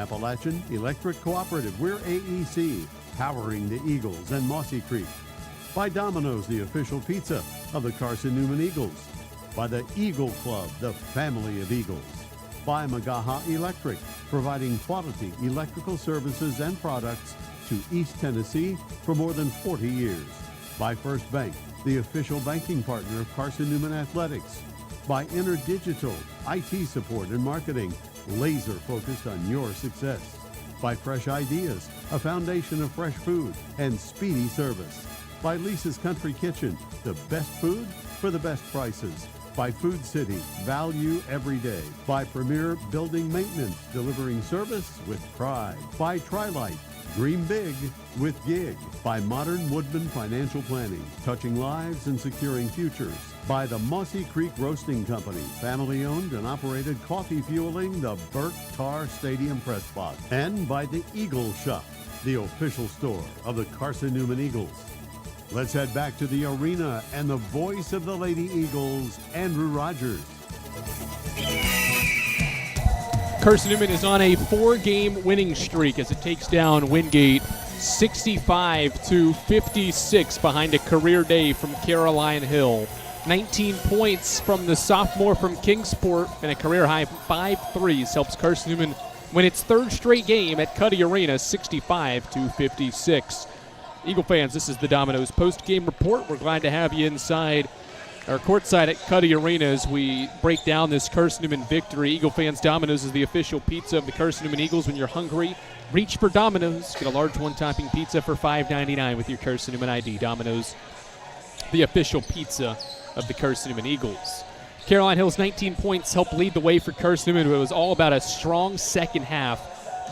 Appalachian Electric Cooperative, we're AEC, powering the Eagles and Mossy Creek. By Domino's, the official pizza of the Carson-Newman Eagles. By the Eagle Club, the family of Eagles. By Magaha Electric, providing quality electrical services and products to East Tennessee for more than 40 years. By First Bank, the official banking partner of Carson-Newman Athletics. By InterDigital, IT support and marketing, laser focused on your success. By Fresh Ideas, a foundation of fresh food and speedy service. By Lisa's Country Kitchen, the best food for the best prices. By Food City, value every day. By Premier Building Maintenance, delivering service with pride. By Trilite, dream big with gig. By Modern Woodman Financial Planning, touching lives and securing futures. By the Mossy Creek Roasting Company, family-owned and operated, coffee fueling the Burt Tarr Stadium press box. And by the Eagle Shop, the official store of the Carson-Newman Eagles. Let's head back to the arena and the voice of the Lady Eagles, Andrew Rogers. Carson-Newman is on a 4-game winning streak as it takes down Wingate 65-56 behind a career day from Caroline Hill. 19 points from the sophomore from Kingsport and a career-high 5 threes helps Carson-Newman win its 3rd straight game at Cuddy Arena, 65-56. Eagle fans, this is the Domino's post-game report. We're glad to have you inside our courtside at Cuddy Arena as we break down this Carson-Newman victory. Eagle fans, Domino's is the official pizza of the Carson-Newman Eagles. When you're hungry, reach for Domino's. Get a large one-topping pizza for $5.99 with your Carson-Newman ID. Domino's, the official pizza of the Carson-Newman Eagles. Caroline Hill's 19 points helped lead the way for Carson-Newman. It was all about a strong second half.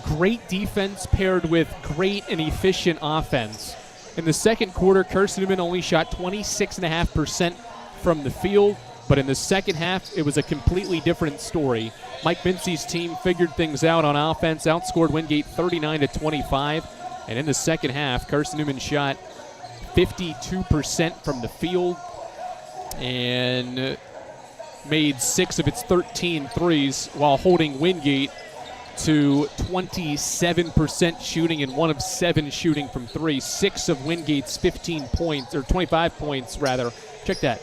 Great defense paired with great and efficient offense. In the second quarter, Carson-Newman only shot 26.5% from the field, but in the second half, it was a completely different story. Mike Mincy's team figured things out on offense, outscored Wingate 39-25, and in the second half, Carson-Newman shot 52% from the field and made 6 of its 13 threes while holding Wingate to 27% shooting and 1 of 7 shooting from 3. 6 of Wingate's 15 points, or 25 points rather. Check that.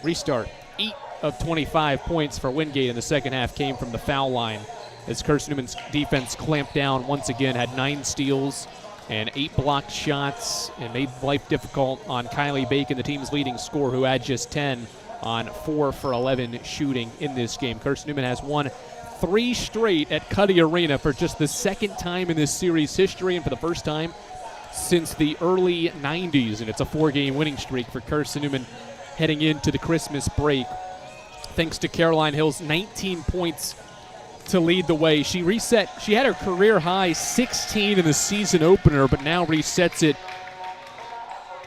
Restart. 8 of 25 points for Wingate in the second half came from the foul line as Carson-Newman's defense clamped down once again, had 9 steals and 8 blocked shots and made life difficult on Kylie Bacon, the team's leading scorer, who had just 10 on 4 for 11 shooting in this game. Carson-Newman has won 3 straight at Cuddy Arena for just the second time in this series history and for the first time since the early 90s. And it's a 4-game winning streak for Carson-Newman heading into the Christmas break. Thanks to Caroline Hill's 19 points to lead the way. She had her career high 16 in the season opener, but now resets it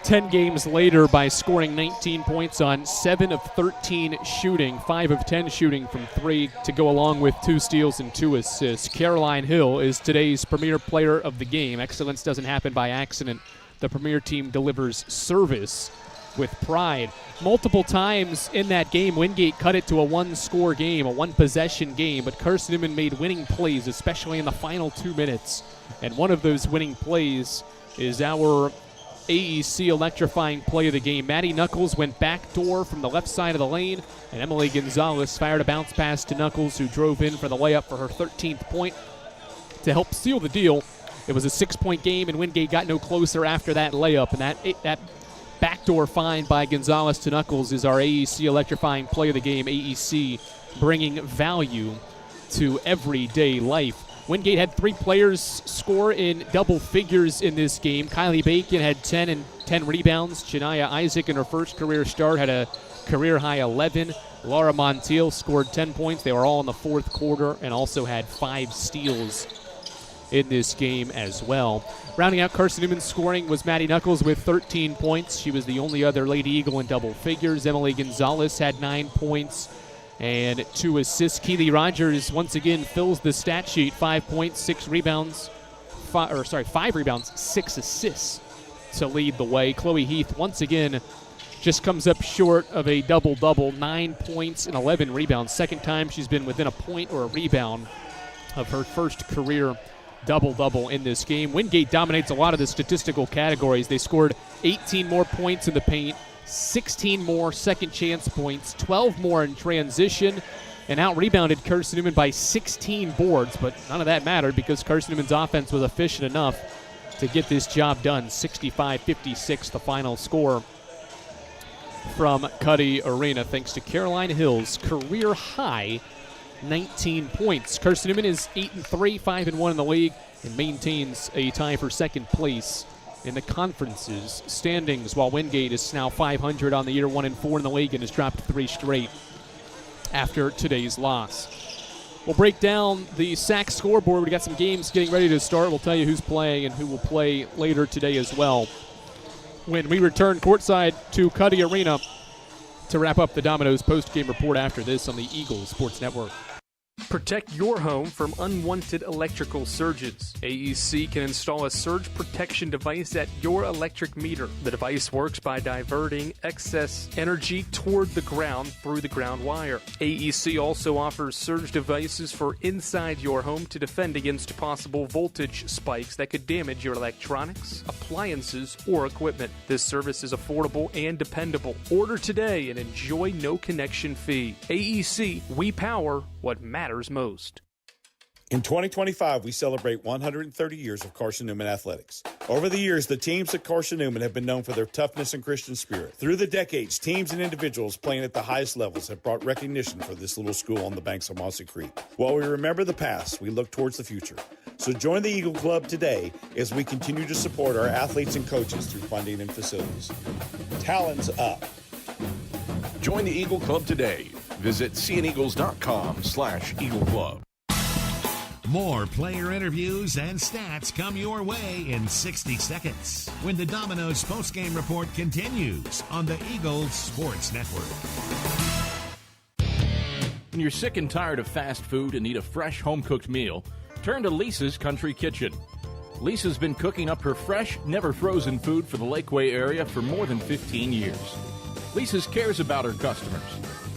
10 games later by scoring 19 points on 7 of 13 shooting, 5 of 10 shooting from 3 to go along with 2 steals and 2 assists. Caroline Hill is today's premier player of the game. Excellence doesn't happen by accident. The premier team delivers service with pride. Multiple times in that game, Wingate cut it to a 1-score game, a 1-possession game, but Carson-Newman made winning plays, especially in the final 2 minutes. And one of those winning plays is our AEC electrifying play of the game. Maddie Knuckles went backdoor from the left side of the lane, and Emily Gonzalez fired a bounce pass to Knuckles, who drove in for the layup for her 13th point to help seal the deal. It was a 6-point game, and Wingate got no closer after that layup, and that backdoor find by Gonzalez to Knuckles is our AEC electrifying play of the game. AEC bringing value to everyday life. Wingate had 3 players score in double figures in this game. Kylie Bacon had 10 and 10 rebounds. Shania Isaac in her first career start had a career-high 11. Laura Montiel scored 10 points. They were all in the fourth quarter and also had 5 steals in this game as well. Rounding out Carson-Newman's scoring was Maddie Knuckles with 13 points. She was the only other Lady Eagle in double figures. Emily Gonzalez had 9 points and 2 assists. Keely Rogers once again fills the stat sheet. 5 points, 5 rebounds, 6 assists to lead the way. Chloe Heath once again just comes up short of a double-double. 9 points and 11 rebounds. Second time she's been within a point or a rebound of her first career double-double in this game. Wingate dominates a lot of the statistical categories. They scored 18 more points in the paint, 16 more second chance points, 12 more in transition, and out-rebounded Carson-Newman by 16 boards, but none of that mattered because Carson-Newman's offense was efficient enough to get this job done. 65-56 the final score from Cuddy Arena, thanks to Caroline Hill's career-high 19 points. Carson-Newman is 8-3, 5-1 in the league, and maintains a tie for second place in the conference's standings, while Wingate is now 500 on the year, 1-4 in the league, and has dropped 3 straight after today's loss. We'll break down the SAC scoreboard. We got some games getting ready to start. We'll tell you who's playing and who will play later today as well, when we return courtside to Cuddy Arena to wrap up the Domino's post-game report after this on the Eagles Sports Network. Protect your home from unwanted electrical surges. AEC can install a surge protection device at your electric meter. The device works by diverting excess energy toward the ground through the ground wire. AEC also offers surge devices for inside your home to defend against possible voltage spikes that could damage your electronics, appliances, or equipment. This service is affordable and dependable. Order today and enjoy no connection fee. AEC, we power what matters most. In 2025, we celebrate 130 years of Carson-Newman athletics. Over the years, the teams at Carson-Newman have been known for their toughness and Christian spirit. Through the decades, teams and individuals playing at the highest levels have brought recognition for this little school on the banks of Mossy Creek. While we remember the past, we look towards the future. So join the Eagle Club today as we continue to support our athletes and coaches through funding and facilities. Talons up. Join the Eagle Club today. Visit cneagles.com/Eagle Club. More player interviews and stats come your way in 60 seconds when the Domino's postgame report continues on the Eagles Sports Network. When you're sick and tired of fast food and need a fresh home-cooked meal, turn to Lisa's Country Kitchen. Lisa's been cooking up her fresh, never-frozen food for the Lakeway area for more than 15 years. Lisa's cares about her customers.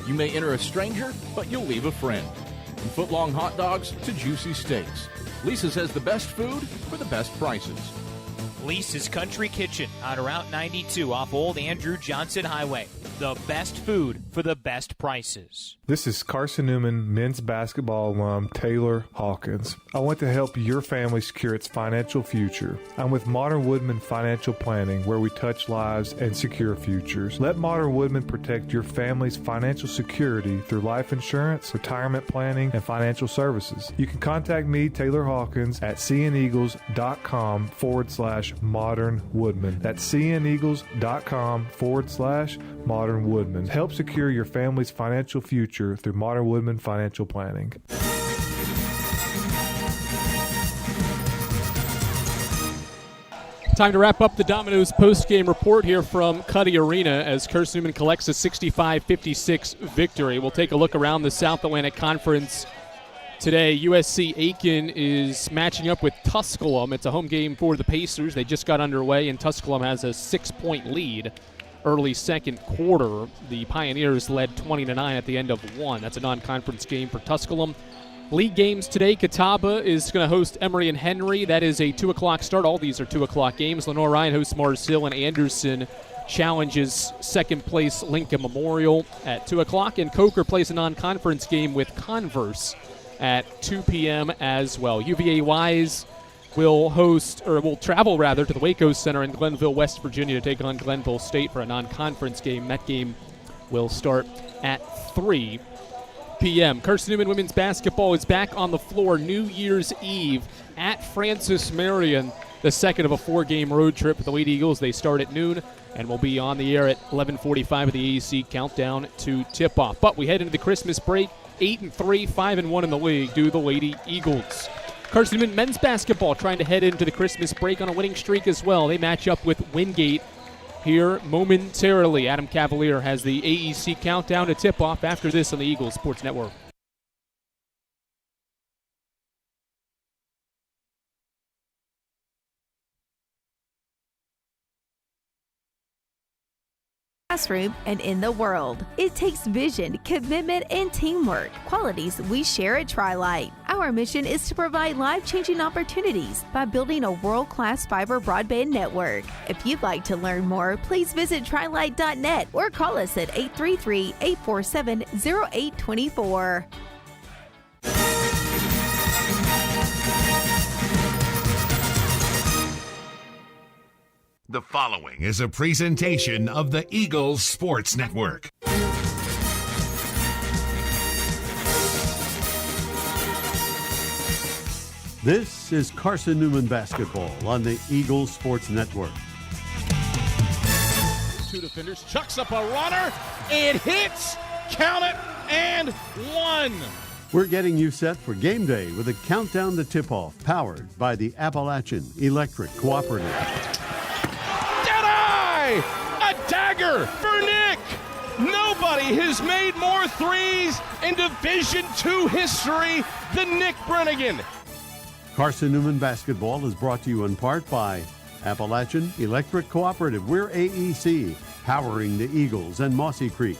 You may enter a stranger, but you'll leave a friend. From foot-long hot dogs to juicy steaks, Lisa's has the best food for the best prices. Lisa's Country Kitchen on Route 92 off Old Andrew Johnson Highway. The best food for the best prices. This is Carson-Newman men's basketball alum Taylor Hawkins. I want to help your family secure its financial future. I'm with Modern Woodman Financial Planning, where we touch lives and secure futures. Let Modern Woodman protect your family's financial security through life insurance, retirement planning, and financial services. You can contact me, Taylor Hawkins, at cneagles.com/Modern Woodman. That's cneagles.com/Modern Woodman. Help secure your family's financial future through Modern Woodman Financial Planning. Time to wrap up the Domino's post-game report here from Cuddy Arena as Carson-Newman collects a 65-56 victory. We'll take a look around the South Atlantic Conference today. USC Aiken is matching up with Tusculum. It's a home game for the Pacers. They just got underway, and Tusculum has a 6-point lead. Early second quarter, the Pioneers led 20-9 at the end of one. That's a non-conference game for Tusculum. League games today, Catawba is going to host Emory and Henry. That is a 2 o'clock start. All these are 2 o'clock games. Lenore Ryan hosts Mars Hill, and Anderson challenges second place Lincoln Memorial at 2 o'clock. And Coker plays a non-conference game with Converse at 2 p.m. as well. UVA Wise will travel to the Waco Center in Glenville, West Virginia to take on Glenville State for a non-conference game. That game will start at 3 p.m. Carson-Newman women's basketball is back on the floor New Year's Eve at Francis Marion, the second of a 4-game road trip for the Lady Eagles. They start at noon and will be on the air at 11:45 of the AEC countdown to tip-off. But we head into the Christmas break, 8-3, 5-1 in the league do the Lady Eagles. Carson-Newman men's basketball trying to head into the Christmas break on a winning streak as well. They match up with Wingate here momentarily. Adam Cavalier has the AEC countdown to tip-off after this on the Eagles Sports Network. classroom and in the world. It takes vision, commitment, and teamwork, qualities we share at Tri-Light. Our mission is to provide life-changing opportunities by building a world-class fiber broadband network. If you'd like to learn more, please visit trilight.net or call us at 833-847-0824. The following is a presentation of the Eagles Sports Network. This is Carson-Newman basketball on the Eagles Sports Network. Two defenders, chucks up a runner, it hits, count it, and one. We're getting you set for game day with a countdown to tip-off powered by the Appalachian Electric Cooperative. A dagger for Nick. Nobody has made more threes in Division II history than Nick Brennigan. Carson-Newman basketball is brought to you in part by Appalachian Electric Cooperative. We're AEC, powering the Eagles and Mossy Creek.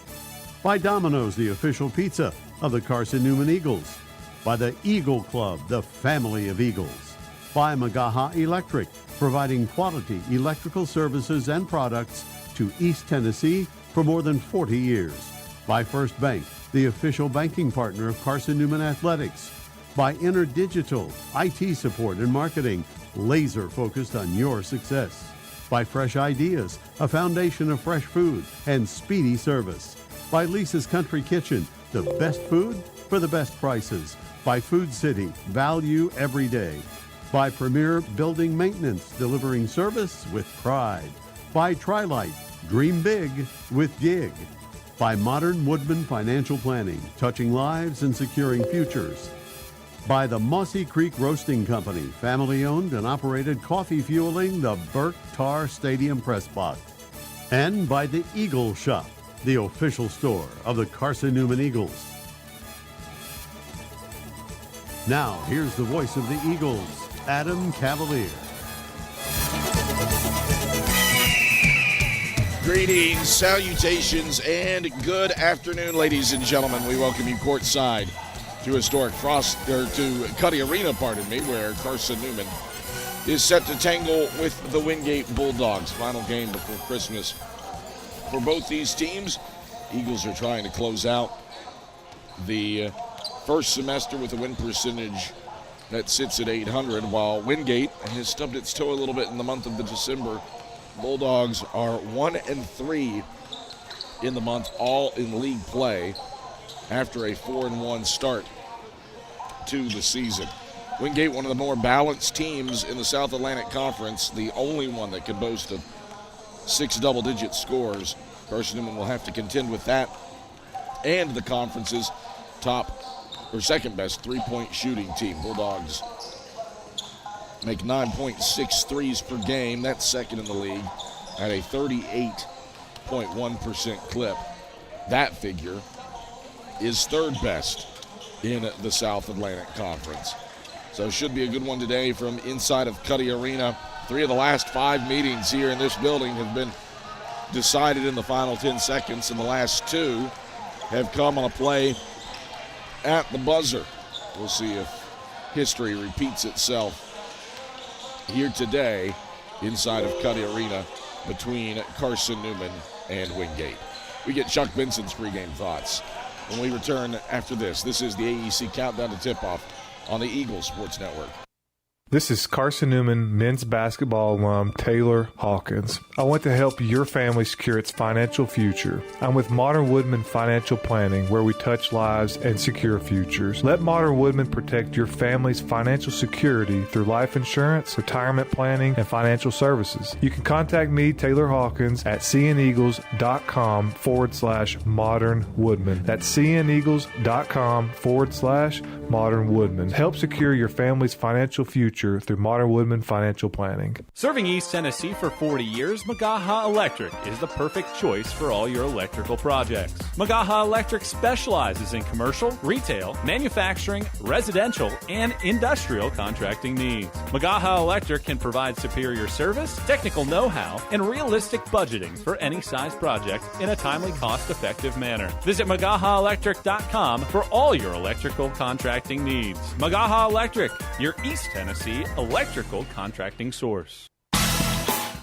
By Domino's, the official pizza of the Carson-Newman Eagles. By the Eagle Club, the family of Eagles. By Magaha Electric, providing quality electrical services and products to East Tennessee for more than 40 years. By First Bank, the official banking partner of Carson-Newman Athletics. By InterDigital, IT support and marketing, laser focused on your success. By Fresh Ideas, a foundation of fresh food and speedy service. By Lisa's Country Kitchen, the best food for the best prices. By Food City, value every day. By Premier Building Maintenance, delivering service with pride. By Tri-Light, dream big with Gig. By Modern Woodman Financial Planning, touching lives and securing futures. By the Mossy Creek Roasting Company, family-owned and operated coffee fueling the Burke Tar Stadium Press Box. And by the Eagle Shop, the official store of the Carson-Newman Eagles. Now, here's the voice of the Eagles, Adam Cavalier. Greetings, salutations, and good afternoon, ladies and gentlemen. We welcome you courtside to to Cuddy Arena, where Carson-Newman is set to tangle with the Wingate Bulldogs. Final game before Christmas for both these teams. Eagles are trying to close out the first semester with a win percentage that sits at .800, while Wingate has stubbed its toe a little bit in the month of December. Bulldogs are 1-3 in the month, all in league play, after a 4-1 start to the season. Wingate, one of the more balanced teams in the South Atlantic Conference, the only one that can boast of 6 double-digit scores. Carson-Newman will have to contend with that and the conference's second-best three-point shooting team. Bulldogs make 9.6 threes per game. That's second in the league at a 38.1% clip. That figure is third best in the South Atlantic Conference. So it should be a good one today from inside of Cuddy Arena. 3 of the last 5 meetings here in this building have been decided in the final 10 seconds, and the last 2 have come on a play at the buzzer. We'll see if history repeats itself here today inside of Cuddy Arena between Carson-Newman and Wingate. We get Chuck Benson's pregame thoughts when we return after this. This is the AEC Countdown to Tip-Off on the Eagles Sports Network. This is Carson-Newman men's basketball alum Taylor Hawkins. I want to help your family secure its financial future. I'm with Modern Woodman Financial Planning, where we touch lives and secure futures. Let Modern Woodman protect your family's financial security through life insurance, retirement planning, and financial services. You can contact me, Taylor Hawkins, at cneagles.com/Modern Woodman. That's cneagles.com/Modern Modern Woodmen. Help secure your family's financial future through Modern Woodmen Financial Planning. Serving East Tennessee for 40 years, Magaha Electric is the perfect choice for all your electrical projects. Magaha Electric specializes in commercial, retail, manufacturing, residential, and industrial contracting needs. Magaha Electric can provide superior service, technical know-how, and realistic budgeting for any size project in a timely, cost-effective manner. Visit MagahaElectric.com for all your electrical contracting needs. Magaha Electric, your East Tennessee electrical contracting source.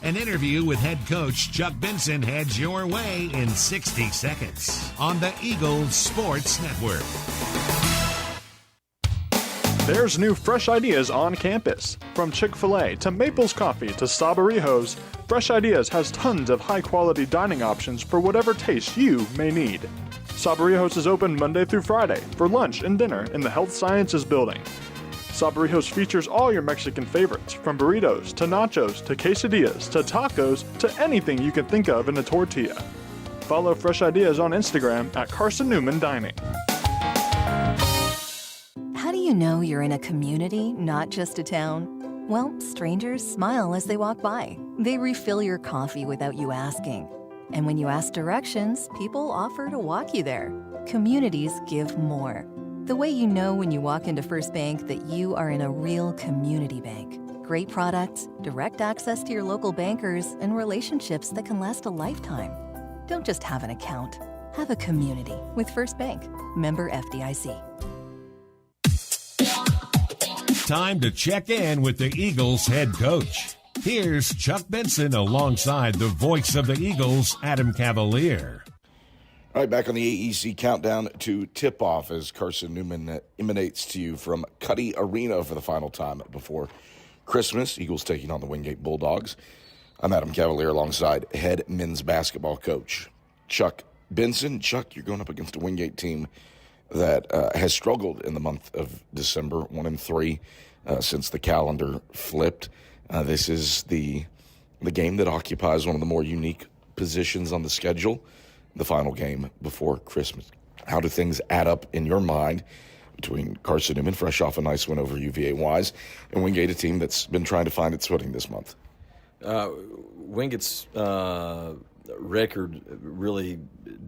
An interview with head coach Chuck Benson heads your way in 60 seconds on the Eagles Sports Network. There's new fresh ideas on campus. From Chick-fil-A to Maples Coffee to Sabarijos, Fresh Ideas has tons of high-quality dining options for whatever taste you may need. Sabarijos is open Monday through Friday for lunch and dinner in the Health Sciences Building. Sabarijos features all your Mexican favorites, from burritos to nachos to quesadillas to tacos to anything you can think of in a tortilla. Follow Fresh Ideas on Instagram at Carson-Newman Dining. How do you know you're in a community, not just a town? Well, strangers smile as they walk by. They refill your coffee without you asking. And when you ask directions, people offer to walk you there. Communities give more. The way you know when you walk into First Bank that you are in a real community bank. Great products, direct access to your local bankers, and relationships that can last a lifetime. Don't just have an account. Have a community with First Bank. Member FDIC. Time to check in with the Eagles head coach. Here's Chuck Benson alongside the voice of the Eagles, Adam Cavalier. All right, back on the AEC countdown to tip-off as Carson-Newman emanates to you from Cuddy Arena for the final time before Christmas. Eagles taking on the Wingate Bulldogs. I'm Adam Cavalier alongside head men's basketball coach Chuck Benson. Chuck, you're going up against a Wingate team that has struggled in the month of December, 1-3 since the calendar flipped. This is the game that occupies one of the more unique positions on the schedule, the final game before Christmas. How do things add up in your mind between Carson-Newman, fresh off a nice win over UVA-Wise, and Wingate, a team that's been trying to find its footing this month? Wingate's record really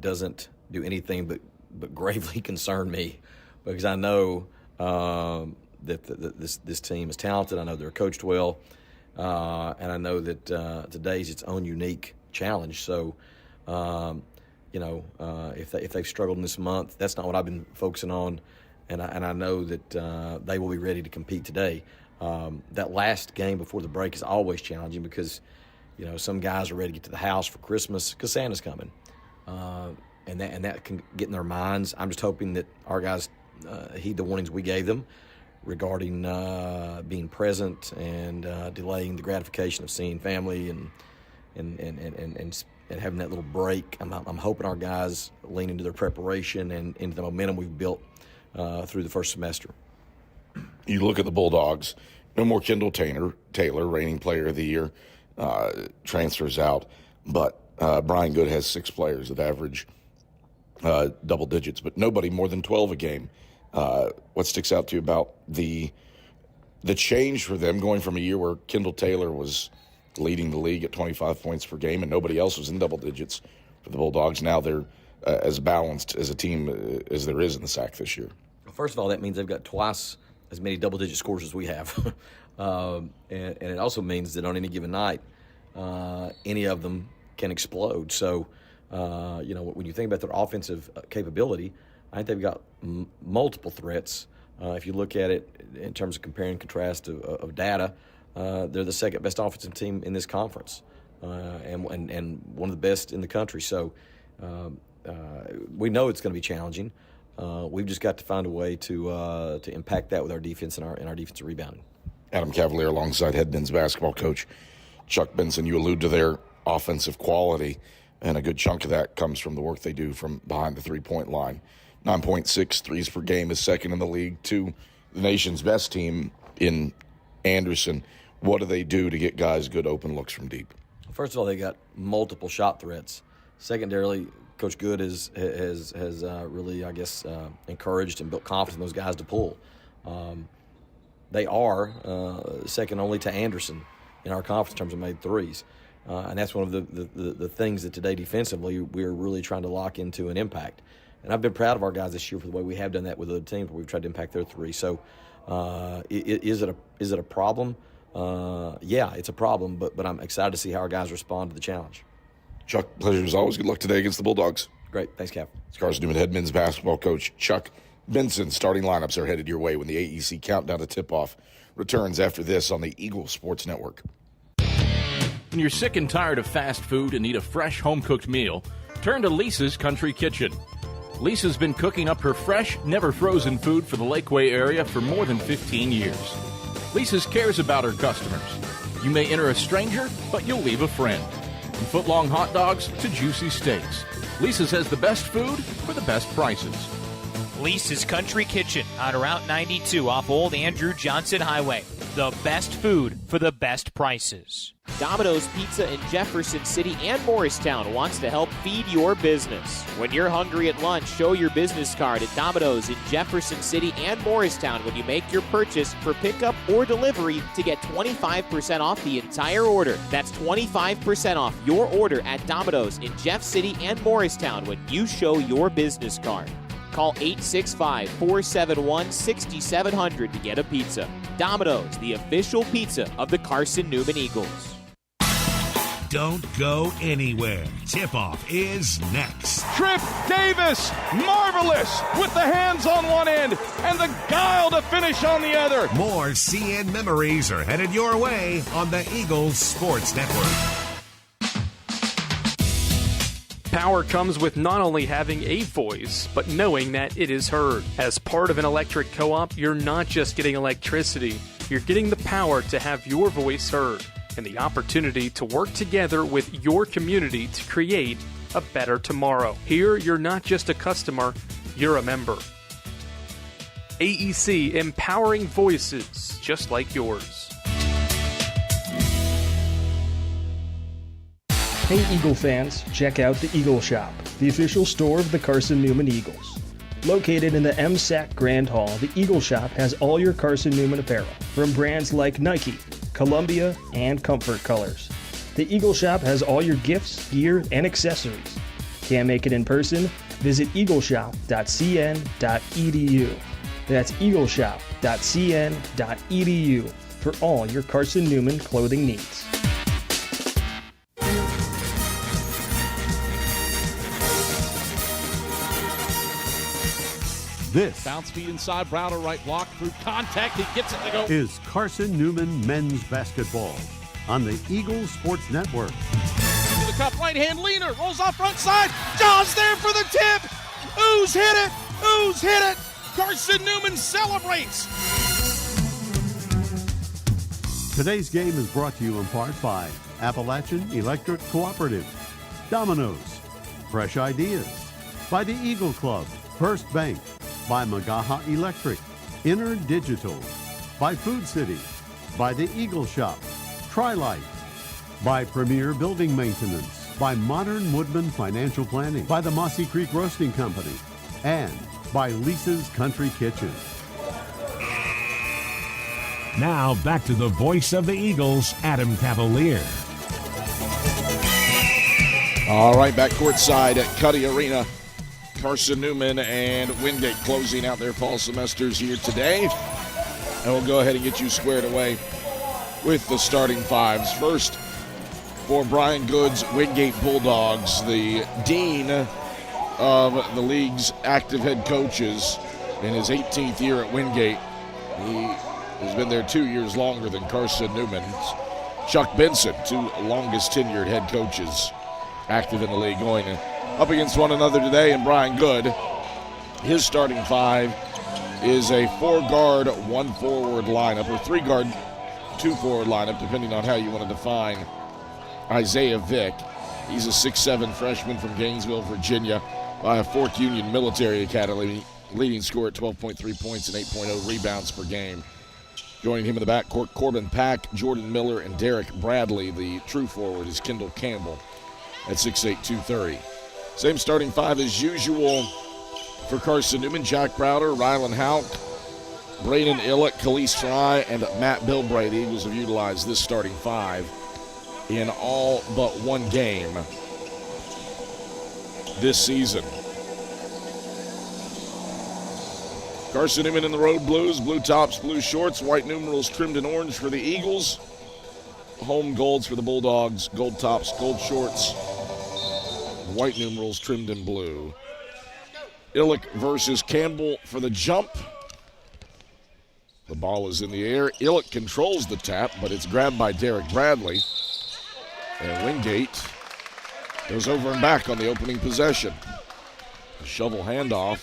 doesn't do anything but gravely concern me, because I know that this team is talented. I know they're coached well, and I know that today's its own unique challenge. So, if they've struggled in this month, that's not what I've been focusing on, and I know that they will be ready to compete today. That last game before the break is always challenging because, some guys are ready to get to the house for Christmas because Santa's coming. And that can get in their minds. I'm just hoping that our guys heed the warnings we gave them regarding being present and delaying the gratification of seeing family and having that little break. I'm hoping our guys lean into their preparation and into the momentum we've built through the first semester. You look at the Bulldogs, no more Kendall Taylor, reigning player of the year, transfers out, but Brian Good has 6 players that average double digits, but nobody more than 12 a game. What sticks out to you about the change for them going from a year where Kendall Taylor was leading the league at 25 points per game and nobody else was in double digits for the Bulldogs? Now they're as balanced as a team as there is in the SAC this year. First of all, that means they've got twice as many double-digit scores as we have. And it also means that on any given night, any of them can explode. So, when you think about their offensive capability, I think they've got multiple threats. If you look at it in terms of compare and contrast of data, they're the second best offensive team in this conference, and one of the best in the country. So we know it's going to be challenging. We've just got to find a way to impact that with our defense and our defensive rebounding. Adam Cavalier alongside head men's basketball coach Chuck Benson. You allude to their offensive quality, and a good chunk of that comes from the work they do from behind the three-point line. 9.6 threes per game is second in the league to the nation's best team in Anderson. What do they do to get guys good open looks from deep? First of all, they got multiple shot threats. Secondarily, Coach Good has really, I guess, encouraged and built confidence in those guys to pull. They are second only to Anderson in our conference in terms of made threes. And that's one of the things that today defensively we're really trying to lock into an impact. And I've been proud of our guys this year for the way we have done that with other teams where we've tried to impact their three. So is it a problem? Yeah, it's a problem, but I'm excited to see how our guys respond to the challenge. Chuck, pleasure as always. Good luck today against the Bulldogs. Great. Thanks, Cap. It's Carson-Newman head men's basketball coach Chuck Benson. Starting lineups are headed your way when the AEC countdown to tip-off returns after this on the Eagles Sports Network. When you're sick and tired of fast food and need a fresh home-cooked meal, turn to Lisa's Country Kitchen. Lisa's been cooking up her fresh, never-frozen food for the Lakeway area for more than 15 years. Lisa's cares about her customers. You may enter a stranger, but you'll leave a friend. From foot-long hot dogs to juicy steaks, Lisa's has the best food for the best prices. Lisa's Country Kitchen on Route 92 off Old Andrew Johnson Highway. The best food for the best prices. Domino's Pizza in Jefferson City and Morristown wants to help feed your business. When you're hungry at lunch, show your business card at Domino's in Jefferson City and Morristown when you make your purchase for pickup or delivery to get 25% off the entire order. That's 25% off your order at Domino's in Jeff City and Morristown when you show your business card. Call 865-471-6700 to get a pizza. Domino's, the official pizza of the Carson-Newman Eagles. Don't go anywhere. Tip-off is next. Trip Davis, marvelous, with the hands on one end and the guile to finish on the other. More CN memories are headed your way on the Eagles Sports Network. Power comes with not only having a voice, but knowing that it is heard. As part of an electric co-op, you're not just getting electricity, you're getting the power to have your voice heard and the opportunity to work together with your community to create a better tomorrow. Here, you're not just a customer, you're a member. AEC, empowering voices just like yours. Hey Eagle fans, check out the Eagle Shop, the official store of the Carson-Newman Eagles. Located in the MSAC Grand Hall, the Eagle Shop has all your Carson-Newman apparel, from brands like Nike, Columbia, and Comfort Colors. The Eagle Shop has all your gifts, gear, and accessories. Can't make it in person? Visit eagleshop.cn.edu. That's eagleshop.cn.edu for all your Carson-Newman clothing needs. This bounce feed inside, Browder right block through contact. He gets it to go. Is Carson-Newman men's basketball on the Eagles Sports Network. To the cup, right hand leaner, rolls off front side. Jaws there for the tip. Ooze hit it. Ooze hit it. Carson-Newman celebrates. Today's game is brought to you in part by Appalachian Electric Cooperative, Domino's, Fresh Ideas, by the Eagle Club, First Bank, by Magaha Electric, Inner Digital, by Food City, by the Eagle Shop, Tri-Light, by Premier Building Maintenance, by Modern Woodman Financial Planning, by the Mossy Creek Roasting Company, and by Lisa's Country Kitchen. Now back to the voice of the Eagles, Adam Cavalier. All right, back courtside at Cuddy Arena. Carson-Newman and Wingate closing out their fall semesters here today. And we'll go ahead and get you squared away with the starting fives. First, for Brian Good's Wingate Bulldogs, the dean of the league's active head coaches in his 18th year at Wingate. He has been there 2 years longer than Carson-Newman. Chuck Benson, two longest tenured head coaches active in the league, going up against one another today. And Brian Good, his starting five is a 4-guard, 1-forward lineup, or 3-guard, 2-forward lineup, depending on how you want to define Isaiah Vick. He's a 6'7" freshman from Gainesville, Virginia, by a Fort Union Military Academy, leading scorer at 12.3 points and 8.0 rebounds per game. Joining him in the backcourt, Corbin Pack, Jordan Miller, and Derek Bradley. The true forward is Kendall Campbell at 6'8", 230. Same starting five as usual for Carson-Newman. Jack Browder, Rylan Houck, Braden Illick, Khalees Fry, and Matt Bilbray. The Eagles have utilized this starting five in all but one game this season. Carson-Newman in the road blues, blue tops, blue shorts, white numerals trimmed in orange for the Eagles. Home golds for the Bulldogs, gold tops, gold shorts, white numerals trimmed in blue. Illick versus Campbell for the jump. The ball is in the air. Illick controls the tap, but it's grabbed by Derek Bradley. And Wingate goes over and back on the opening possession. A shovel handoff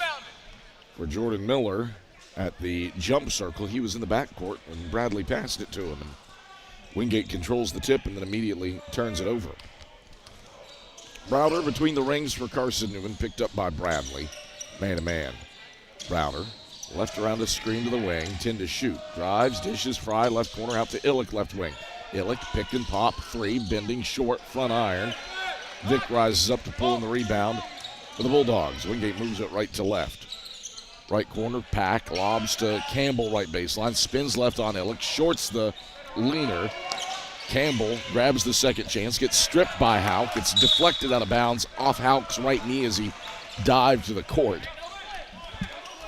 for Jordan Miller at the jump circle. He was in the backcourt, and Bradley passed it to him. And Wingate controls the tip and then immediately turns it over. Browder between the rings for Carson-Newman, picked up by Bradley. Man-to-man. Browder left around the screen to the wing, 10 to shoot. Drives, dishes, Fry, left corner, out to Illick, left wing. Illick, pick and pop, three, bending short, front iron. Vick rises up to pull in the rebound for the Bulldogs. Wingate moves it right to left. Right corner, Pack, lobs to Campbell, right baseline, spins left on Illick, shorts the leaner. Campbell grabs the second chance, gets stripped by Houck. It's deflected out of bounds off Houck's right knee as he dived to the court.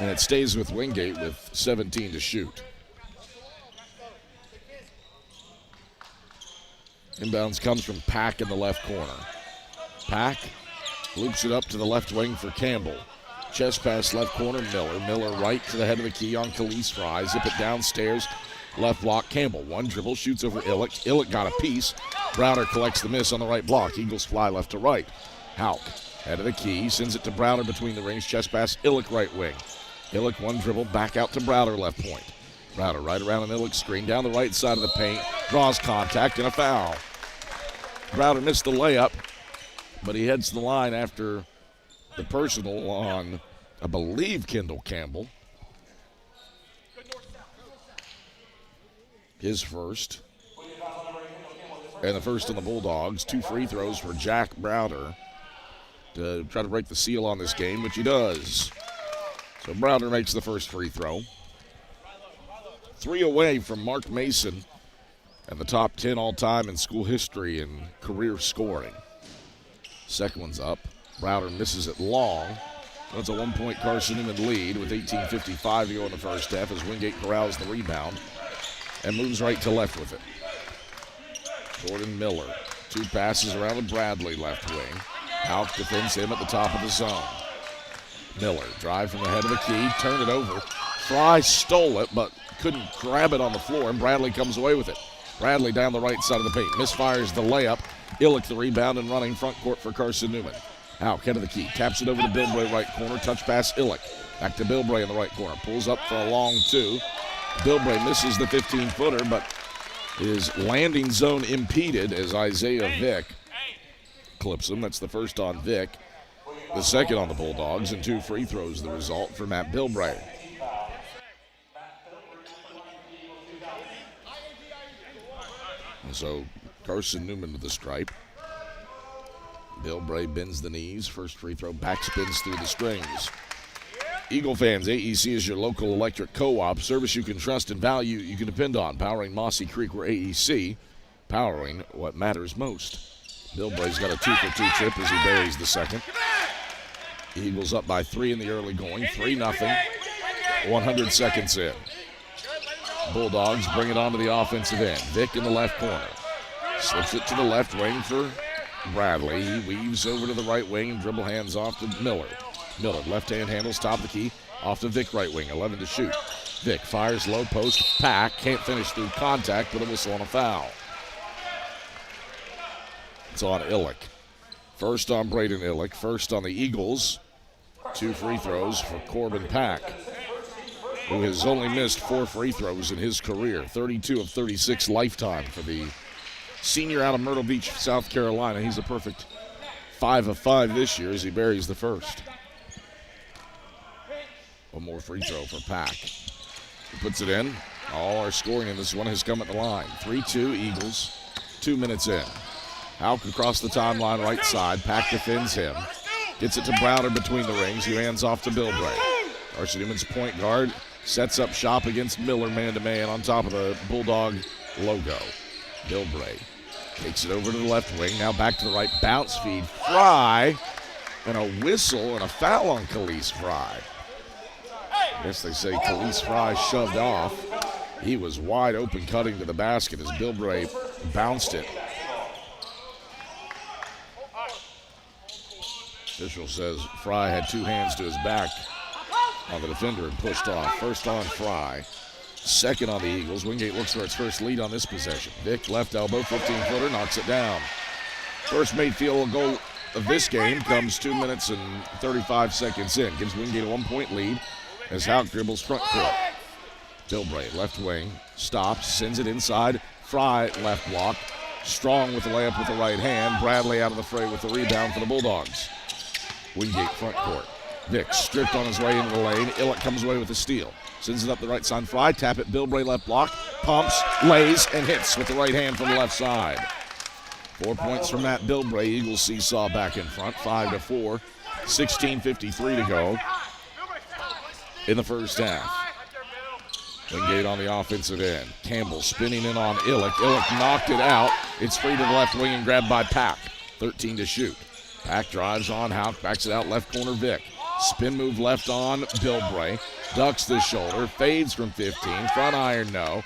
And it stays with Wingate with 17 to shoot. Inbounds comes from Pack in the left corner. Pack loops it up to the left wing for Campbell. Chest pass left corner, Miller. Miller right to the head of the key on Khalees Fry. Zip it downstairs. Left block, Campbell. One dribble, shoots over Illick. Illick got a piece. Browder collects the miss on the right block. Eagles fly left to right. Houck, head of the key, sends it to Browder between the rings. Chest pass, Illick right wing. Illick one dribble, back out to Browder left point. Browder right around an Illick screen, down the right side of the paint. Draws contact and a foul. Browder missed the layup, but he heads to the line after the personal on, I believe, Kendall Campbell. His first. And the first on the Bulldogs. 2 free throws for Jack Browder to try to break the seal on this game, which he does. So Browder makes the first free throw. 3 away from Mark Mason and the top 10 all-time in school history in career scoring. Second one's up. Browder misses it long. That's a 1-point Carson-Newman lead with 18:55 to go in the first half as Wingate corrals the rebound and moves right to left with it. Jordan Miller, 2 passes around to Bradley left wing. Houck defends him at the top of the zone. Miller, drive from the head of the key, turn it over. Fry stole it, but couldn't grab it on the floor, and Bradley comes away with it. Bradley down the right side of the paint, misfires the layup. Illick the rebound and running front court for Carson-Newman. Houck, head of the key, taps it over to Bilbray right corner, touch pass Illick. Back to Bilbray in the right corner, pulls up for a long 2. Bilbray misses the 15-footer, but his landing zone impeded as Isaiah Vick clips him. That's the first on Vick, the second on the Bulldogs, and 2 free throws the result for Matt Bilbray. And so Carson-Newman with the stripe. Bilbray bends the knees. First free throw, back spins through the strings. Eagle fans, AEC is your local electric co-op. Service you can trust and value you can depend on. Powering Mossy Creek, where AEC, powering what matters most. Bilbray's got a 2-for-2 trip as he buries the second. Eagles up by 3 in the early going. 3-0. 100 seconds in. Bulldogs bring it onto the offensive end. Vick in the left corner. Slips it to the left wing for Bradley. He weaves over to the right wing and dribble hands off to Miller. Miller, left-hand handles, top of the key, off to Vick right wing, 11 to shoot. Vick fires low post, Pack, can't finish through contact, but a whistle on a foul. It's on Illick. First on Braden Illick, first on the Eagles. 2 free throws for Corbin Pack, who has only missed 4 free throws in his career. 32 of 36 lifetime for the senior out of Myrtle Beach, South Carolina. He's a perfect 5 of 5 this year as he buries the first. One more free throw for Pack. He puts it in. All our scoring in this one has come at the line. 3-2 Eagles, 2 minutes in. Houck across the timeline right side. Pack defends him. Gets it to Browder between the rings, who hands off to Bilbray. Carson-Newman's point guard sets up shop against Miller man-to-man on top of the Bulldog logo. Bilbray takes it over to the left wing, now back to the right, bounce feed, Fry, and a whistle and a foul on Khalees Fry. I guess they say Khalees Fry shoved off. He was wide open cutting to the basket as Bilbray bounced it. Official says Fry had two hands to his back on the defender and pushed off. First on Fry, second on the Eagles. Wingate looks for its first lead on this possession. Vick, left elbow, 15-footer, knocks it down. First made field goal of this game comes 2 minutes and 35 seconds in. Gives Wingate a 1-point lead as Houck dribbles front court. Bilbray, left wing, stops, sends it inside. Fry, left block. Strong with the layup with the right hand. Bradley out of the fray with the rebound for the Bulldogs. Wingate front court. Vick stripped on his way into the lane. Illick comes away with the steal. Sends it up the right side. Fry, tap it. Bilbray, left block. Pumps, lays, and hits with the right hand from the left side. 4 points from Matt Bilbray. Eagles seesaw back in front, 5-4. 16:53 to go in the first half. Wingate on the offensive end. Campbell spinning in on Illick. Illick knocked it out. It's free to the left wing and grabbed by Pack. 13 to shoot. Pack drives on Houck, backs it out left corner Vick. Spin move left on Bilbray. Ducks the shoulder, fades from 15. Front iron no.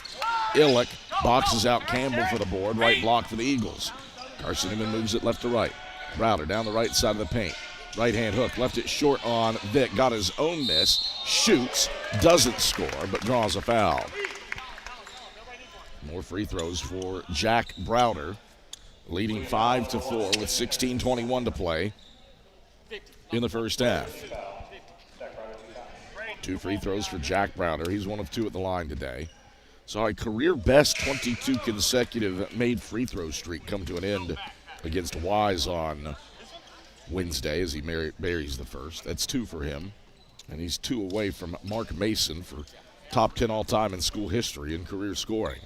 Illick boxes out Campbell for the board. Right block for the Eagles. Carson-Newman moves it left to right. Browder down the right side of the paint. Right hand hook, left it short on Vick. Got his own miss. Shoots, doesn't score, but draws a foul. More free throws for Jack Browder, leading 5-4 with 16:21 to play in the first half. 2 free throws for Jack Browder. He's 1 of 2 at the line today. Saw a career best 22 consecutive made free throw streak come to an end against Wise on Wednesday as he buries the first. That's 2 for him. And he's 2 away from Mark Mason for top 10 all-time in school history in career scoring.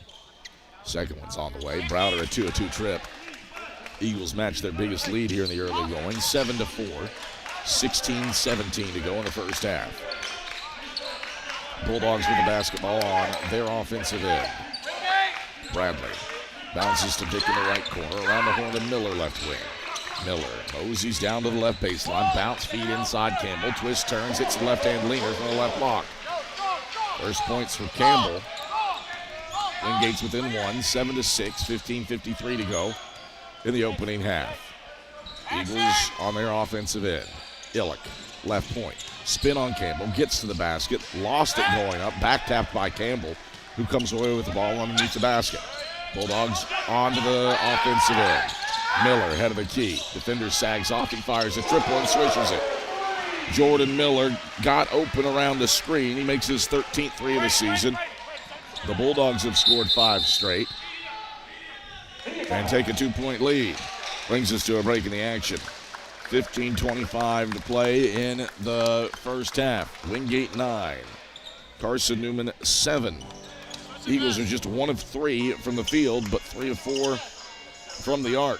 Second one's on the way. Browder a 2-2 trip. Eagles match their biggest lead here in the early going, 7-4. 16:17 to go in the first half. Bulldogs with the basketball on their offensive end. Bradley bounces to Vick in the right corner. Around the horn to Miller left wing. Miller moseys down to the left baseline. Bounce feed inside Campbell. Twist turns, hits the left-hand leaner from the left block. First points for Campbell. Wingate's within 1, 7-6, 15:53 to go in the opening half. Eagles on their offensive end. Illick, left point. Spin on Campbell, gets to the basket, lost it going up, back tapped by Campbell, who comes away with the ball underneath the basket. Bulldogs onto the offensive end. Miller, head of the key. Defender sags off and fires a triple and swishes it. Jordan Miller got open around the screen. He makes his 13th three of the season. The Bulldogs have scored 5 straight and take a 2-point lead. Brings us to a break in the action. 15:25 to play in the first half. Wingate 9, Carson-Newman 7. Eagles are just 1 of 3 from the field, but 3 of 4 from the arc.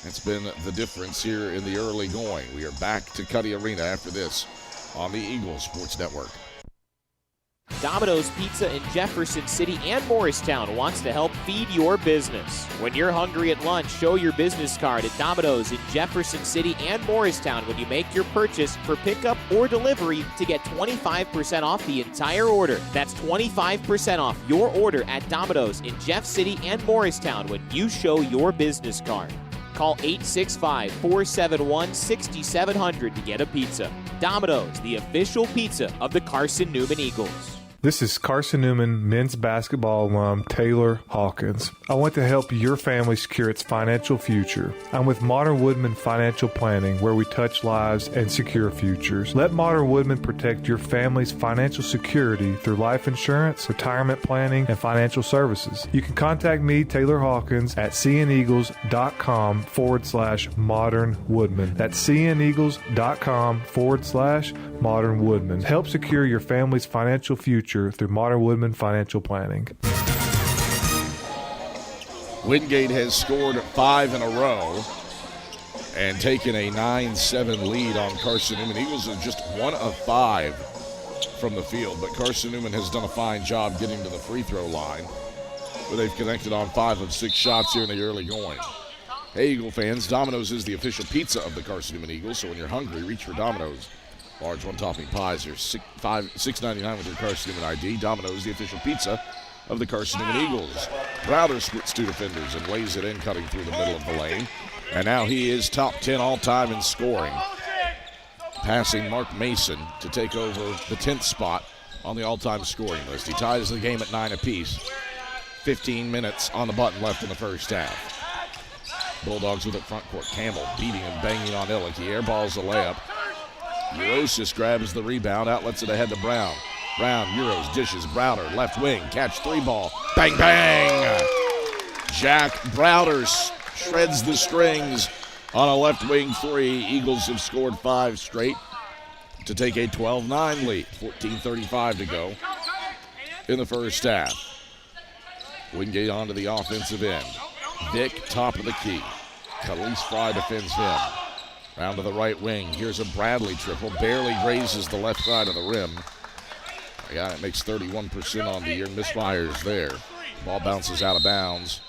That's been the difference here in the early going. We are back to Cuddy Arena after this on the Eagles Sports Network. Domino's Pizza in Jefferson City and Morristown wants to help feed your business. When you're hungry at lunch, show your business card at Domino's in Jefferson City and Morristown when you make your purchase for pickup or delivery to get 25% off the entire order. That's 25% off your order at Domino's in Jeff City and Morristown when you show your business card. Call 865-471-6700 to get a pizza. Domino's, the official pizza of the Carson-Newman Eagles. This is Carson-Newman men's basketball alum Taylor Hawkins. I want to help your family secure its financial future. I'm with Modern Woodman Financial Planning, where we touch lives and secure futures. Let Modern Woodman protect your family's financial security through life insurance, retirement planning, and financial services. You can contact me, Taylor Hawkins, at cneagles.com/Modern Woodman. That's cneagles.com/Modern Woodman. Help secure your family's financial future through Modern Woodman Financial Planning. Wingate has scored 5 in a row. and taking a 9-7 lead on Carson-Newman. Eagles are just 1 of 5 from the field, but Carson-Newman has done a fine job getting to the free throw line, where they've connected on 5 of 6 shots here in the early going. Hey, Eagle fans, Domino's is the official pizza of the Carson-Newman Eagles, so when you're hungry, reach for Domino's. Large one-topping pies are $6.99 with your Carson-Newman ID. Domino's, the official pizza of the Carson-Newman Eagles. Browder splits 2 defenders and lays it in, cutting through the middle of the lane. And now he is top 10 all-time in scoring, passing Mark Mason to take over the 10th spot on the all-time scoring list. He ties the game at 9 apiece. 15 minutes on the button left in the first half. Bulldogs with it front court. Campbell beating and banging on Illick. He airballs the layup. Euros grabs the rebound, outlets it ahead to Brown. Brown, Euros, dishes, Browder, left wing, catch 3 ball. Bang, bang! Jack Browder shreds the strings on a left wing 3. Eagles have scored 5 straight to take a 12-9 lead. 14:35 to go in the first half. Wingate onto the offensive end. Vick, top of the key. Khalees Fry defends him. Round to the right wing. Here's a Bradley triple. Barely grazes the left side of the rim. A guy that makes 31% on the year. Misfires there. Ball bounces out of bounds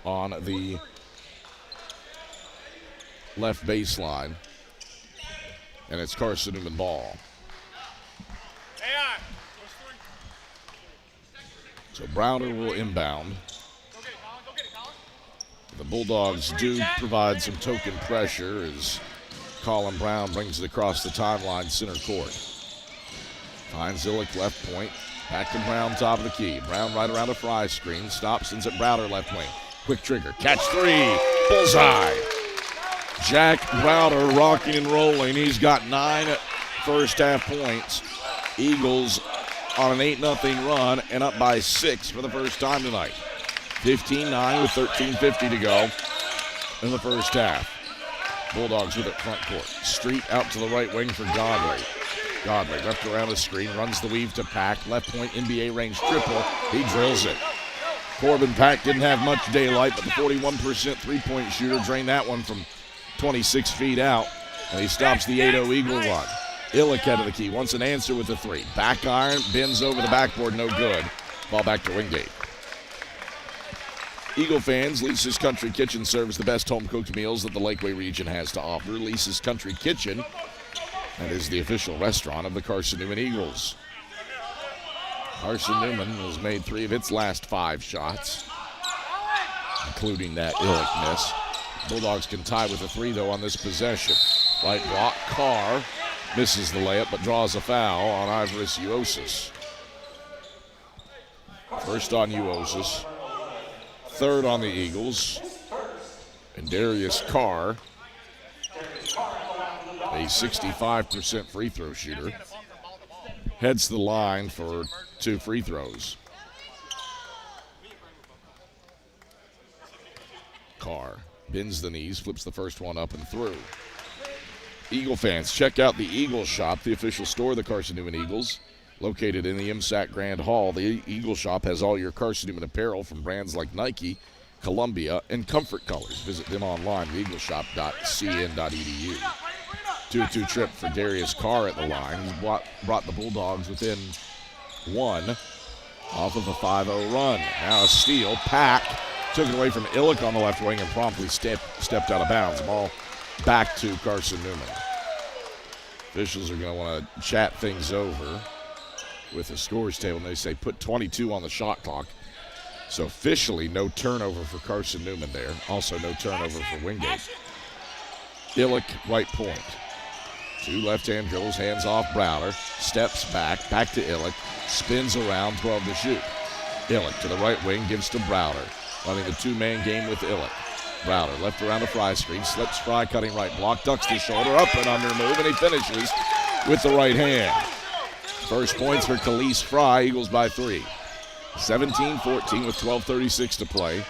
on the left baseline. And it's Carson-Newman ball. So Browder will inbound. The Bulldogs do provide some token pressure as Colin Brown brings it across the timeline, center court. Finds Illick left point. Back to Brown, top of the key. Brown right around a Fry screen. Stops, sends it Browder left wing. Quick trigger. Catch 3. Bullseye. Jack Browder rocking and rolling. He's got 9 first half points. Eagles on an 8-0 run and up by 6 for the first time tonight. 15-9 with 13:50 to go in the first half. Bulldogs with it front court. Street out to the right wing for Godley. Godley left around the screen, runs the weave to Pack. Left point NBA range triple. He drills it. Corbin Pack didn't have much daylight, but the 41% three-point shooter drained that one from 26 feet out, and he stops the 8-0 Eagle run. Illick head of the key, wants an answer with the 3. Back iron, bends over the backboard, no good. Ball back to Wingate. Eagle fans, Lisa's Country Kitchen serves the best home-cooked meals that the Lakeway region has to offer. Lisa's Country Kitchen, that is the official restaurant of the Carson-Newman Eagles. Carson-Newman has made 3 of its last 5 shots, including that Illick miss. Bulldogs can tie with a 3, though, on this possession. Right block, Carr misses the layup, but draws a foul on Ivoris Uosis. First on Uosis. 3rd on the Eagles. And Darius Carr, a 65% free throw shooter, heads to the line for 2 free throws. Carr bends the knees, flips the first one up and through. Eagle fans, check out the Eagle Shop, the official store of the Carson-Newman Eagles. Located in the MSAC Grand Hall, the Eagle Shop has all your Carson-Newman apparel from brands like Nike, Columbia, and Comfort Colors. Visit them online, theeagleshop.cn.edu. 2-2 trip for Darius Carr at the line. He's brought the Bulldogs within 1 off of a 5-0 run. Now a steal. Pack took it away from Illick on the left wing and promptly stepped out of bounds. Ball back to Carson-Newman. Officials are going to want to chat things over with the scores table, and they say put 22 on the shot clock. So officially no turnover for Carson-Newman there. Also no turnover for Wingate. Illick, right point. 2 left-hand dribbles, hands off Browder. Steps back to Illick. Spins around, 12 to shoot. Illick to the right wing, gives to Browder. Running the 2-man game with Illick. Browder left around the Fry screen, slips Fry, cutting right block, ducks the shoulder, up and under move, and he finishes with the right hand. First points for Khalees Fry, Eagles by 3. 17-14 with 12:36 to play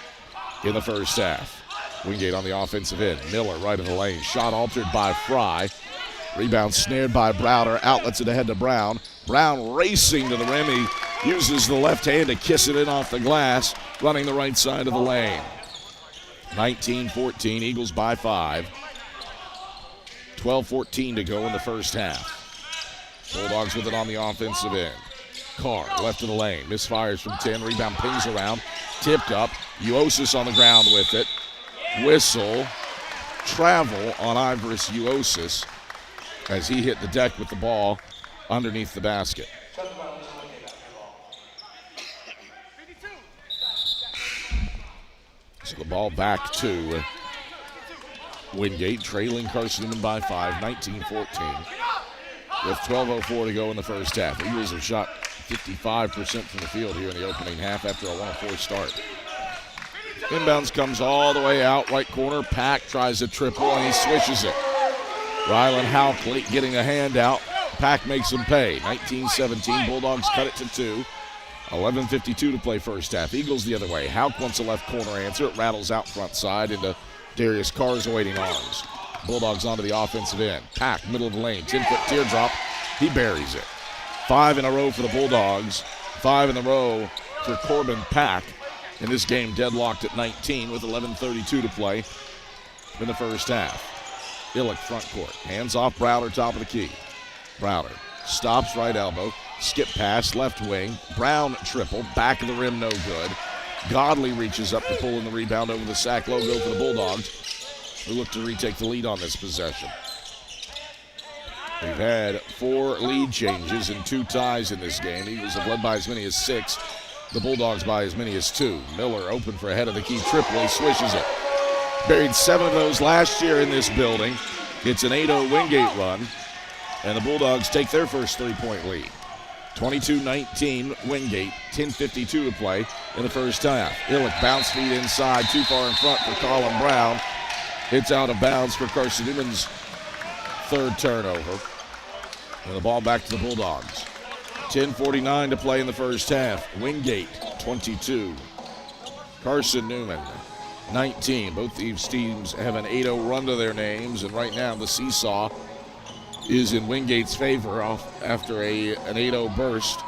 in the first half. Wingate on the offensive end. Miller right in the lane. Shot altered by Fry. Rebound snared by Browder. Outlets it ahead to Brown. Brown racing to the rim. He uses the left hand to kiss it in off the glass, running the right side of the lane. 19-14, Eagles by 5. 12-14 to go in the first half. Bulldogs with it on the offensive end. Carr, left of the lane, misfires from 10, rebound pings around, tipped up. Uosis on the ground with it. Whistle, travel on Ivoris Uosis as he hit the deck with the ball underneath the basket. So the ball back to Wingate, trailing Carson-Newman by 5, 19-14. With 12:04 to go in the first half. The Eagles have shot 55% from the field here in the opening half after a 1-4 start. Inbounds comes all the way out, right corner. Pack tries a triple, and he swishes it. Rylan Houkley getting a handout. Pack makes him pay. 19-17, Bulldogs cut it to 2. 11:52 to play first half. Eagles the other way. Hauk wants a left corner answer. It rattles out front side into Darius Carr's awaiting arms. Bulldogs onto the offensive end. Pack, middle of the lane. 10-foot teardrop. He buries it. 5 in a row for the Bulldogs. 5 in a row for Corbin Pack. In this game deadlocked at 19 with 11:32 to play in the first half. Illick front court. Hands off Browder, top of the key. Browder stops, right elbow. Skip pass, left wing. Brown triple, back of the rim, no good. Godley reaches up to pull in the rebound over the sack logo for the Bulldogs, who look to retake the lead on this possession. We've had 4 lead changes and 2 ties in this game. Eagles have led by as many as 6. The Bulldogs by as many as 2. Miller open for a head of the key triple. He swishes it. Buried 7 of those last year in this building. It's an 8-0 Wingate run, and the Bulldogs take their first 3-point lead. 22-19 Wingate, 10:52 to play in the first half. Illick bounce feed inside, too far in front for Colin Brown. It's out of bounds for Carson-Newman's third turnover. And the ball back to the Bulldogs. 10:49 to play in the first half. Wingate, 22. Carson-Newman, 19. Both these teams have an 8-0 run to their names, and right now the seesaw is in Wingate's favor after an 8-0 burst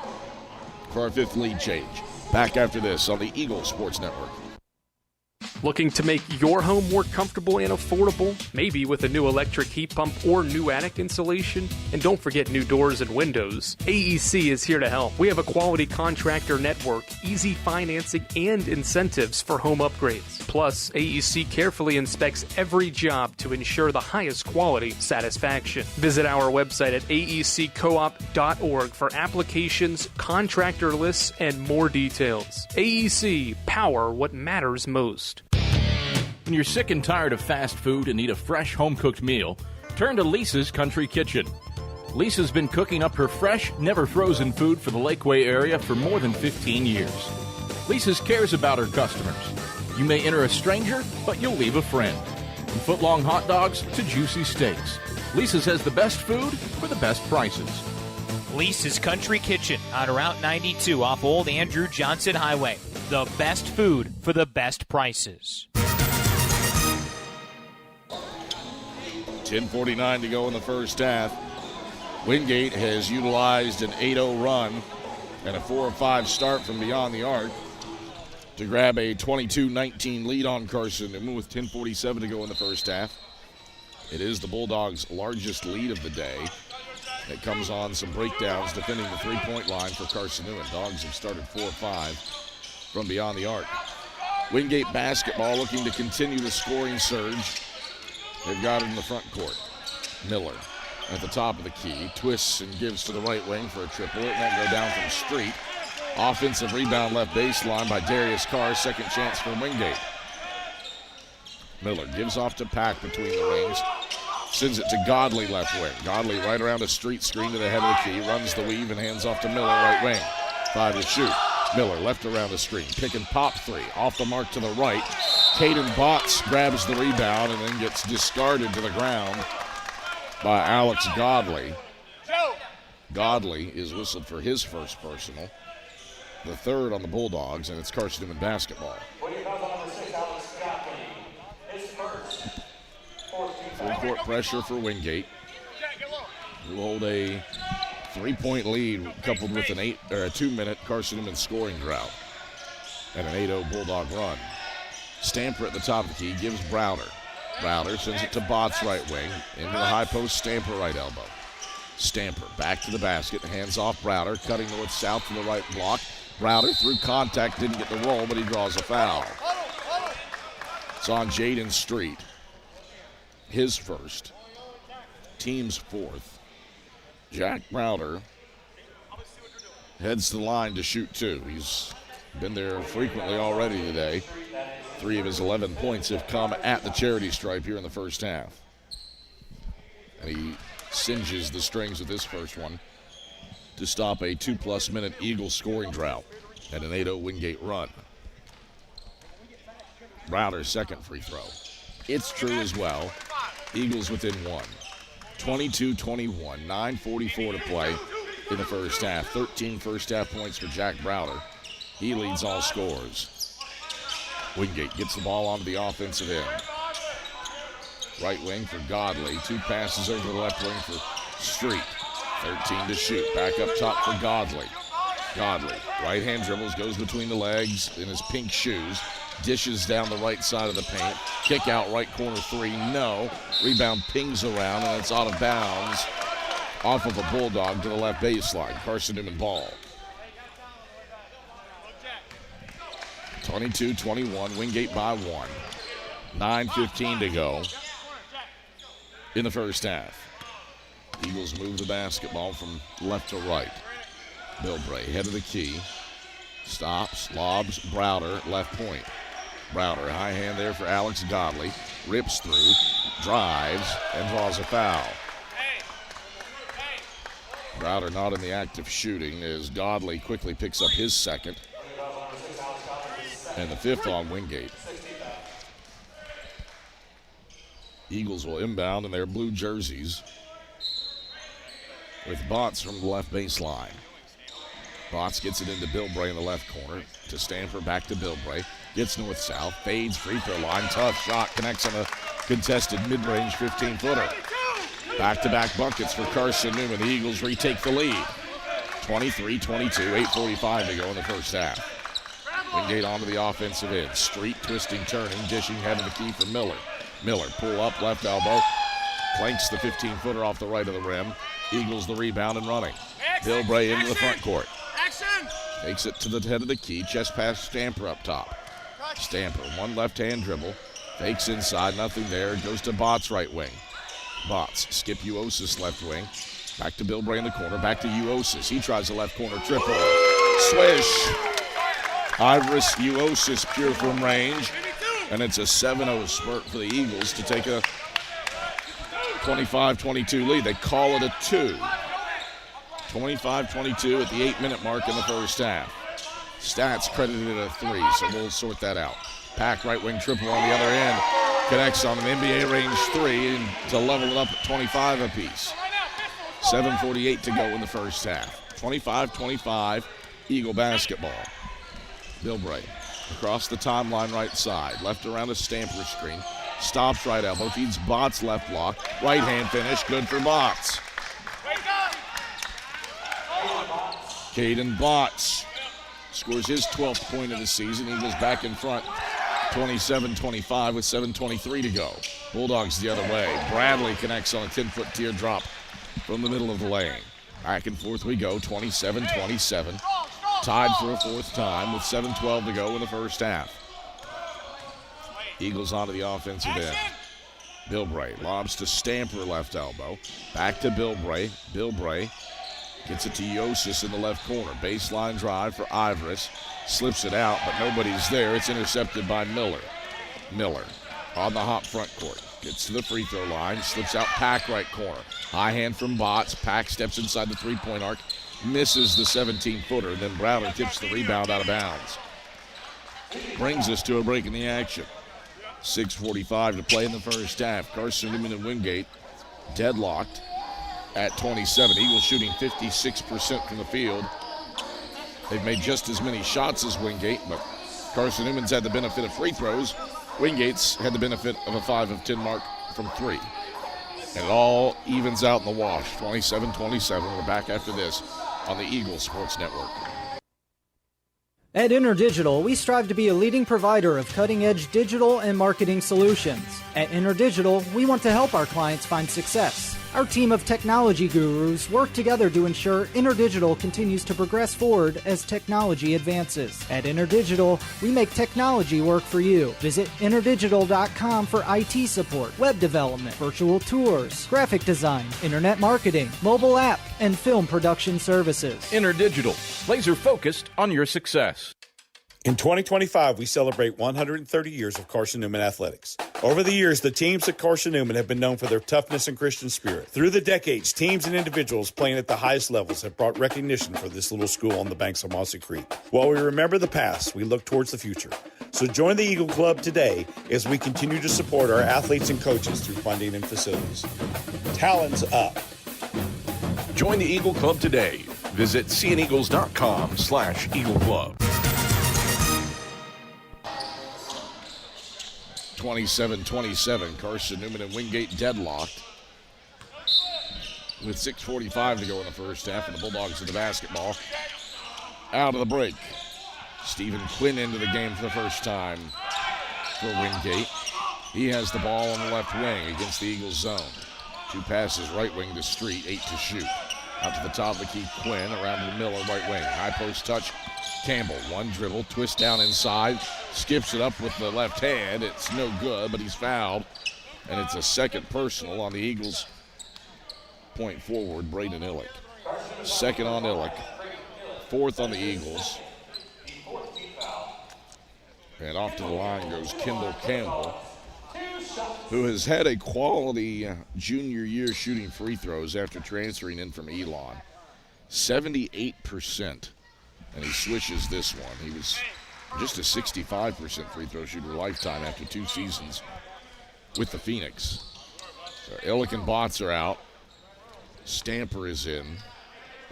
for our 5th lead change. Back after this on the Eagles Sports Network. Looking to make your home more comfortable and affordable? Maybe with a new electric heat pump or new attic insulation? And don't forget new doors and windows. AEC is here to help. We have a quality contractor network, easy financing, and incentives for home upgrades. Plus, AEC carefully inspects every job to ensure the highest quality satisfaction. Visit our website at aeccoop.org for applications, contractor lists, and more details. AEC, power what matters most. When you're sick and tired of fast food and need a fresh home-cooked meal, turn to Lisa's Country Kitchen. Lisa's been cooking up her fresh, never-frozen food for the Lakeway area for more than 15 years. Lisa's cares about her customers. You may enter a stranger, but you'll leave a friend. From foot-long hot dogs to juicy steaks, Lisa's has the best food for the best prices. Lisa's Country Kitchen on Route 92 off Old Andrew Johnson Highway. The best food for the best prices. 10:49 to go in the first half. Wingate has utilized an 8-0 run and a 4-5 start from beyond the arc to grab a 22-19 lead on Carson-Newman with 10:47 to go in the first half. It is the Bulldogs' largest lead of the day. It comes on some breakdowns defending the three-point line for Carson-Newman. Dogs have started 4-5 from beyond the arc. Wingate basketball looking to continue the scoring surge. They've got it in the front court. Miller at the top of the key. Twists and gives to the right wing for a triple. It won't go down from Street. Offensive rebound left baseline by Darius Carr. Second chance for Wingate. Miller gives off to Pack between the rings. Sends it to Godley left wing. Godley right around a Street screen to the head of the key. Runs the weave and hands off to Miller right wing. 5 to shoot. Miller left around the screen. Pick and pop 3. Off the mark to the right. Caden Botts grabs the rebound and then gets discarded to the ground by Alex Godley. Godley is whistled for his first personal, the third on the Bulldogs, and it's Carson-Newman basketball. Full court pressure for Wingate, who hold a 3-point lead coupled with an 2-minute Carson-Newman scoring drought and an 8-0 Bulldog run. Stamper at the top of the key gives Browder. Browder sends it to Botts right wing. Into the high post, Stamper right elbow. Stamper back to the basket, hands off Browder, cutting north-south to the right block. Browder through contact, didn't get the roll, but he draws a foul. It's on Jaden Street. His first. Team's fourth. Jack Browder heads to the line to shoot two. He's been there frequently already today. 3 of his 11 points have come at the charity stripe here in the first half. And he singes the strings with this first one to stop a 2+ minute Eagles scoring drought and an 8-0 Wingate run. Browder's second free throw. It's true as well. Eagles within one. 22-21, 9:44 to play in the first half. 13 first half points for Jack Browder. He leads all scorers. Wingate gets the ball onto the offensive end. Right wing for Godley. 2 passes over the left wing for Street. 13 to shoot. Back up top for Godley. Godley, right-hand dribbles, goes between the legs in his pink shoes. Dishes down the right side of the paint. Kick out right corner 3. No. Rebound pings around, and it's out of bounds off of a Bulldog to the left baseline. Carson-Newman ball. 22-21, Wingate by 1. 9:15 to go in the first half. Eagles move the basketball from left to right. Bilbray, head of the key. Stops, lobs, Browder, left point. Browder, high hand there for Alex Godley. Rips through, drives, and draws a foul. Browder not in the act of shooting as Godley quickly picks up his second. And the 5th on Wingate. Eagles will inbound in their blue jerseys with Botts from the left baseline. Botts gets it into Bilbray in the left corner. To Stanford, back to Bilbray. Gets north-south, fades, free throw line. Tough shot, connects on a contested mid-range 15-footer. Back-to-back buckets for Carson-Newman. The Eagles retake the lead. 23-22, 8:45 to go in the first half. Wingate onto the offensive end. Street twisting, turning, dishing head of the key for Miller. Miller, pull up, left elbow. Clanks the 15-footer off the right of the rim. Eagles the rebound and running. Bilbray into the front court. Takes it to the head of the key. Chest pass Stamper up top. Stamper, one left-hand dribble. Fakes inside, nothing there. Goes to Botts right wing. Botts, skip Uosis left wing. Back to Bilbray in the corner. Back to Uosis. He tries the left corner triple. Swish. Ivoris Uosis pure from range. And it's a 7-0 spurt for the Eagles to take a 25-22 lead. They call it a 2. 25-22 at the 8-minute mark in the first half. Stats credited a 3, so we'll sort that out. Pack right wing triple on the other end. Connects on an NBA range 3 and to level it up at 25 apiece. 7:48 to go in the first half. 25-25, Eagle basketball. Bilbray across the timeline right side. Left around a Stamper screen. Stops right elbow. Feeds Botts left block. Right hand finish. Good for Botts. Caden Botts scores his 12th point of the season. Eagles back in front 27-25 with 7:23 to go. Bulldogs the other way. Bradley connects on a 10-foot teardrop from the middle of the lane. Back and forth we go, 27-27. Tied for a 4th time with 7:12 to go in the first half. Eagles onto the offensive end. Bilbray lobs to Stamper left elbow. Back to Bilbray. Bilbray gets it to Uosis in the left corner. Baseline drive for Ivoris. Slips it out, but nobody's there. It's intercepted by Miller. Miller on the hop front court. Gets to the free throw line. Slips out Pack right corner. High hand from Botts. Pack steps inside the three-point arc. Misses the 17-footer. Then Browder tips the rebound out of bounds. Brings us to a break in the action. 6:45 to play in the first half. Carson-Newman and Wingate deadlocked at 27. Eagles shooting 56% from the field. They've made just as many shots as Wingate, but Carson-Newman's had the benefit of free throws. Wingate's had the benefit of a 5 of 10 mark from 3. And it all evens out in the wash. 27-27. We're back after this on the Eagles Sports Network. At InterDigital, we strive to be a leading provider of cutting-edge digital and marketing solutions. At InterDigital, we want to help our clients find success. Our team of technology gurus work together to ensure InterDigital continues to progress forward as technology advances. At InterDigital, we make technology work for you. Visit interdigital.com for IT support, web development, virtual tours, graphic design, internet marketing, mobile app, and film production services. InterDigital, laser focused on your success. In 2025, we celebrate 130 years of Carson-Newman athletics. Over the years, the teams at Carson-Newman have been known for their toughness and Christian spirit. Through the decades, teams and individuals playing at the highest levels have brought recognition for this little school on the banks of Mossy Creek. While we remember the past, we look towards the future. So join the Eagle Club today as we continue to support our athletes and coaches through funding and facilities. Talons up. Join the Eagle Club today. Visit cneagles.com/Eagle Club. 27-27, Carson-Newman and Wingate deadlocked with 6:45 to go in the first half, and the Bulldogs with the basketball out of the break. Stephen Quinn into the game for the first time for Wingate. He has the ball on the left wing against the Eagles zone. 2 passes right wing to Street, 8 to shoot. Out to the top of the key, Quinn around to the Miller right wing. High post touch, Campbell, one dribble, twist down inside, skips it up with the left hand. It's no good, but he's fouled, and it's a second personal on the Eagles. Point forward, Braden Illick. Second on Illick, fourth on the Eagles. And off to the line goes Kendall Campbell, who has had a quality junior year shooting free throws after transferring in from Elon. 78%. And he swishes this one. He was just a 65% free throw shooter lifetime after 2 seasons with the Phoenix. So Illick and Botts are out. Stamper is in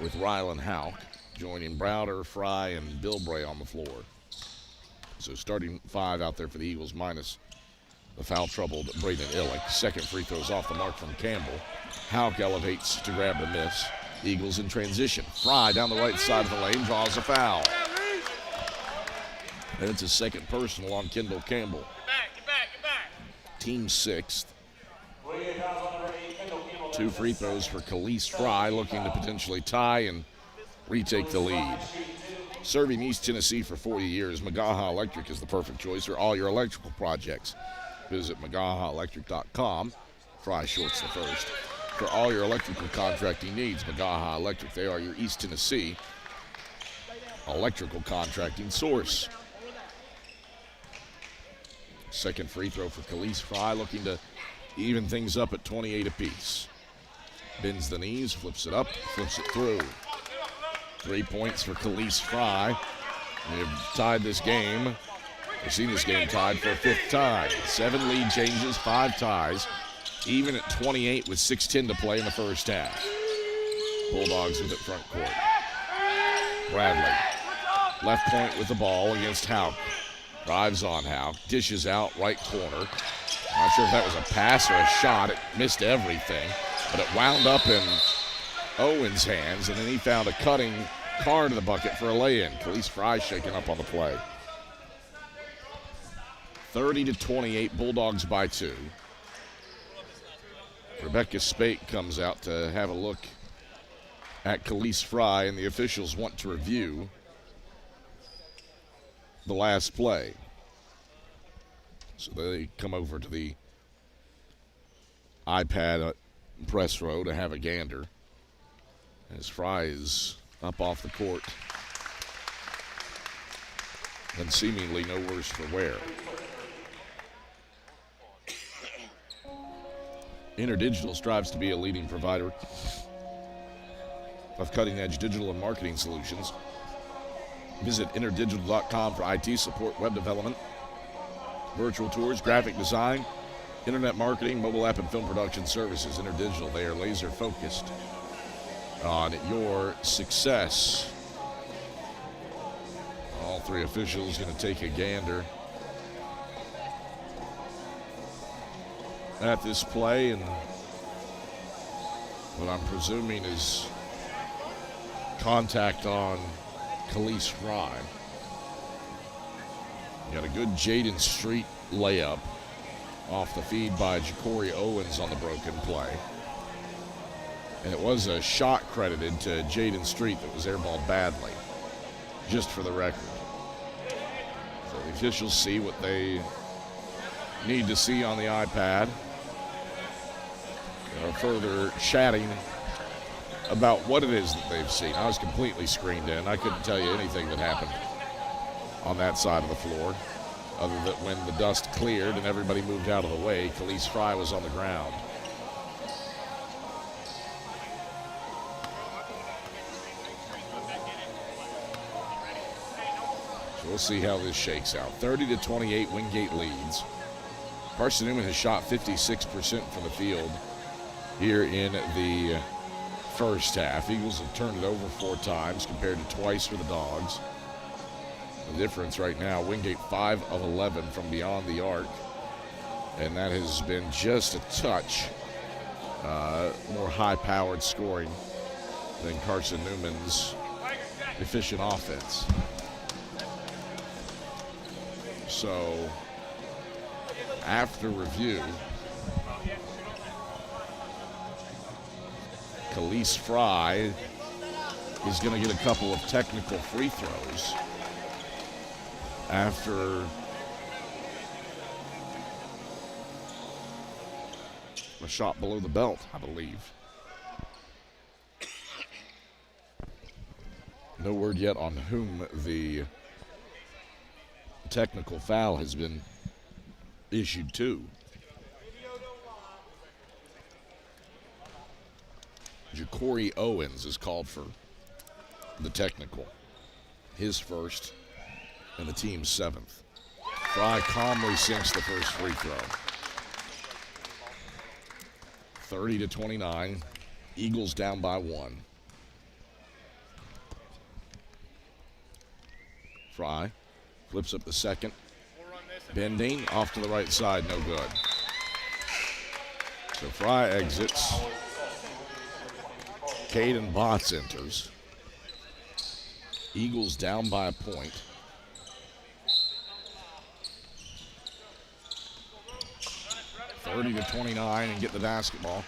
with Rylan Houck, joining Browder, Fry, and Bilbray on the floor. So starting 5 out there for the Eagles minus the foul-troubled Braden Illick. Second free throws off the mark from Campbell. Houck elevates to grab the miss. Eagles in transition. Fry down the right side of the lane, draws a foul. And it's a second personal on Kendall Campbell. Get back. Team 6th. 2 free throws for Khalees Fry, looking to potentially tie and retake the lead. Serving East Tennessee for 40 years, Magaha Electric is the perfect choice for all your electrical projects. Visit MagahaElectric.com. Fry shorts the first. For all your electrical contracting needs, Magaha Electric, they are your East Tennessee electrical contracting source. Second free throw for Khalees Fry, looking to even things up at 28 apiece. Bends the knees, flips it up, flips it through. 3 points for Khalees Fry. They've tied this game. We've seen this game tied for a 5th time. 7 lead changes, 5 ties. Even at 28 with 6:10 to play in the first half. Bulldogs with it front court. Bradley, left point with the ball against Houck. Drives on Houck, dishes out right corner. Not sure if that was a pass or a shot. It missed everything, but it wound up in Owen's hands, and then he found a cutting car to the bucket for a lay-in. Khalees Fry shaking up on the play. 30-28, Bulldogs by 2. Rebecca Spate comes out to have a look at Khalees Fry, and the officials want to review the last play. So they come over to the iPad press row to have a gander as Fry is up off the court and seemingly no worse for wear. InterDigital strives to be a leading provider of cutting-edge digital and marketing solutions. Visit interdigital.com for IT support, web development, virtual tours, graphic design, internet marketing, mobile app, and film production services. InterDigital, they are laser-focused on your success. All 3 officials going to take a gander at this play, and what I'm presuming is contact on Khalees Fry. Got a good Jaden Street layup off the feed by Ja'Cory Owens on the broken play. And it was a shot credited to Jaden Street that was airballed badly, just for the record. So the officials see what they need to see on the iPad. Further chatting about what it is that they've seen. I was completely screened in. I couldn't tell you anything that happened on that side of the floor, other than when the dust cleared and everybody moved out of the way, Khalees Fry was on the ground. So we'll see how this shakes out. 30-28, Wingate leads. Carson-Newman has shot 56% from the field here in the first half. Eagles have turned it over 4 times compared to twice for the Dogs. The difference right now, Wingate 5 of 11 from beyond the arc. And that has been just a touch more high-powered scoring than Carson-Newman's efficient offense. So, after review, Khalees Fry is going to get a couple of technical free throws after a shot below the belt, I believe. No word yet on whom the technical foul has been issued to. Ja'Cory Owens is called for the technical. His first and the team's 7th. Fry calmly sinks the first free throw. 30-29. Eagles down by 1. Fry flips up the second. Bending off to the right side, no good. So Fry exits. Caden Botts enters. Eagles down by a point. 30-29 and get the basketball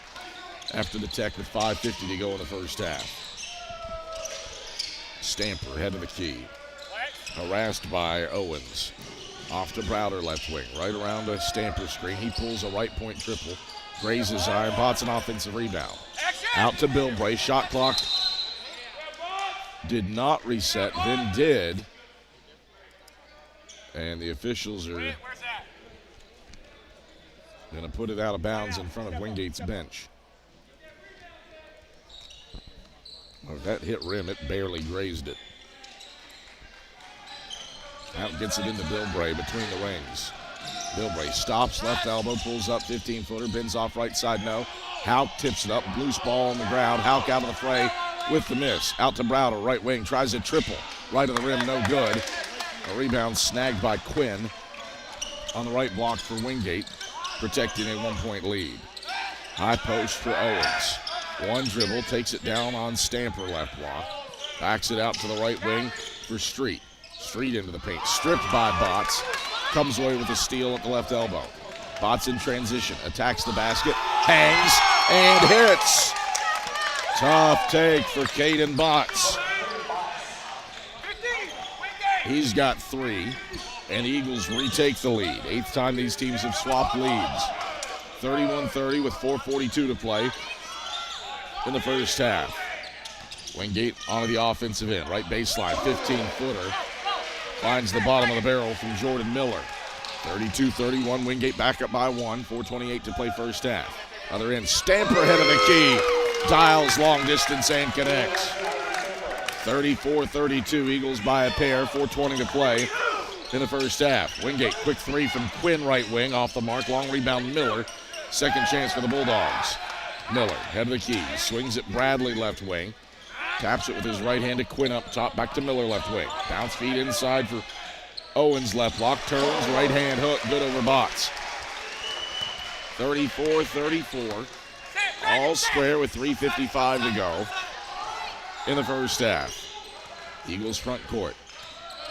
after the Tech with 5:50 to go in the first half. Stamper head of the key. Harassed by Owens. Off to Browder left wing. Right around a Stamper screen. He pulls a right point triple. Grazes iron. Botts an offensive rebound. Out to Bilbray. Shot clock did not reset, then did. And the officials are going to put it out of bounds in front of Wingate's bench. Well, if that hit rim, it barely grazed it. Out gets it into Bilbray between the wings. Bilbray stops, left elbow, pulls up, 15-footer, bends off right side, no. Houck tips it up, loose ball on the ground. Houck out of the fray with the miss. Out to Browder, right wing, tries a triple. Right of the rim, no good. A rebound snagged by Quinn on the right block for Wingate, protecting a 1-point lead. High post for Owens. One dribble, takes it down on Stamper left block. Backs it out to the right wing for Street. Street into the paint, stripped by Botts. Comes away with a steal at the left elbow. Botts in transition, attacks the basket, hangs, and hits. Tough take for Caden Botts. He's got 3, and Eagles retake the lead. 8th time these teams have swapped leads. 31-30 with 4:42 to play in the first half. Wingate onto the offensive end, right baseline, 15-footer. Finds the bottom of the barrel from Jordan Miller. 32-31, Wingate back up by 1, 4:28 to play first half. Other end, Stamper head of the key. Dials long distance and connects. 34-32, Eagles by a pair, 4:20 to play in the first half. Wingate, quick 3 from Quinn right wing, off the mark, long rebound Miller. Second chance for the Bulldogs. Miller, head of the key, swings it Bradley left wing. Taps it with his right hand to Quinn up top, back to Miller left wing. Bounce feed inside for Owens left block, turns, right hand hook, good over Botts. 34-34, all square with 3:55 to go in the first half. Eagles front court.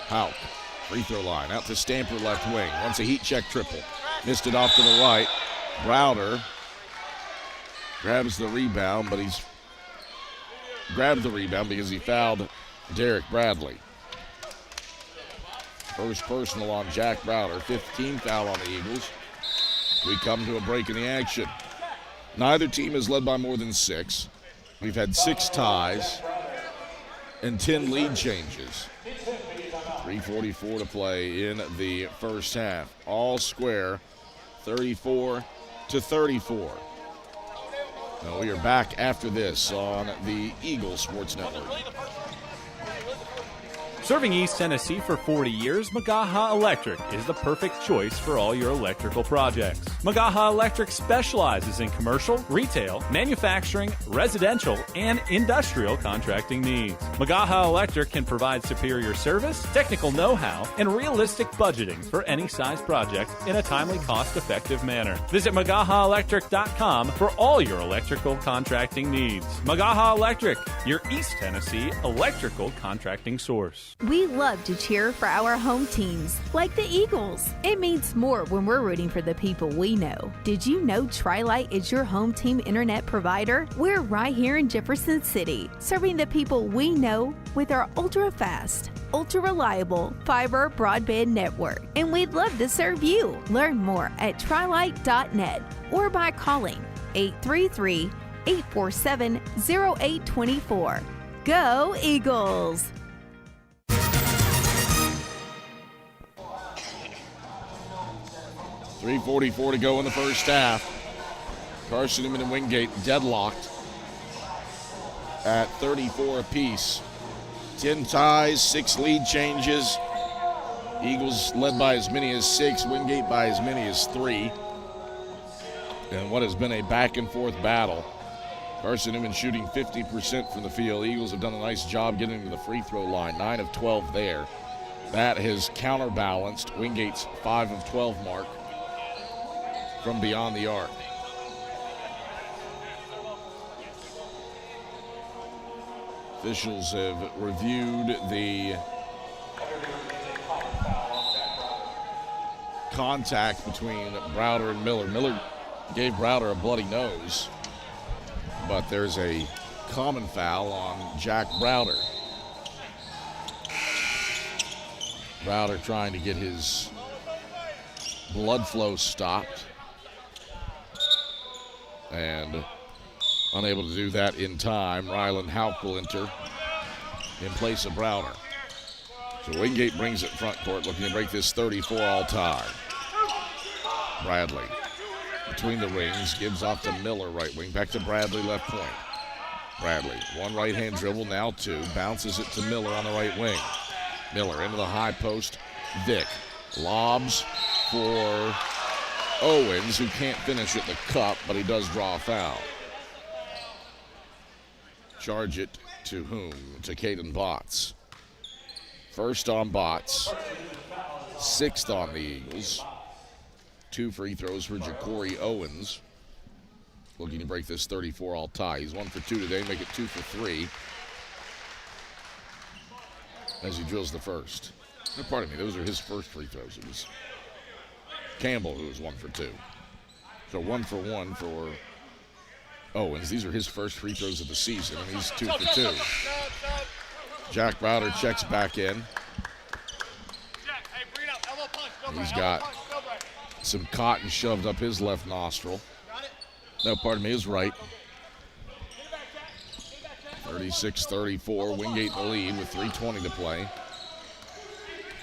Houck Free throw line, out to Stamper, left wing. Wants a heat check triple. Missed it off to the right. Browder grabs the rebound, but he's grabbed the rebound because he fouled Derek Bradley. First personal on Jack Browder, 15th foul on the Eagles. We come to a break in the action. Neither team has led by more than 6. We've had 6 ties and 10 lead changes. 3:44 to play in the first half. All square, 34-34. Now we are back after this on the Eagles Sports Network. Serving East Tennessee for 40 years, Magaha Electric is the perfect choice for all your electrical projects. Magaha Electric specializes in commercial, retail, manufacturing, residential, and industrial contracting needs. Magaha Electric can provide superior service, technical know-how, and realistic budgeting for any size project in a timely, cost-effective manner. Visit MagahaElectric.com for all your electrical contracting needs. Magaha Electric, your East Tennessee electrical contracting source. We love to cheer for our home teams, like the Eagles. It means more when we're rooting for the people we know. Did you know Tri-Lite is your home team internet provider? We're right here in Jefferson City, serving the people we know with our ultra-fast, ultra-reliable fiber broadband network. And we'd love to serve you. Learn more at trilite.net or by calling 833-847-0824. Go Eagles! 3:44 to go in the first half. Carson-Newman and Wingate deadlocked at 34 apiece. 10 ties, 6 lead changes. Eagles led by as many as 6, Wingate by as many as 3. And what has been a back-and-forth battle. Carson-Newman shooting 50% from the field. Eagles have done a nice job getting to the free throw line, 9 of 12 there. That has counterbalanced Wingate's 5 of 12 mark from beyond the arc. Officials have reviewed the contact between Browder and Miller. Miller gave Browder a bloody nose, but there's a common foul on Jack Browder. Browder trying to get his blood flow stopped and unable to do that in time. Ryland Houck will enter in place of Browder. So Wingate brings it front court, looking to break this 34 all tie. Bradley between the rings, gives off to Miller, right wing, back to Bradley, left point. Bradley, one right-hand dribble, now 2, bounces it to Miller on the right wing. Miller into the high post, Vick lobs for Owens, who can't finish at the cup, but he does draw a foul. Charge it to whom? To Caden Botts. First on Botts, 6th on the Eagles. 2 free throws for Ja'Cory Owens. Looking to break this 34 all tie. He's 1 for 2 today, make it 2 for 3. As he drills the first. No, pardon me, those are his first free throws. It was Campbell who was 1 for 2. So 1 for 1 for Owens. These are his first free throws of the season, and he's 2 for 2. Jack Browder checks back in. He's got some cotton shoved up his left nostril. No, pardon me, his right. 36-34, Wingate in the lead with 3:20 to play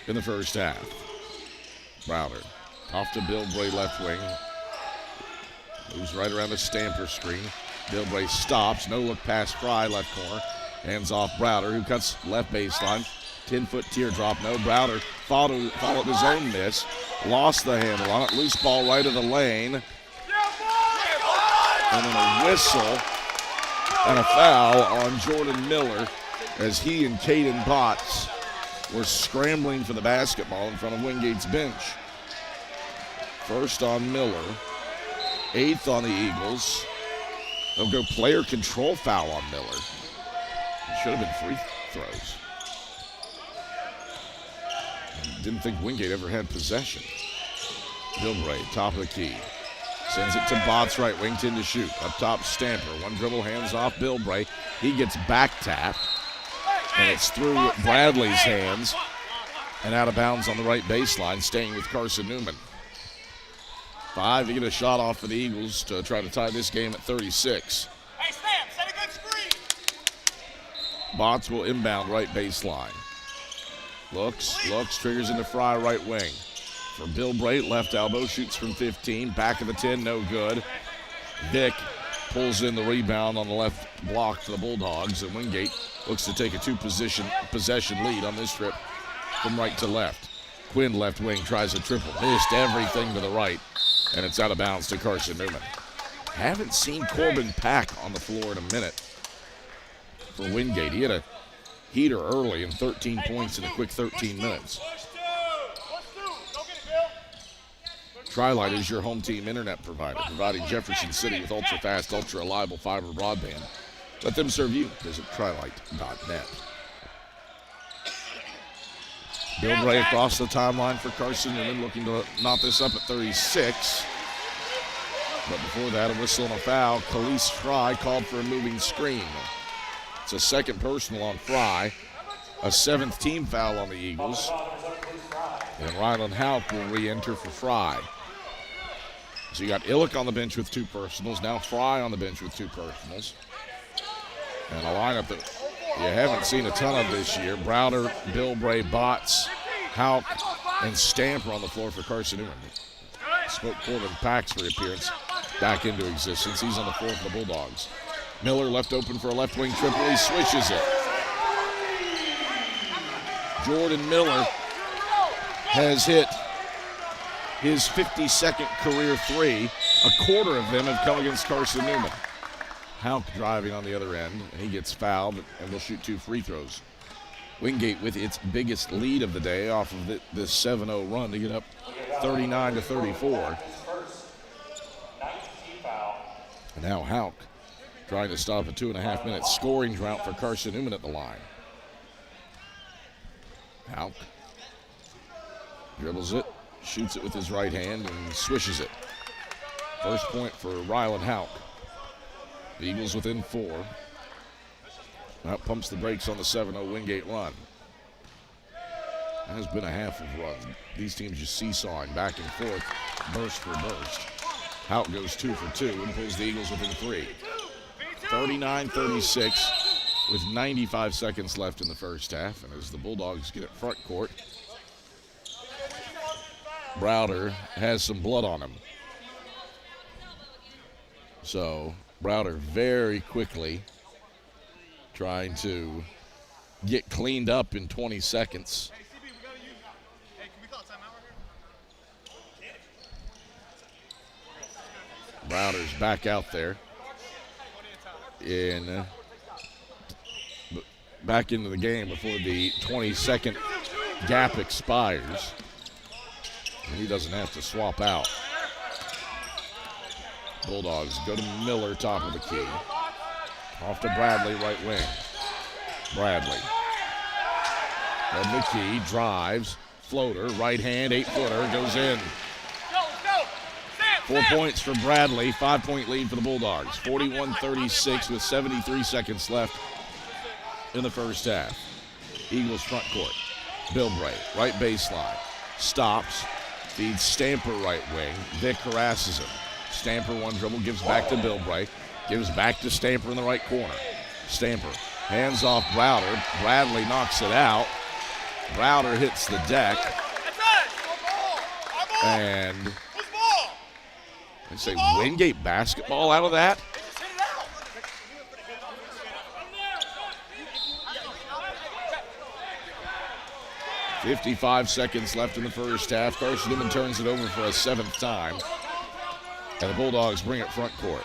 in the first half. Browder off to Bill Bray, left wing. Moves right around the Stamper screen. Bill Bray stops, no look pass Fry, left corner. Hands off Browder, who cuts left baseline. 10-foot teardrop, no. Browder followed his own miss. Lost the handle on it. Loose ball right of the lane. And then a whistle and a foul on Jordan Miller as he and Caden Botts were scrambling for the basketball in front of Wingate's bench. First on Miller, 8th on the Eagles. They'll go player control foul on Miller. It should have been free throws. didn't think Wingate ever had possession. Bilbray, top of the key. Sends it to Botts, right wing, 10 to shoot. Up top, Stamper. One dribble, hands off Bilbray. He gets back tapped. And it's through Bradley's hands and out of bounds on the right baseline, staying with Carson-Newman. 5 to get a shot off for the Eagles to try to tie this game at 36. Hey, Sam, set a good screen. Botts will inbound right baseline. Looks, triggers into Fry right wing. For Bilbray, left elbow, shoots from 15. Back of the 10, no good. Vick pulls in the rebound on the left block for the Bulldogs, and Wingate looks to take a possession lead on this trip from right to left. Quinn, left wing, tries a triple. Missed everything to the right, and it's out of bounds to Carson-Newman. Haven't seen Corbin Pack on the floor in a minute for Wingate. He had a heater early and 13 points in a quick 13 minutes. Tri-Light is your home team internet provider, providing Jefferson City with ultra-fast, ultra-reliable fiber broadband. Let them serve you. Visit trilight.net. Bilbray across the timeline for Carson-Newman, looking to knot this up at 36. But before that, a whistle and a foul. Khalees Fry called for a moving screen. It's a second personal on Fry, a 7th team foul on the Eagles. And Ryland Houck will re-enter for Fry. So you got Illick on the bench with 2 personals. Now Fry on the bench with 2 personals. And a lineup that you haven't seen a ton of this year. Browder, Bilbray, Botts, Houck, and Stamper on the floor for Carson-Newman. Spoke Corbin Pack's reappearance back into existence. He's on the floor for the Bulldogs. Miller left open for a left wing triple. He swishes it. Jordan Miller has hit his 52nd career 3. A quarter of them have come against Carson-Newman. Houck driving on the other end, and he gets fouled, and will shoot 2 free throws. Wingate with its biggest lead of the day off of this 7-0 run to get up 39-34. And now Houck trying to stop a 2.5-minute scoring drought for Carson-Newman at the line. Houck dribbles it, shoots it with his right hand, and swishes it. First point for Ryland Houck. The Eagles within 4. That pumps the brakes on the 7-0 Wingate run. That has been a half of run. These teams just seesawing back and forth, burst for burst. Houck goes 2 for 2 and pulls the Eagles within 3. 39-36 with 95 seconds left in the first half. And as the Bulldogs get at front court, Browder has some blood on him. So Browder very quickly trying to get cleaned up in 20 seconds. Browder's back out there. Back into the game before the 20-second gap expires. And he doesn't have to swap out. Bulldogs go to Miller, top of the key. Off to Bradley, right wing. Bradley. Head the key, drives, floater, right hand, 8-footer, goes in. 4 points for Bradley, 5-point lead for the Bulldogs. 41-36 with 73 seconds left in the first half. Eagles front court. Bilbray, right baseline. Stops, feeds Stamper right wing. Vick harasses him. Stamper one dribble, gives back to Bilbray. Gives back to Stamper in the right corner. Stamper hands off Browder. Bradley knocks it out. Browder hits the deck. And I say Wingate basketball out of that. .55 seconds left in the first half. Carson-Newman turns it over for a 7th time. And the Bulldogs bring it front court.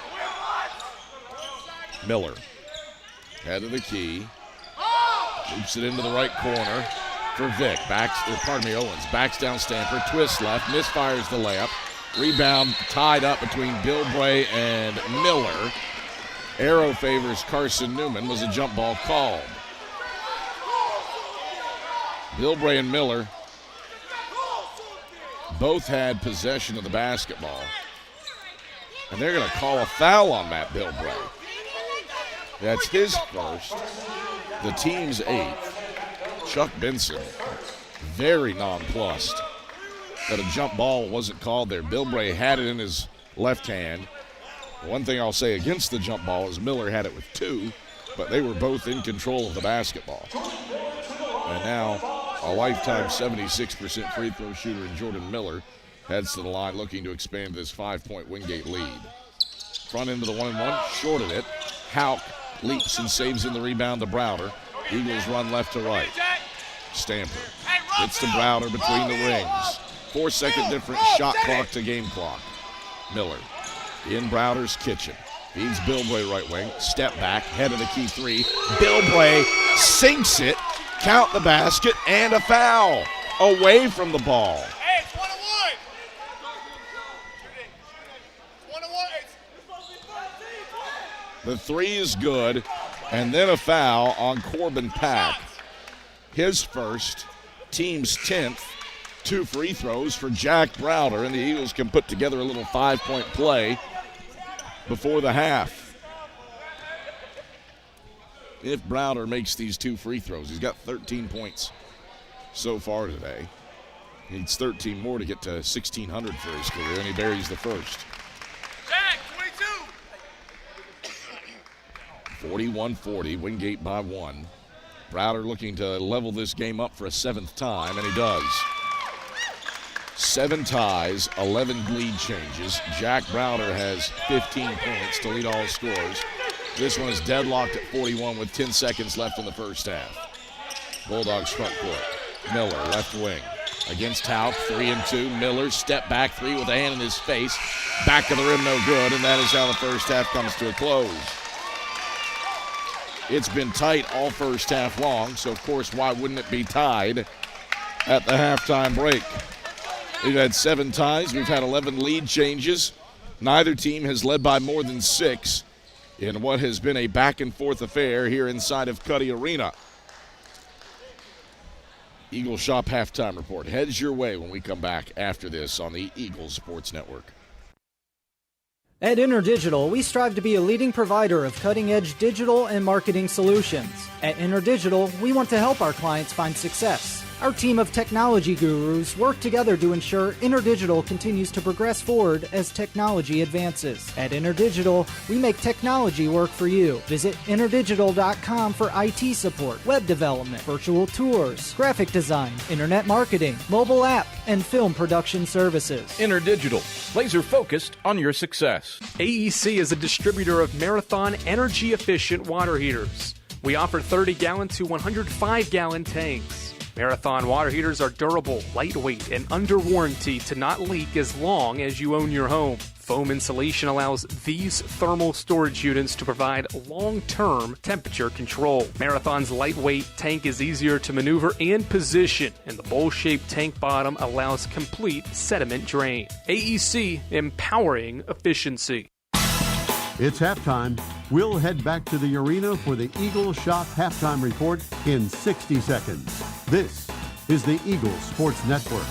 Miller, head of the key. Loops it into the right corner for Vick. Owens backs down Stamper. Twist left, misfires the layup. Rebound tied up between Bilbray and Miller. Arrow favors Carson-Newman. Was a jump ball called. Bilbray and Miller both had possession of the basketball. And they're going to call a foul on Matt Bilbray. That's his first, the team's 8th. Chuck Benson, very nonplussed that a jump ball wasn't called there. Bilbray had it in his left hand. One thing I'll say against the jump ball is Miller had it with 2, but they were both in control of the basketball. And now a lifetime 76% free throw shooter in Jordan Miller heads to the line looking to expand this 5-point Wingate lead. Front end of the 1-and-1, short of it. Hauk leaps and saves in the rebound to Browder. Eagles run left to right. Stamper gets to Browder between the rings. 4-second difference, shot clock to game clock. Miller in Browder's kitchen. Feeds Bilbray right wing. Step back, head of the key 3. Bilbray sinks it. Count the basket and a foul away from the ball. Hey, it's 1-1. 1-1. The 3 is good, and then a foul on Corbin Pack. His first, team's 10th. 2 free throws for Jack Browder, and the Eagles can put together a little 5-point play before the half. If Browder makes these 2 free throws, he's got 13 points so far today. He needs 13 more to get to 1,600 for his career, and he buries the first. Jack, 22. 41-40, Wingate by 1. Browder looking to level this game up for a 7th time, and he does. 7 ties, 11 lead changes. Jack Browder has 15 points to lead all scores. This one is deadlocked at 41 with 10 seconds left in the first half. Bulldogs front court. Miller, left wing. Against Hauk, 3 and 2. Miller, step back 3 with a hand in his face. Back of the rim, no good, and that is how the first half comes to a close. It's been tight all first half long, so of course, why wouldn't it be tied at the halftime break? We've had 7 ties. We've had 11 lead changes. Neither team has led by more than 6 in what has been a back-and-forth affair here inside of Cuddy Arena. Eagles Shop halftime report heads your way when we come back after this on the Eagles Sports Network. At InterDigital, we strive to be a leading provider of cutting-edge digital and marketing solutions. At InterDigital, we want to help our clients find success. Our team of technology gurus work together to ensure InterDigital continues to progress forward as technology advances. At InterDigital, we make technology work for you. Visit interdigital.com for IT support, web development, virtual tours, graphic design, internet marketing, mobile app, and film production services. InterDigital, laser focused on your success. AEC is a distributor of Marathon energy-efficient water heaters. We offer 30-gallon to 105-gallon tanks. Marathon water heaters are durable, lightweight, and under warranty to not leak as long as you own your home. Foam insulation allows these thermal storage units to provide long-term temperature control. Marathon's lightweight tank is easier to maneuver and position, and the bowl-shaped tank bottom allows complete sediment drain. AEC, empowering efficiency. It's halftime. We'll head back to the arena for the Eagles Shop halftime report in 60 seconds. This is the Eagles Sports Network.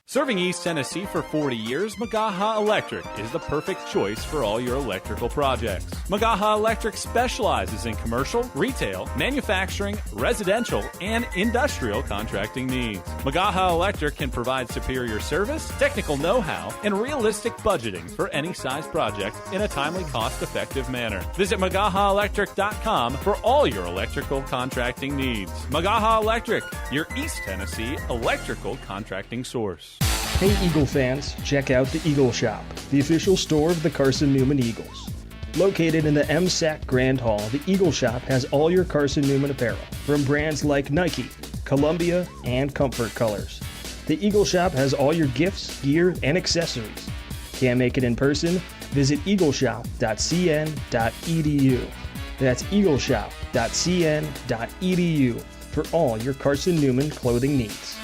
Serving East Tennessee for 40 years, Magaha Electric is the perfect choice for all your electrical projects. Magaha Electric specializes in commercial, retail, manufacturing, residential, and industrial contracting needs. Magaha Electric can provide superior service, technical know-how, and realistic budgeting for any size project in a timely, cost-effective manner. Visit MagahaElectric.com for all your electrical contracting needs. Magaha Electric, your East Tennessee electrical contracting source. Hey Eagle fans, check out the Eagle Shop, the official store of the Carson-Newman Eagles. Located in the MSAC Grand Hall, the Eagle Shop has all your Carson-Newman apparel, from brands like Nike, Columbia, and Comfort Colors. The Eagle Shop has all your gifts, gear, and accessories. Can't make it in person? Visit eagleshop.cn.edu. That's eagleshop.cn.edu for all your Carson-Newman clothing needs.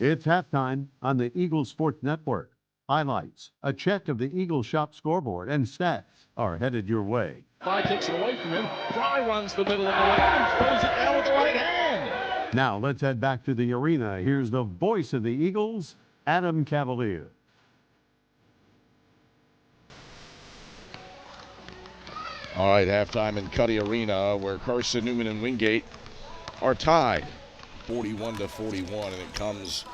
It's halftime on the Eagles Sports Network. Highlights, a check of the Eagles Shop scoreboard, and stats are headed your way. Fry takes it away from him. Fry runs the middle of the lane and throws it down with the right hand. Now let's head back to the arena. Here's the voice of the Eagles, Adam Cavalier. All right, halftime in Cuddy Arena, where Carson-Newman and Wingate are tied 41-41, and it comes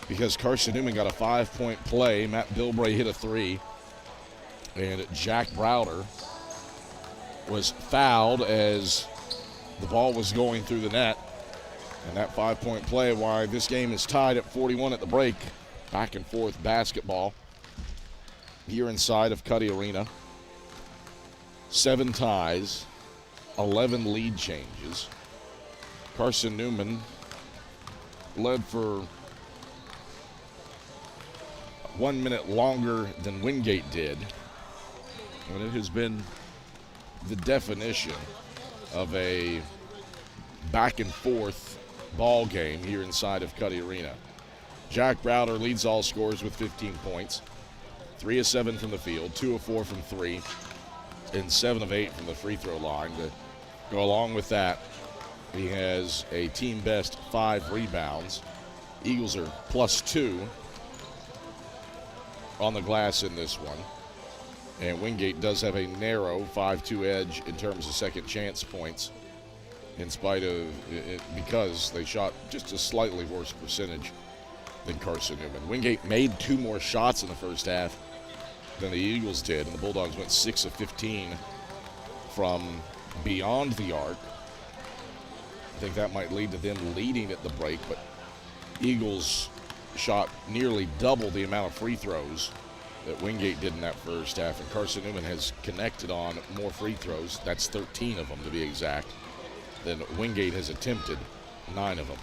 because Carson-Newman got a 5-point play. Matt Bilbray hit a 3, and Jack Browder was fouled as the ball was going through the net. And that 5-point play, why this game is tied at 41 at the break. Back and forth basketball here inside of Cuddy Arena. 7 ties, 11 lead changes. Carson-Newman led for 1 minute longer than Wingate did. And it has been the definition of a back and forth ball game here inside of Cuddy Arena. Jack Browder leads all scorers with 15 points. 3 of 7 from the field, 2 of 4 from 3, and 7 of 8 from the free throw line. To go along with that, he has a team best 5 rebounds. Eagles are +2 on the glass in this one. And Wingate does have a narrow 5-2 edge in terms of second chance points, in spite of it, because they shot just a slightly worse percentage than Carson-Newman. Wingate made 2 more shots in the first half than the Eagles did, and the Bulldogs went 6 of 15 from beyond the arc. I think that might lead to them leading at the break, but Eagles shot nearly double the amount of free throws that Wingate did in that first half, and Carson-Newman has connected on more free throws, that's 13 of them to be exact, than Wingate has attempted, 9 of them.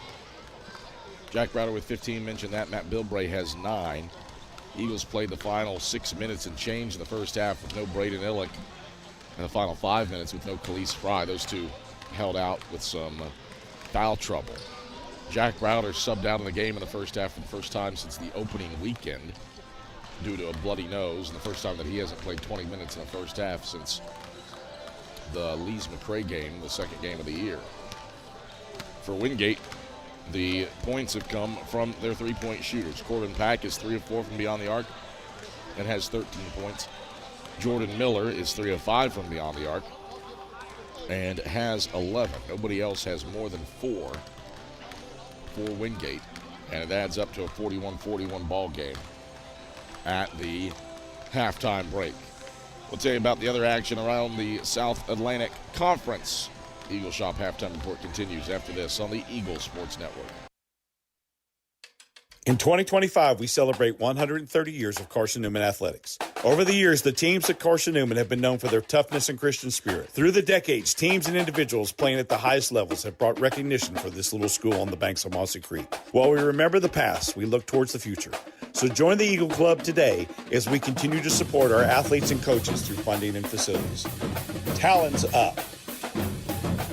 Jack Browder with 15, mentioned that. Matt Bilbray has 9. Eagles played the final 6 minutes and change in the first half with no Braden Illick, and the final 5 minutes with no Khalees Fry. Those two held out with some foul trouble. Jack Browder subbed out of the game in the first half for the first time since the opening weekend due to a bloody nose, and the first time that he hasn't played 20 minutes in the first half since the Lees-McRae game, the second game of the year. For Wingate, the points have come from their three-point shooters. Corbin Pack is 3 of 4 from beyond the arc and has 13 points. Jordan Miller is 3 of 5 from beyond the arc and has 11. Nobody else has more than 4 for Wingate, and it adds up to a 41-41 ball game at the halftime break. We'll tell you about the other action around the South Atlantic Conference. Eagle Shop halftime report continues after this on the Eagles Sports Network. In 2025, we celebrate 130 years of Carson-Newman athletics. Over the years, the teams at Carson-Newman have been known for their toughness and Christian spirit. Through the decades, teams and individuals playing at the highest levels have brought recognition for this little school on the banks of Mossy Creek. While we remember the past, we look towards the future. So join the Eagle Club today as we continue to support our athletes and coaches through funding and facilities. Talons up.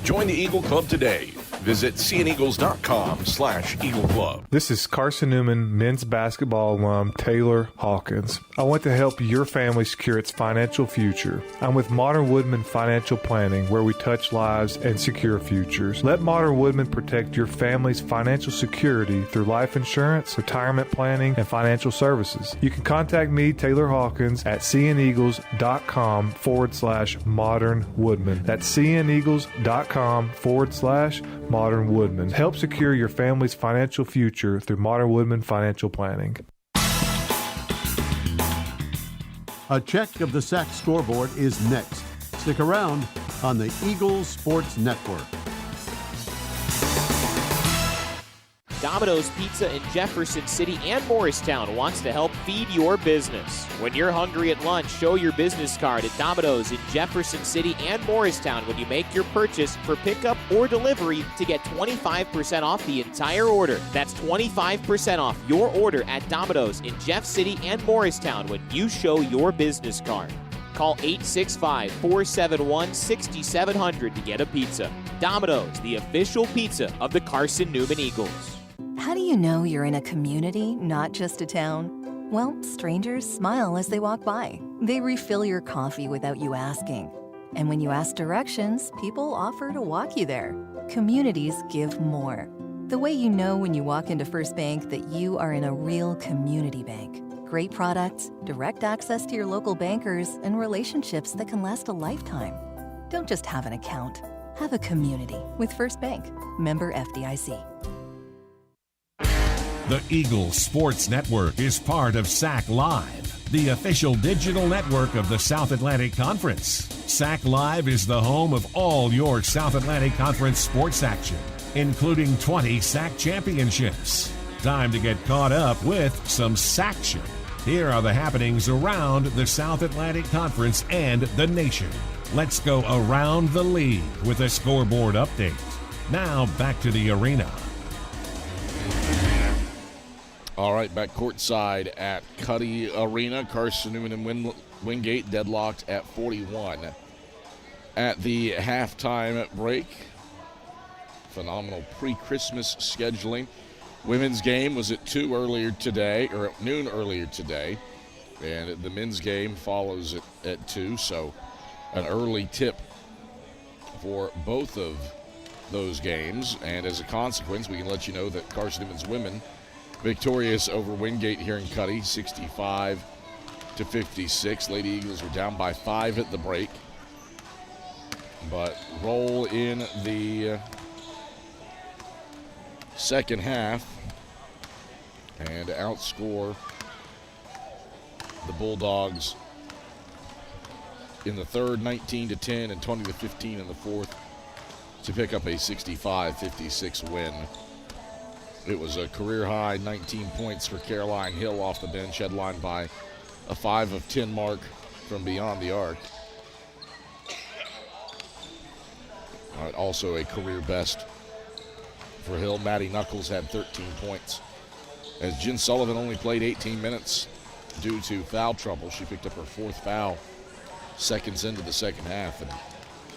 Join the Eagle Club today. Visit cneagles.com/Eagle Club. This is Carson-Newman men's basketball alum Taylor Hawkins. I want to help your family secure its financial future. I'm with Modern Woodman Financial Planning, where we touch lives and secure futures. Let Modern Woodman protect your family's financial security through life insurance, retirement planning, and financial services. You can contact me, Taylor Hawkins, at cneagles.com/Modern Woodman. That's cneagles.com/Modern Woodman. Help secure your family's financial future through Modern Woodman Financial Planning. A check of the sack scoreboard is next. Stick around on the Eagles Sports Network. Domino's Pizza in Jefferson City and Morristown wants to help feed your business. When you're hungry at lunch, show your business card at Domino's in Jefferson City and Morristown when you make your purchase for pickup or delivery to get 25% off the entire order. That's 25% off your order at Domino's in Jeff City and Morristown when you show your business card. Call 865-471-6700 to get a pizza. Domino's, the official pizza of the Carson-Newman Eagles. How do you know you're in a community, not just a town? Well, strangers smile as they walk by. They refill your coffee without you asking. And when you ask directions, people offer to walk you there. Communities give more. The way you know when you walk into First Bank that you are in a real community bank. Great products, direct access to your local bankers, and relationships that can last a lifetime. Don't just have an account. Have a community with First Bank. Member FDIC. The Eagles Sports Network is part of SAC Live, the official digital network of the South Atlantic Conference. SAC Live is the home of all your South Atlantic Conference sports action, including 20 SAC championships. Time to get caught up with some SACtion. Here are the happenings around the South Atlantic Conference and the nation. Let's go around the league with a scoreboard update. Now back to the arena. All right, back courtside at Cuddy Arena. Carson-Newman and Wingate deadlocked at 41. At the halftime break, phenomenal pre-Christmas scheduling. Women's game was at 2 earlier today, or at noon earlier today, and the men's game follows it at 2, so an early tip for both of those games. And as a consequence, we can let you know that Carson-Newman's women victorious over Wingate here in Cuddy, 65-56. Lady Eagles were down by 5 at the break, but roll in the second half and outscore the Bulldogs in the third, 19-10 and 20-15 in the fourth, to pick up a 65-56 win. It was a career-high 19 points for Caroline Hill off the bench, headlined by a 5 of 10 mark from beyond the arc. Also a career best for Hill. Maddie Knuckles had 13 points. As Jen Sullivan only played 18 minutes due to foul trouble, she picked up her 4th foul seconds into the second half and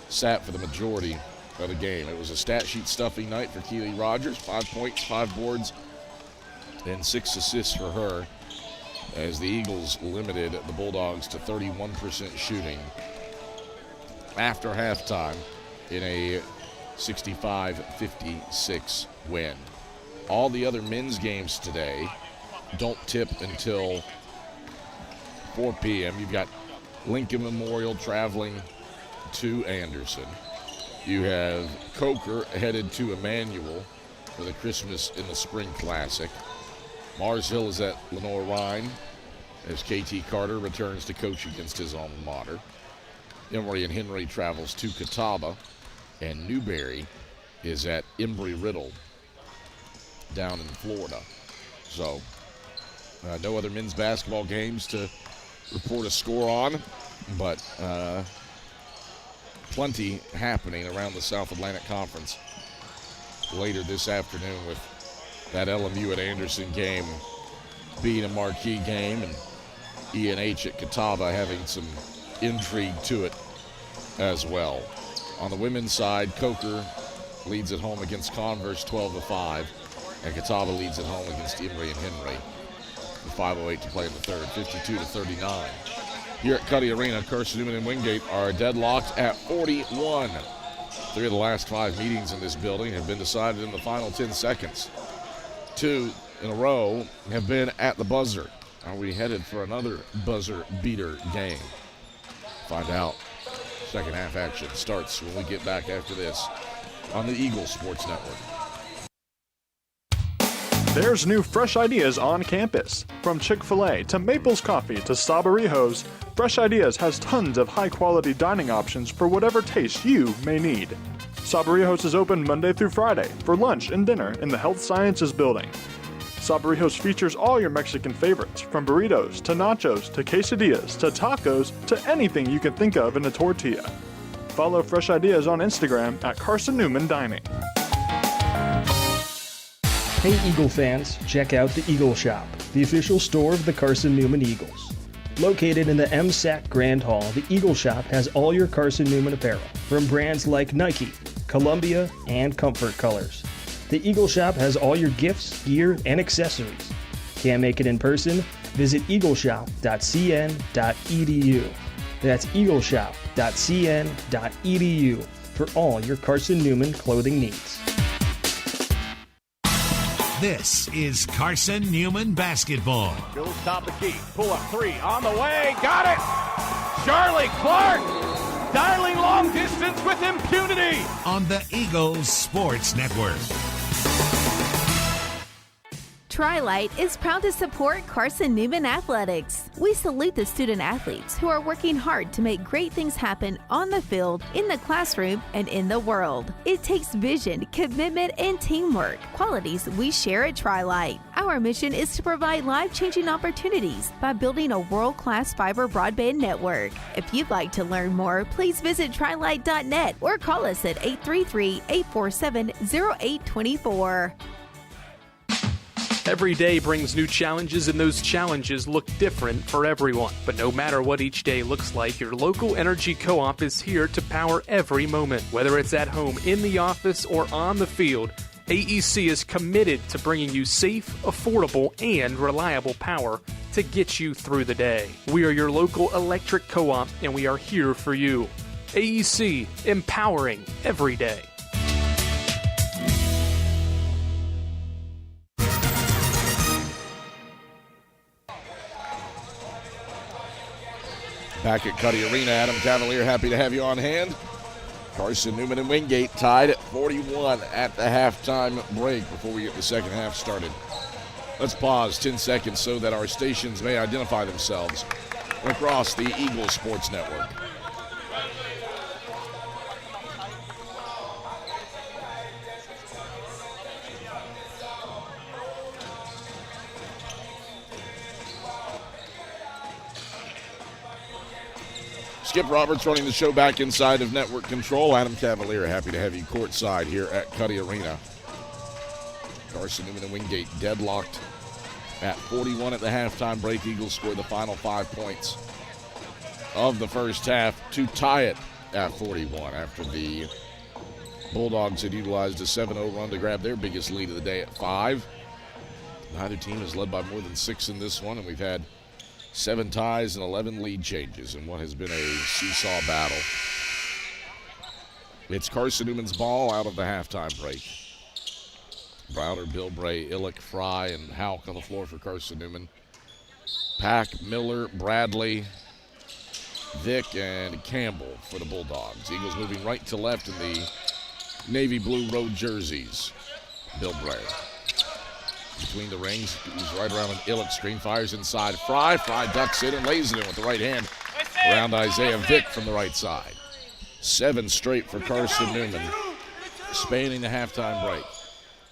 sat for the majority of the game. It was a stat sheet stuffing night for Keely Rogers. 5 points, 5 boards, and 6 assists for her, as the Eagles limited the Bulldogs to 31% shooting after halftime in a 65-56 win. All the other men's games today don't tip until 4 p.m. You've got Lincoln Memorial traveling to Anderson. You have Coker headed to Emmanuel for the Christmas in the Spring Classic. Mars Hill is at Lenore Rhine as KT Carter returns to coach against his alma mater. Emory and Henry travels to Catawba, and Newberry is at Embry-Riddle down in Florida. So no other men's basketball games to report a score on, but plenty happening around the South Atlantic Conference later this afternoon, with that LMU at Anderson game being a marquee game, and ENH at Catawba having some intrigue to it as well. On the women's side, Coker leads at home against Converse 12-5, and Catawba leads at home against Emory and Henry with 5:08 to play in the third, 52-39. Here at Cuddy Arena, Carson-Newman and Wingate are deadlocked at 41. 3 of the last 5 meetings in this building have been decided in the final 10 seconds. 2 in a row have been at the buzzer. Are we headed for another buzzer beater game? Find out. Second half action starts when we get back after this on the Eagles Sports Network. There's new fresh ideas on campus. From Chick-fil-A to Maples Coffee to Sabarijos, Fresh Ideas has tons of high-quality dining options for whatever taste you may need. Sabarijos is open Monday through Friday for lunch and dinner in the Health Sciences Building. Sabarijos features all your Mexican favorites, from burritos to nachos to quesadillas to tacos to anything you can think of in a tortilla. Follow Fresh Ideas on Instagram at Carson-Newman Dining. Hey Eagle fans, check out the Eagle Shop, the official store of the Carson-Newman Eagles. Located in the MSAC Grand Hall, the Eagle Shop has all your Carson-Newman apparel, from brands like Nike, Columbia, and Comfort Colors. The Eagle Shop has all your gifts, gear, and accessories. Can't make it in person? Visit eagleshop.cn.edu. That's eagleshop.cn.edu for all your Carson-Newman clothing needs. This is Carson-Newman basketball. Goes top the key. Pull up three on the way. Got it. Charlie Clark dialing long distance with impunity. On the Eagles Sports Network. Tri-Light is proud to support Carson-Newman Athletics. We salute the student athletes who are working hard to make great things happen on the field, in the classroom, and in the world. It takes vision, commitment, and teamwork, qualities we share at Tri-Light. Our mission is to provide life-changing opportunities by building a world-class fiber broadband network. If you'd like to learn more, please visit trilight.net or call us at 833-847-0824. Every day brings new challenges, and those challenges look different for everyone. But no matter what each day looks like, your local energy co-op is here to power every moment. Whether it's at home, in the office, or on the field, AEC is committed to bringing you safe, affordable, and reliable power to get you through the day. We are your local electric co-op, and we are here for you. AEC, empowering every day. Back at Cuddy Arena, Adam Cavalier, happy to have you on hand. Carson-Newman and Wingate tied at 41 at the halftime break before we get the second half started. Let's pause 10 seconds so that our stations may identify themselves across the Eagles Sports Network. Skip Roberts running the show back inside of network control. Adam Cavalier, happy to have you courtside here at Cuddy Arena. Carson-Newman and Wingate deadlocked at 41 at the halftime break. Eagles scored the final 5 points of the first half to tie it at 41 after the Bulldogs had utilized a 7-0 run to grab their biggest lead of the day at 5. Neither team has led by more than 6 in this one, and we've had 7 ties and 11 lead changes in what has been a seesaw battle. It's Carson-Newman's ball out of the halftime break. Browder, Bilbray, Illick, Fry, and Houck on the floor for Carson-Newman. Pack, Miller, Bradley, Vick, and Campbell for the Bulldogs. Eagles moving right to left in the navy blue road jerseys. Bilbray. Between the rings, he's right around an Illick screen, fires inside. Fry ducks it and lays it in with the right hand around Isaiah Vick from the right side. 7 straight for Carson-Newman, spanning the halftime break.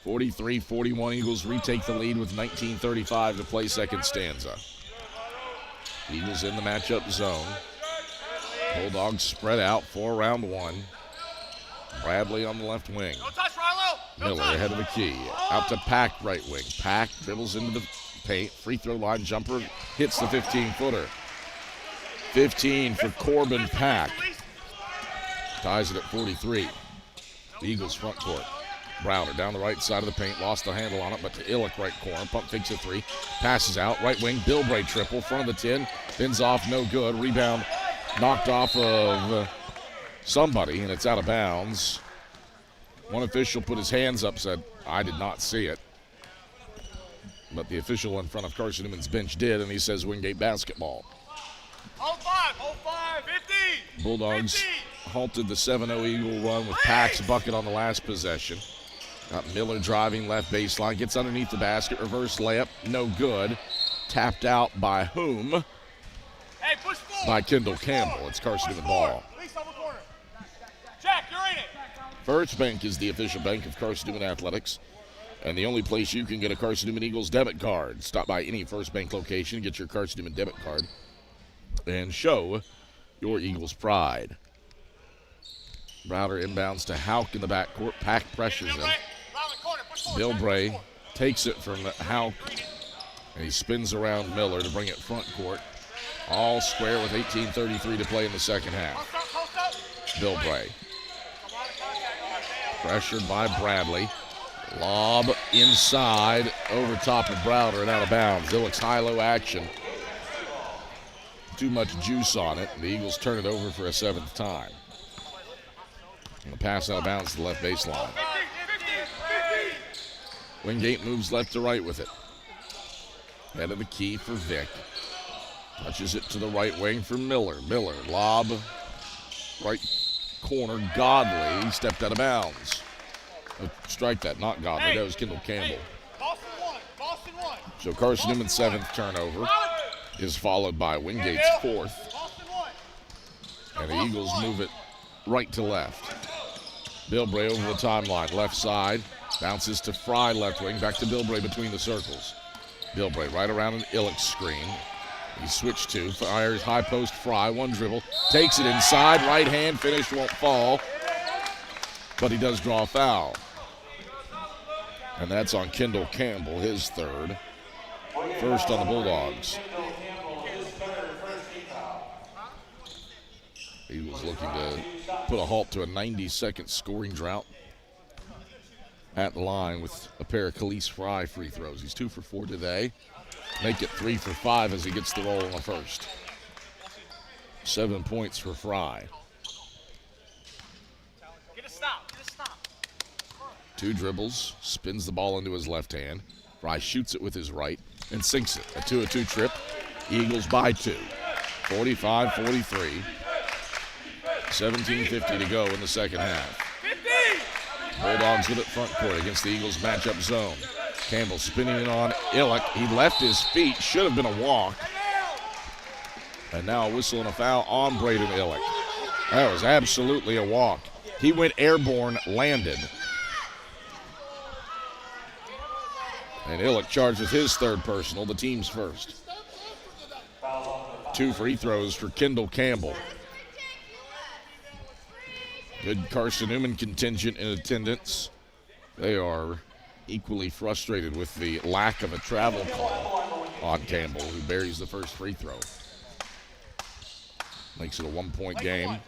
43-41, Eagles retake the lead with 19:35 to play second stanza. Eagles in the matchup zone. Bulldogs spread out for round 1. Bradley on the left wing. Miller ahead of the key. Out to Pack, right wing. Pack dribbles into the paint. Free throw line jumper. Hits the 15-footer. 15 for Corbin Pack. Ties it at 43. The Eagles front court. Browder down the right side of the paint. Lost the handle on it, but to Illick, right corner. Pump fakes a 3. Passes out. Right wing. Bilbray triple. Front of the 10. Bins off. No good. Rebound knocked off of somebody, and it's out of bounds. One official put his hands up, said, I did not see it. But the official in front of Carson-Newman's bench did, and he says Wingate basketball. 05, 50. Bulldogs 50. Halted the 7-0 Eagle run with Pack's bucket on the last possession. Got Miller driving left baseline, gets underneath the basket, reverse layup, no good. Tapped out by whom? Hey, push forward. By Kendall Campbell. It's Carson-Newman ball. Jack, you're in it. First Bank is the official bank of Carson-Newman Athletics, and the only place you can get a Carson-Newman Eagles debit card. Stop by any First Bank location, get your Carson-Newman debit card, and show your Eagles pride. Browder inbounds to Houck in the backcourt. Pack pressures him. Bilbray takes it from Houck, and he spins around Miller to bring it front court. All square with 18:33 to play in the second half. Bilbray. Pressured by Bradley. Lob inside, over top of Browder and out of bounds. Illick's high-low action. Too much juice on it. The Eagles turn it over for a 7th time. And the pass out of bounds to the left baseline. Wingate moves left to right with it. Head of the key for Vick. Touches it to the right wing for Miller. Miller, lob, right corner, Godley. He stepped out of bounds. Strike that, not Godley. That was Kendall Campbell. So Carson-Newman's 7th turnover is followed by Wingate's 4th. And the Eagles move it right to left. Bilbray over the timeline, left side. Bounces to Fry, left wing. Back to Bilbray between the circles. Bilbray right around an Illick screen. He switched to, fires high post Fry, one dribble. Takes it inside, right hand finish, won't fall. But he does draw a foul. And that's on Kendall Campbell, his 3rd. First on the Bulldogs. Eagles looking to put a halt to a 90-second scoring drought at the line with a pair of Khalees Fry free throws. He's 2 for 4 today. Make it 3 for 5 as he gets the roll in the first. 7 points for Fry. Get a stop. 2 dribbles, spins the ball into his left hand. Fry shoots it with his right and sinks it. A 2-2 trip. Eagles by 2. 45-43. 17:50 to go in the second half. Bulldogs with it front court against the Eagles matchup zone. Campbell spinning it on Illick. He left his feet. Should have been a walk. And now a whistle and a foul on Braden Illick. That was absolutely a walk. He went airborne, landed. And Illick charged with his 3rd personal, the team's first. 2 free throws for Kendall Campbell. Good Carson-Newman contingent in attendance. They are equally frustrated with the lack of a travel call on Campbell, who buries the first free throw. Makes it a 1-point game.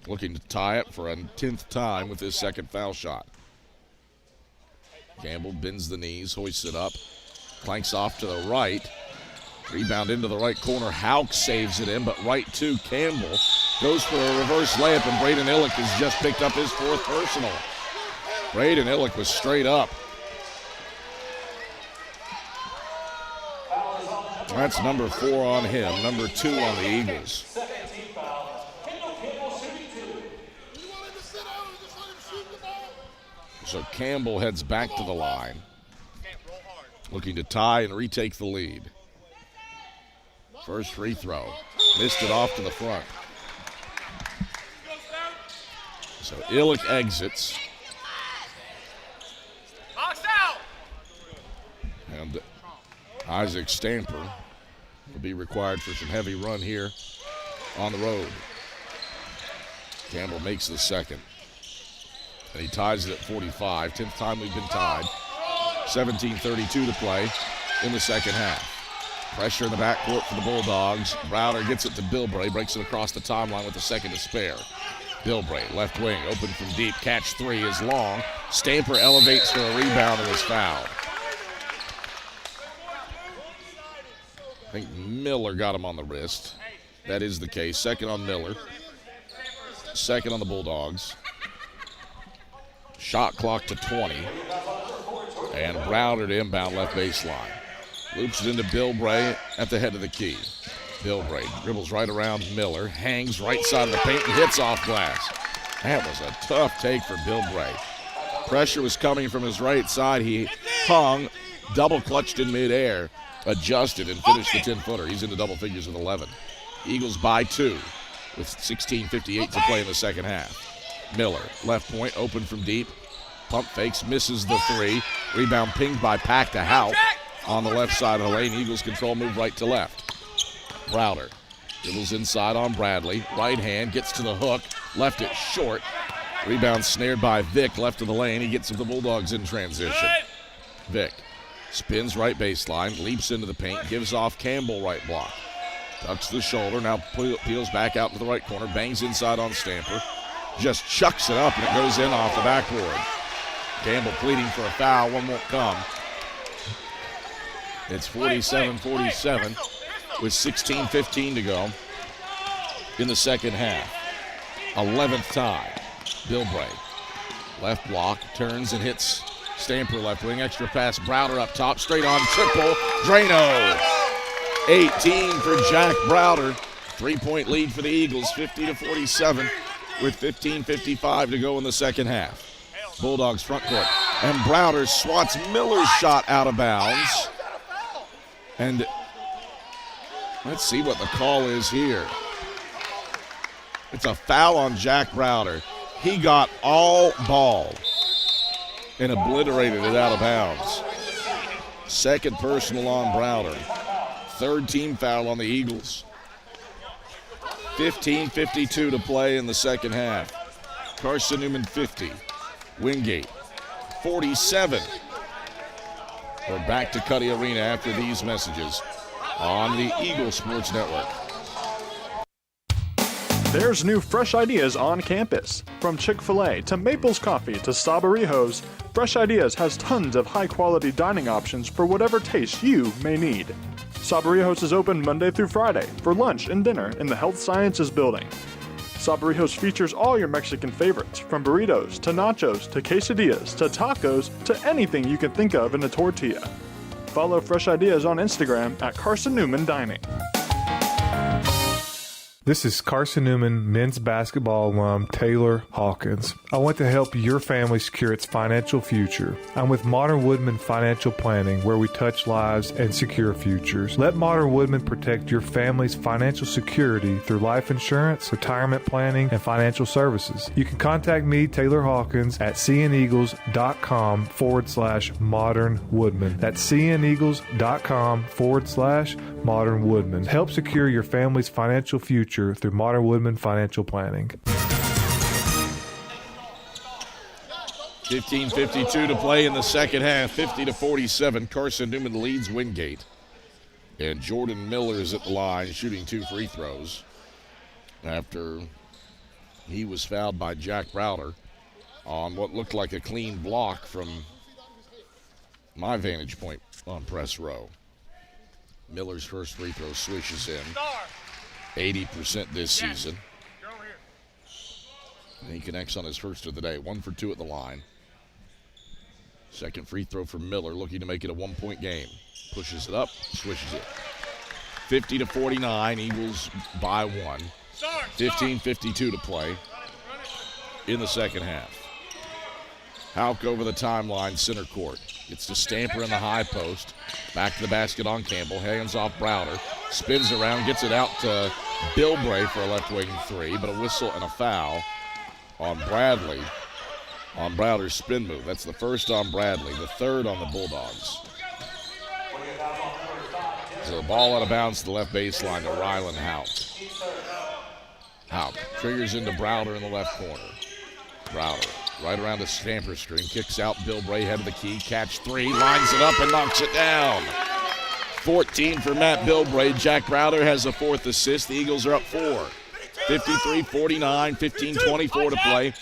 Looking to tie it for a 10th time with his 2nd foul shot. Campbell bends the knees, hoists it up, clanks off to the right. Rebound into the right corner. Hauk saves it in, but right to Campbell. Goes for a reverse layup, and Braden Illick has just picked up his 4th personal. Braden Illick was straight up. That's number 4 on him, number 2 on the Eagles. So Campbell heads back to the line, looking to tie and retake the lead. First free throw. Missed it off to the front. So Illick exits. And Isaac Stamper will be required for some heavy run here on the road. Campbell makes the 2nd. And he ties it at 45. 10th time we've been tied. 17:32 to play in the second half. Pressure in the backcourt for the Bulldogs. Browder gets it to Bilbray, breaks it across the timeline with a 2nd to spare. Bilbray, left wing, open from deep. Catch 3 is long. Stamper elevates for a rebound and is fouled. I think Miller got him on the wrist. That is the case. 2nd on Miller. 2nd on the Bulldogs. Shot clock to 20. And Browder to inbound left baseline. Loops it into Bilbray at the head of the key. Bilbray dribbles right around Miller, hangs right side of the paint and hits off glass. That was a tough take for Bilbray. Pressure was coming from his right side. He hung, double clutched in midair, adjusted and finished the 10-footer. He's into double figures with 11. Eagles by 2 with 16:58 to play in the second half. Miller, left point, open from deep. Pump fakes, misses the 3. Rebound pinged by Pack to Hauk on the left side of the lane. Eagles control, move right to left. Browder dribbles inside on Bradley. Right hand, gets to the hook, left it short. Rebound snared by Vick, left of the lane. He gets the Bulldogs in transition. Vick spins right baseline, leaps into the paint, gives off Campbell right block. Ducks the shoulder, now peels back out to the right corner, bangs inside on Stamper. Just chucks it up and it goes in off the backboard. Campbell pleading for a foul. One won't come. It's 47-47 with 16:15 to go in the second half. 11th tie. Bilbray. Left block, turns and hits Stamper left wing. Extra pass, Browder up top, straight on triple. Drano. 18 for Jack Browder. 3-point lead for the Eagles, 50-47 with 15:55 to go in the second half. Bulldogs front court. And Browder swats Miller's shot out of bounds. And let's see what the call is here. It's a foul on Jack Browder. He got all ball and obliterated it out of bounds. Second personal on Browder. Third team foul on the Eagles. 15:52 to play in the second half. Carson-Newman 50. Wingate 47. We're back to Cuddy Arena after these messages on the Eagle Sports Network. There's new fresh ideas on campus. From Chick-fil-A to Maples Coffee to Sabarijos, Fresh Ideas has tons of high-quality dining options for whatever taste you may need. Sabarijos is open Monday through Friday for lunch and dinner in the Health Sciences Building. Sabarijos features all your Mexican favorites, from burritos to nachos to quesadillas to tacos to anything you can think of in a tortilla. Follow Fresh Ideas on Instagram at Carson-Newman Dining. This is Carson-Newman men's basketball alum Taylor Hawkins. I want to help your family secure its financial future. I'm with Modern Woodman Financial Planning, where we touch lives and secure futures. Let Modern Woodman protect your family's financial security through life insurance, retirement planning, and financial services. You can contact me, Taylor Hawkins, at cneagles.com/Modern Woodman. That's cneagles.com/Modern Woodman. Help secure your family's financial future through Modern Woodman Financial Planning. 15:52 to play in the second half. 50-47. Carson-Newman leads Wingate. And Jordan Miller is at the line shooting 2 free throws after he was fouled by Jack Browder on what looked like a clean block from my vantage point on press row. Miller's first free throw swishes in. 80% this season. And he connects on his first of the day. 1 for 2 at the line. Second free throw for Miller, looking to make it a 1-point game. Pushes it up, swishes it. 50-49, Eagles by 1. 15:52 to play in the second half. Houck over the timeline, center court. Gets to Stamper in the high post. Back to the basket on Campbell. Hands off Browder. Spins around, gets it out to Bilbray for a left wing 3, but a whistle and a foul on Bradley on Browder's spin move. That's the first on Bradley, the third on the Bulldogs. So the ball out of bounds to the left baseline to Rylan Houck. Houck triggers into Browder in the left corner. Browder right around the Stamper screen, kicks out Bilbray, head of the key, catch 3, lines it up and knocks it down. 14 for Matt Bilbray. Jack Browder has a 4th assist. The Eagles are up 4. 53-49, 15:24 to play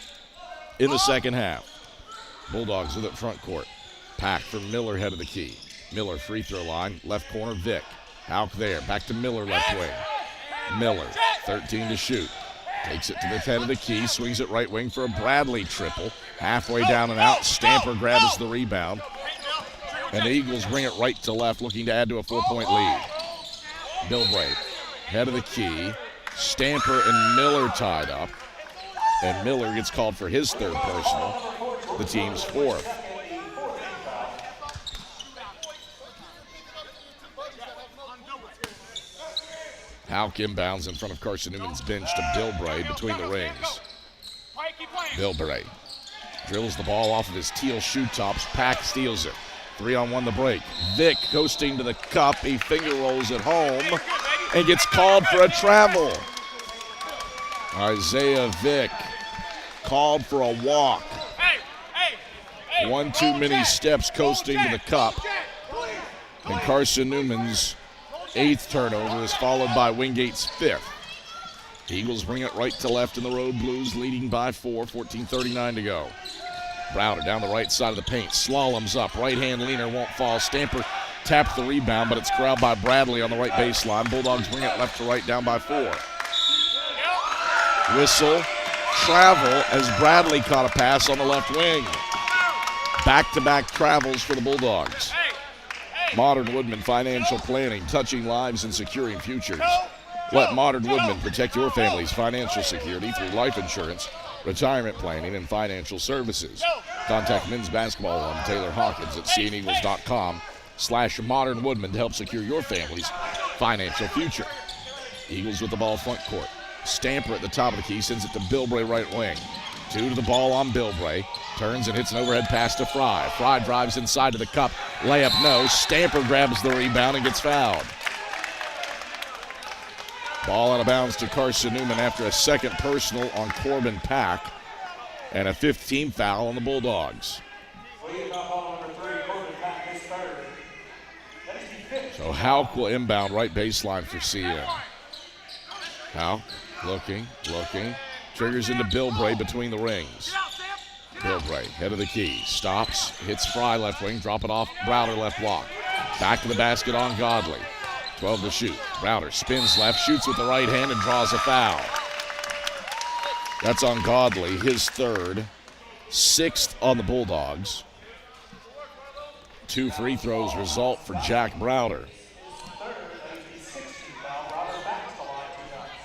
in the second half. Bulldogs with it front court. Pack from Miller, head of the key. Miller free throw line, left corner, Vick. Houck there, back to Miller, left wing. Miller, 13 to shoot. Takes it to the head of the key, swings it right wing for a Bradley triple. Halfway down and out, Stamper grabs the rebound. And the Eagles bring it right to left, looking to add to a 4-point lead. Bilbray, head of the key. Stamper and Miller tied up. And Miller gets called for his 3rd personal, the team's 4th. Houck inbounds in front of Carson-Newman's bench to Bilbray between the rings. Bilbray drills the ball off of his teal shoe tops. Pack steals it. 3-on-1 the break. Vick coasting to the cup. He finger rolls it home and gets called for a travel. Isaiah Vick called for a walk. 1 too many steps coasting to the cup. And Carson-Newman's 8th turnover is followed by Wingate's 5th. The Eagles bring it right to left in the road. Blues leading by 4, 14:39 to go. Browder down the right side of the paint. Slaloms up. Right-hand leaner won't fall. Stamper tapped the rebound, but it's corralled by Bradley on the right baseline. Bulldogs bring it left to right, down by 4. Whistle. Travel as Bradley caught a pass on the left wing. Back-to-back travels for the Bulldogs. Modern Woodman Financial Planning, touching lives and securing futures. Let Modern Woodman protect your family's financial security through life insurance, retirement planning, and financial services. Contact men's basketball alum Taylor Hawkins at CNEagles.com/Modern Woodman to help secure your family's financial future. Eagles with the ball front court. Stamper at the top of the key sends it to Bilbray right wing. 2 to the ball on Bilbray. Turns and hits an overhead pass to Fry. Fry drives inside to the cup. Layup no. Stamper grabs the rebound and gets fouled. Ball out of bounds to Carson-Newman after a second personal on Corbin Pack and a 15th foul on the Bulldogs. So Houck will inbound right baseline for CN. Houck looking. Triggers into Bilbray between the rings. Bilbray, head of the key. Stops, hits Fry left wing, drop it off, Browder left block. Back to the basket on Godley. 12 to shoot. Browder spins left, shoots with the right hand, and draws a foul. That's on Godley, his third. 6th on the Bulldogs. 2 free throws result for Jack Browder.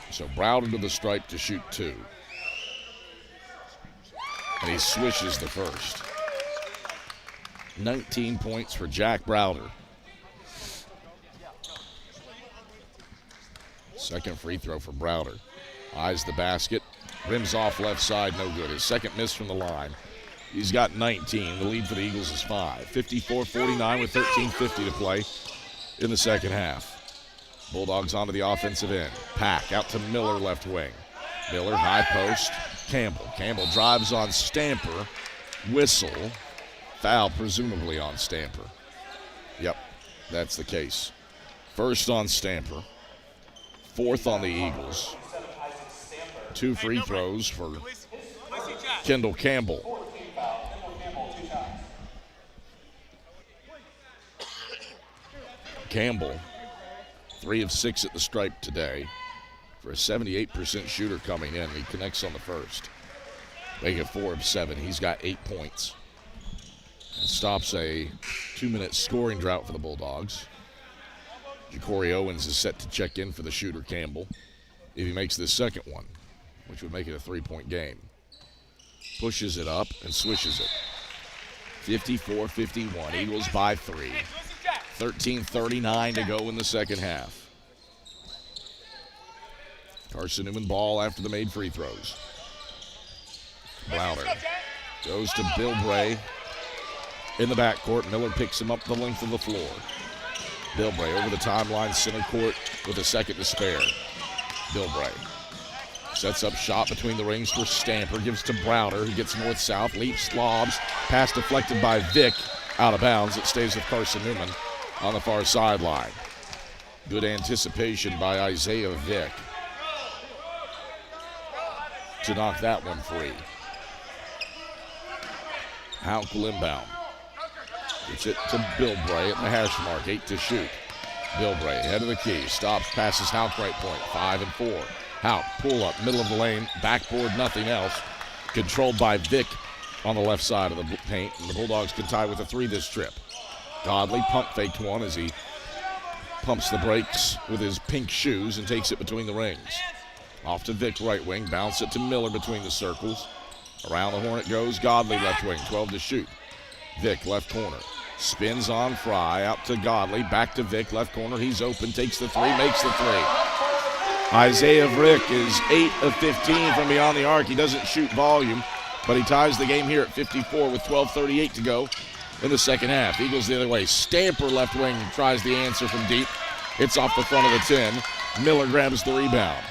So Browder to the stripe to shoot 2. And he swishes the first. 19 points for Jack Browder. Second free throw for Browder. Eyes the basket. Rims off left side, no good. His second miss from the line. He's got 19. The lead for the Eagles is 5. 54-49 with 13:50 to play in the second half. Bulldogs onto the offensive end. Pack out to Miller left wing. Miller high post. Campbell drives on Stamper. Whistle. Foul presumably on Stamper. Yep, that's the case. First on Stamper. 4th on the Eagles. 2 free throws for Kendall Campbell. Campbell, 3 of 6 at the stripe today. For a 78% shooter coming in. He connects on the first. They get 4 of 7. He's got 8 points. And stops a 2-minute scoring drought for the Bulldogs. Ja'Cory Owens is set to check in for the shooter Campbell if he makes this second one, which would make it a 3-point game. Pushes it up and swishes it. 54-51. Eagles by 3. 13:39 to go in the second half. Carson-Newman ball after the made free throws. Browder goes to Bilbray in the backcourt. Miller picks him up the length of the floor. Bilbray over the timeline, center court with a second to spare. Bilbray sets up shot between the rings for Stamper. Gives to Browder, who gets north-south, leaps, lobs. Pass deflected by Vick, out of bounds. It stays with Carson-Newman on the far sideline. Good anticipation by Isaiah Vick to knock that one free. Houck will inbound. Gets it to Bilbray at the hash mark, 8 to shoot. Bilbray, head of the key, stops, passes Houck right point, 5 and 4. Houck, pull up, middle of the lane, backboard, nothing else. Controlled by Vick on the left side of the paint, and the Bulldogs can tie with a 3 this trip. Godley pump faked one as he pumps the brakes with his pink shoes and takes it between the rings. Off to Vick right wing, bounce it to Miller between the circles. Around the horn it goes, Godley left wing, 12 to shoot. Vick left corner, spins on Fry, out to Godley, back to Vick, left corner, he's open, takes the 3, makes the 3. Isaiah Vick is 8 of 15 from beyond the arc. He doesn't shoot volume, but he ties the game here at 54 with 12:38 to go in the second half. Eagles the other way. Stamper left wing tries the answer from deep. It's off the front of the 10. Miller grabs the rebound.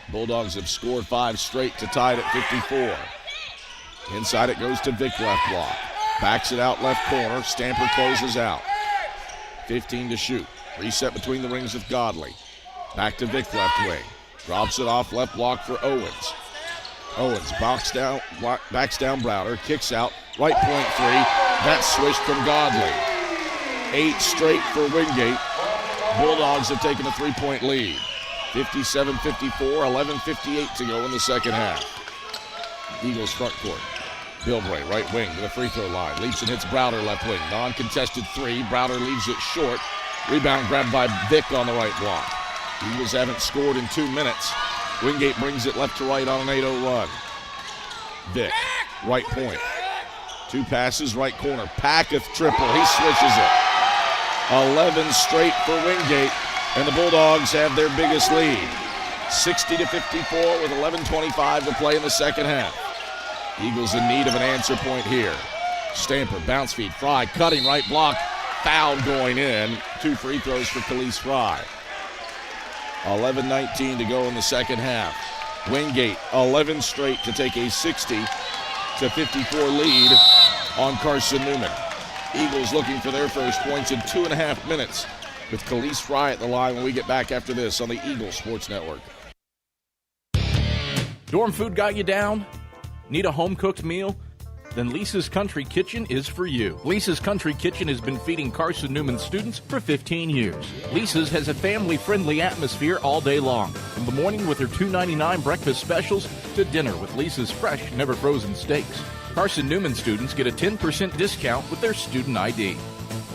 Bulldogs have scored 5 straight to tie it at 54. Inside it goes to Vick left block. Backs it out left corner. Stamper closes out. 15 to shoot. Reset between the rings with Godley. Back to Vick left wing. Drops it off left block for Owens. Owens backs down Browder, kicks out, right point three. That's swished from Godley. 8 straight for Wingate. Bulldogs have taken a 3-point lead. 57-54, 11:58 to go in the second half. Eagles front court. Bilbray, right wing to the free throw line. Leaps and hits Browder left wing. Non-contested three. Browder leaves it short. Rebound grabbed by Vick on the right block. Eagles haven't scored in 2 minutes. Wingate brings it left to right on an 8-0 run. Vick, right point. 2 passes, right corner. Packeth triple. He swishes it. 11 straight for Wingate, and the Bulldogs have their biggest lead. 60-54 with 11:25 to play in the second half. Eagles in need of an answer point here. Stamper, bounce feed, Fry, cutting right block. Foul going in. 2 free throws for Khalees Fry. 11:19 to go in the second half. Wingate, 11 straight to take a 60-54 lead on Carson-Newman. Eagles looking for their first points in 2.5 minutes with Khalees Fry at the line when we get back after this on the Eagles Sports Network. Dorm food got you down? Need a home-cooked meal? Then Lisa's Country Kitchen is for you. Lisa's Country Kitchen has been feeding Carson-Newman students for 15 years. Lisa's has a family-friendly atmosphere all day long. From the morning with their $2.99 breakfast specials to dinner with Lisa's fresh, never-frozen steaks. Carson-Newman students get a 10% discount with their student ID.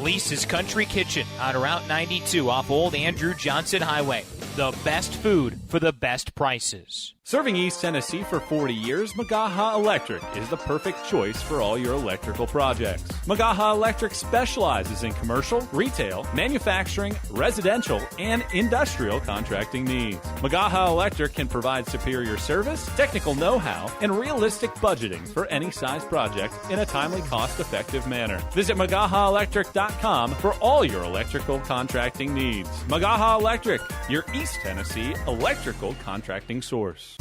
Lisa's Country Kitchen on Route 92 off Old Andrew Johnson Highway. The best food for the best prices. Serving East Tennessee for 40 years, Magaha Electric is the perfect choice for all your electrical projects. Magaha Electric specializes in commercial, retail, manufacturing, residential, and industrial contracting needs. Magaha Electric can provide superior service, technical know-how, and realistic budgeting for any size project in a timely, cost-effective manner. Visit MagahaElectric.com for all your electrical contracting needs. Magaha Electric, your East Tennessee electrical contracting source.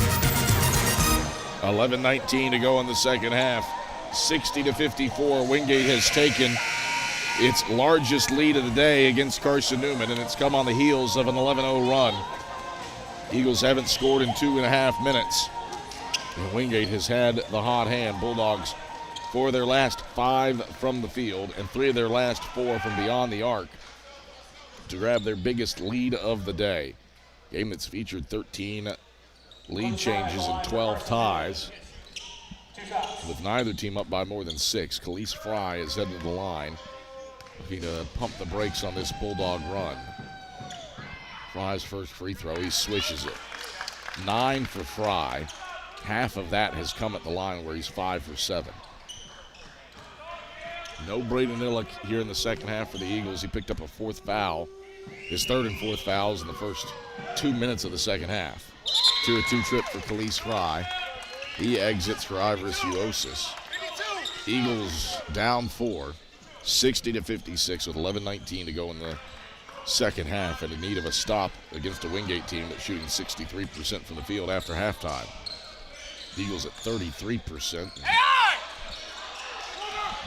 11:19 to go in the second half. 60-54. Wingate has taken its largest lead of the day against Carson-Newman, and it's come on the heels of an 11-0 run. Eagles haven't scored in 2.5 minutes. And Wingate has had the hot hand. Bulldogs, 4 of their last 5 from the field and 3 of their last 4 from beyond the arc to grab their biggest lead of the day. Game that's featured 13 lead changes and 12 ties, with neither team up by more than 6. Khalees Fry is headed to the line, looking to pump the brakes on this Bulldog run. Fry's first free throw, he swishes it. 9 for Fry. Half of that has come at the line where he's 5 for 7. No Braden Illick here in the second half for the Eagles. He picked up a 4th foul, his 3rd and 4th fouls in the first 2 minutes of the second half. 2-2 trip for Khalees Fry. He exits for Ivorus Uosis. Eagles down 4, 60-56 with 11:19 to go in the second half, and in need of a stop against a Wingate team that's shooting 63% from the field after halftime. Eagles at 33%.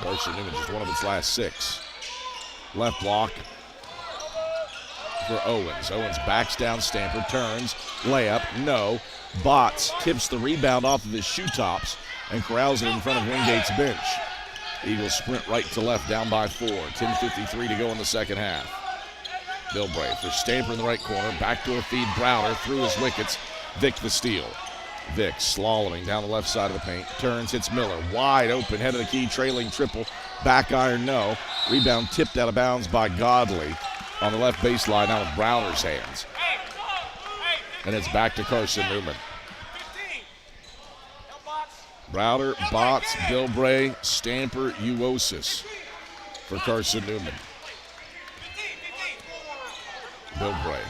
Carson-Newman just one of its last 6. Left block for Owens. Owens backs down Stamper, turns, layup, no. Botts tips the rebound off of his shoe tops and corrals it in front of Wingate's bench. Eagles sprint right to left, down by 4. 10:53 to go in the second half. Bilbray for Stamper in the right corner. Backdoor feed Browder through his wickets. Vick the steal. Vick slaloming down the left side of the paint. Turns, hits Miller. Wide open, head of the key, trailing triple. Back iron, no. Rebound tipped out of bounds by Godley on the left baseline, out of Browder's hands. And it's back to Carson-Newman. Browder, Botts, Bilbray, Stamper, Uosis for Carson-Newman. Bilbray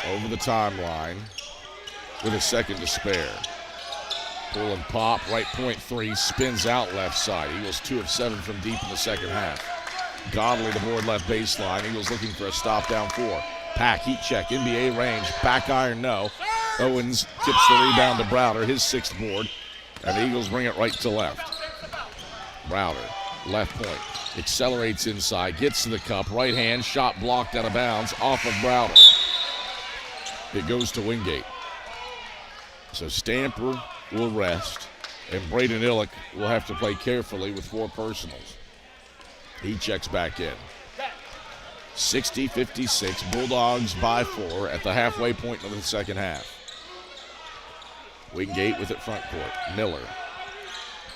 over the timeline with a second to spare. Pull and pop, right point 3, spins out left side. Eagles 2 of 7 from deep in the second half. Godley the board left baseline. Eagles looking for a stop down 4. Pack, heat check, NBA range, back iron, no. Owens tips the rebound to Browder, his 6th board, and the Eagles bring it right to left. Browder, left point, accelerates inside, gets to the cup, right hand, shot blocked out of bounds, off of Browder. It goes to Wingate. So Stamper will rest, and Braden Illick will have to play carefully with 4 personals. He checks back in. 60-56, Bulldogs by 4 at the halfway point of the second half. Wingate with it front court. Miller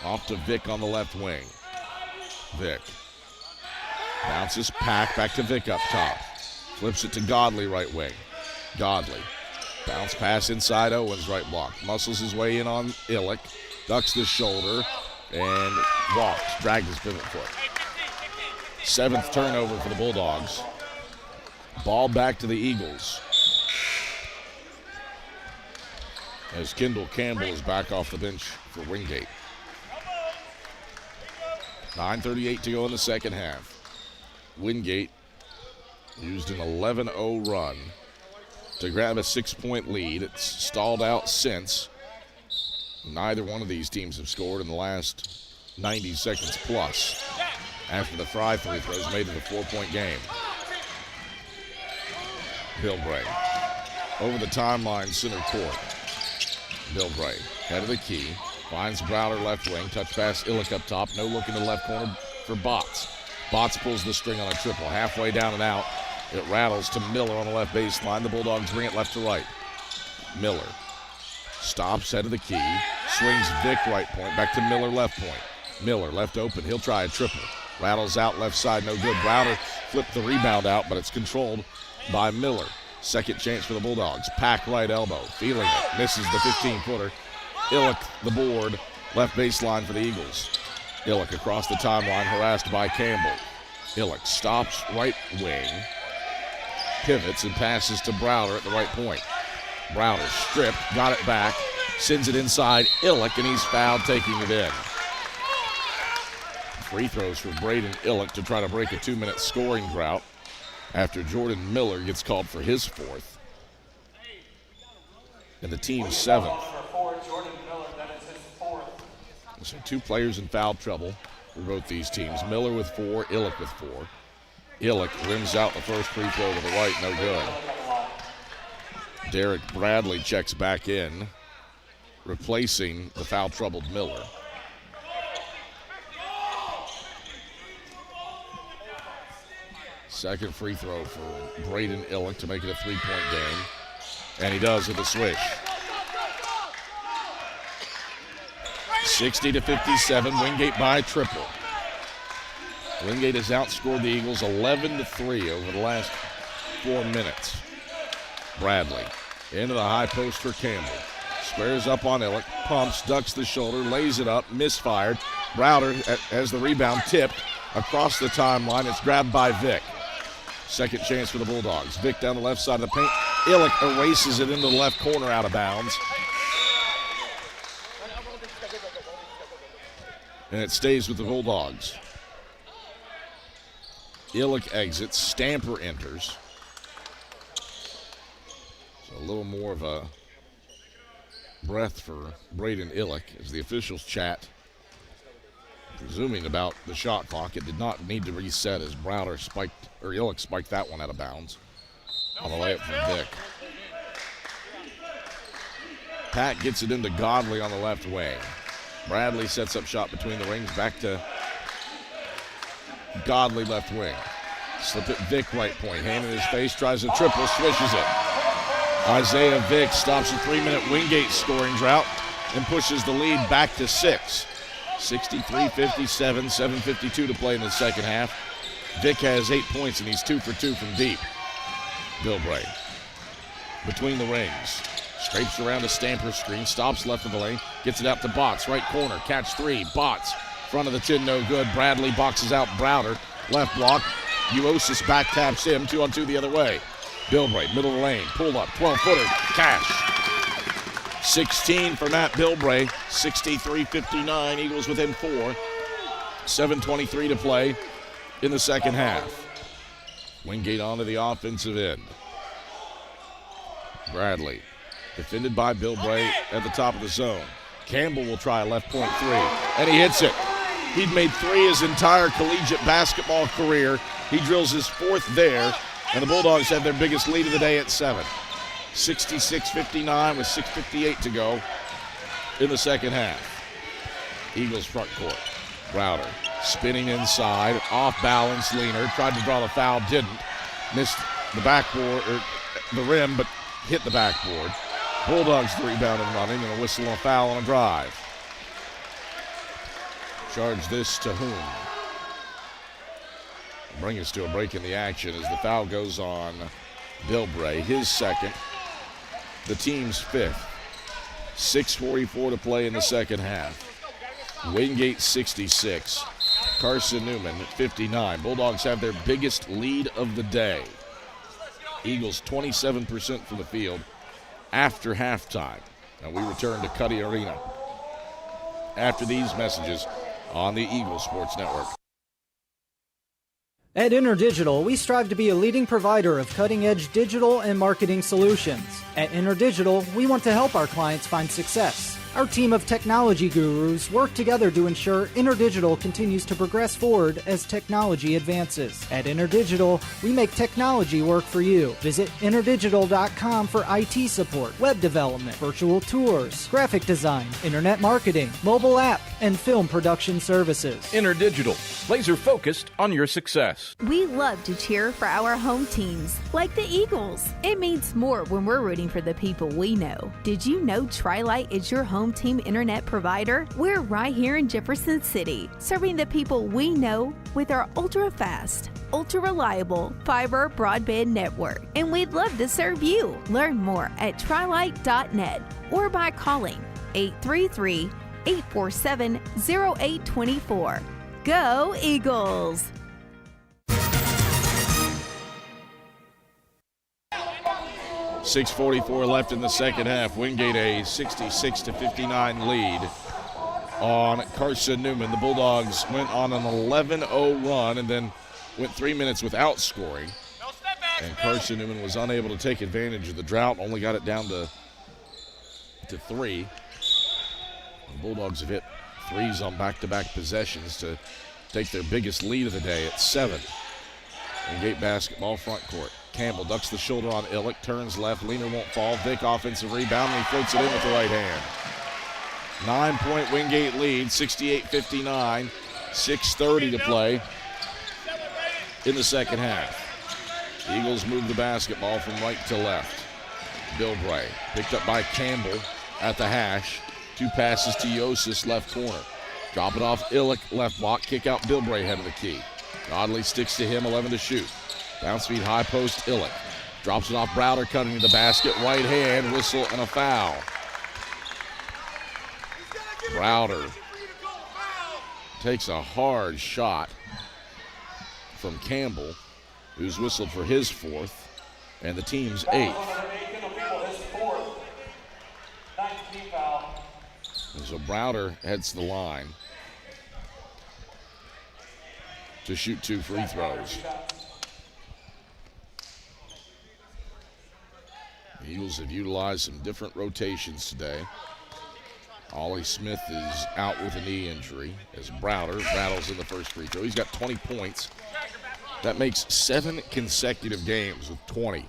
off to Vick on the left wing. Vick bounces Pack back to Vick up top. Flips it to Godley right wing. Godley. Bounce pass inside Owens right block. Muscles his way in on Illick. Ducks the shoulder and walks. Dragged his pivot foot. 7th turnover for the Bulldogs. Ball back to the Eagles. As Kendall Campbell is back off the bench for Wingate. 9:38 to go in the second half. Wingate used an 11-0 run to grab a 6-point lead. It's stalled out since. Neither one of these teams have scored in the last 90 seconds plus after the Fry free throws made it a 4-point game. Bilbray over the timeline, center court. Bilbray head of the key. Finds Browder left wing. Touch pass Illick up top. No look in the left corner for Botts. Botts pulls the string on a triple. Halfway down and out. It rattles to Miller on the left baseline. The Bulldogs bring it left to right. Miller stops, head of the key. Swings Vick right point. Back to Miller left point. Miller left open. He'll try a triple. Rattles out left side. No good. Browder flipped the rebound out, but it's controlled by Miller. Second chance for the Bulldogs. Pack right elbow. Feeling it. Misses the 15-footer. Illick the board. Left baseline for the Eagles. Illick across the timeline, harassed by Campbell. Illick stops right wing. Pivots and passes to Browder at the right point. Browder stripped, got it back, sends it inside Illick, and he's fouled, taking it in. Free throws for Braden Illick to try to break a 2-minute scoring drought after Jordan Miller gets called for his 4th. And the team's 7th. So 2 players in foul trouble for both these teams. Miller with 4, Illick with 4. Illick rims out the first free throw to the right, no good. Derek Bradley checks back in, replacing the foul-troubled Miller. Second free throw for Braden Illick to make it a 3-point game. And he does with a swish. 60-57, Wingate by triple. Wingate has outscored the Eagles 11-3 over the last 4 minutes. Bradley into the high post for Campbell. Squares up on Illick, pumps, ducks the shoulder, lays it up, misfired. Browder has the rebound tipped across the timeline. It's grabbed by Vick. Second chance for the Bulldogs. Vick down the left side of the paint. Illick erases it into the left corner, out of bounds. And it stays with the Bulldogs. Illick exits. Stamper enters. So a little more of a breath for Braden Illick as the officials chat, presuming about the shot clock. It did not need to reset as Illick spiked that one out of bounds on the layup from Vick. Pat gets it into Godley on the left wing. Bradley sets up shot between the rings, back to Godley left wing. Slip it Vick right point, hand in his face, tries a triple, swishes it. Isaiah Vick stops a 3-minute Wingate scoring drought and pushes the lead back to 6. 63-57, 7:52 to play in the second half. Vick has 8 points and he's 2 for 2 from deep. Bilbray between the rings. Scrapes around a Stamper screen, stops left of the lane, gets it out to Botts, right corner, catch 3, Botts, front of the chin, no good. Bradley boxes out Browder, left block. Uosis back taps him, 2-on-2 the other way. Bilbray, middle of the lane, pull up, 12-footer, cash. 16 for Matt Bilbray, 63-59, Eagles within 4. 7:23 to play in the second half. Wingate onto the offensive end. Bradley, defended by Bilbray at the top of the zone. Campbell will try a left point 3, and he hits it. He'd made 3 his entire collegiate basketball career. He drills his 4th there, and the Bulldogs have their biggest lead of the day at 7. 66-59 with 6:58 to go in the second half. Eagles front court. Browder spinning inside, off balance. Leaner tried to draw the foul, didn't. Missed the backboard, or the rim, but hit the backboard. Bulldogs rebound and running, and a whistle and a foul on a drive. Charge this to whom? Bring us to a break in the action as the foul goes on Bilbray, his second, the team's fifth. 6:44 to play in the second half. Wingate 66, Carson-Newman 59. Bulldogs have their biggest lead of the day. Eagles 27% from the field after halftime. Now we return to Cuddy Arena after these messages on the Eagles Sports Network. At InterDigital, we strive to be a leading provider of cutting-edge digital and marketing solutions. At InterDigital, we want to help our clients find success. Our team of technology gurus work together to ensure InterDigital continues to progress forward as technology advances. At InterDigital, we make technology work for you. Visit interdigital.com for IT support, web development, virtual tours, graphic design, internet marketing, mobile app, and film production services. InterDigital, laser focused on your success. We love to cheer for our home teams, like the Eagles. It means more when we're rooting for the people we know. Did you know Tri-Lite is your home team internet provider? We're right here in Jefferson City, serving the people we know with our ultra-fast, ultra-reliable fiber broadband network. And we'd love to serve you. Learn more at trilite.net or by calling 833-847-0824. Go Eagles! .6:44 left in the second half. Wingate a 66-59 lead on Carson-Newman. The Bulldogs went on an 11-0 run and then went 3 minutes without scoring. And Carson-Newman was unable to take advantage of the drought, only got it down to 3. The Bulldogs have hit threes on back-to-back possessions to take their biggest lead of the day at 7. Wingate basketball front court. Campbell ducks the shoulder on Illick, turns left, Leaner won't fall. Vick offensive rebound, and he floats it in with the right hand. 9-point Wingate lead, 68-59, 6:30 to play in the second half. The Eagles move the basketball from right to left. Bilbray picked up by Campbell at the hash. 2 passes to Yosis, left corner. Drop it off Illick, left block, kick out Bilbray, head of the key. Godley sticks to him, 11 to shoot. Bounce feed, high post, Illick. Drops it off Browder, cutting to the basket. Right hand, whistle, and a foul. Browder takes a hard shot from Campbell, who's whistled for his 4th, and the team's 8th. And so Browder heads to the line to shoot 2 free throws. The Eagles have utilized some different rotations today. Ollie Smith is out with a knee injury as Browder battles in the first free throw. He's got 20 points. That makes 7 consecutive games with 20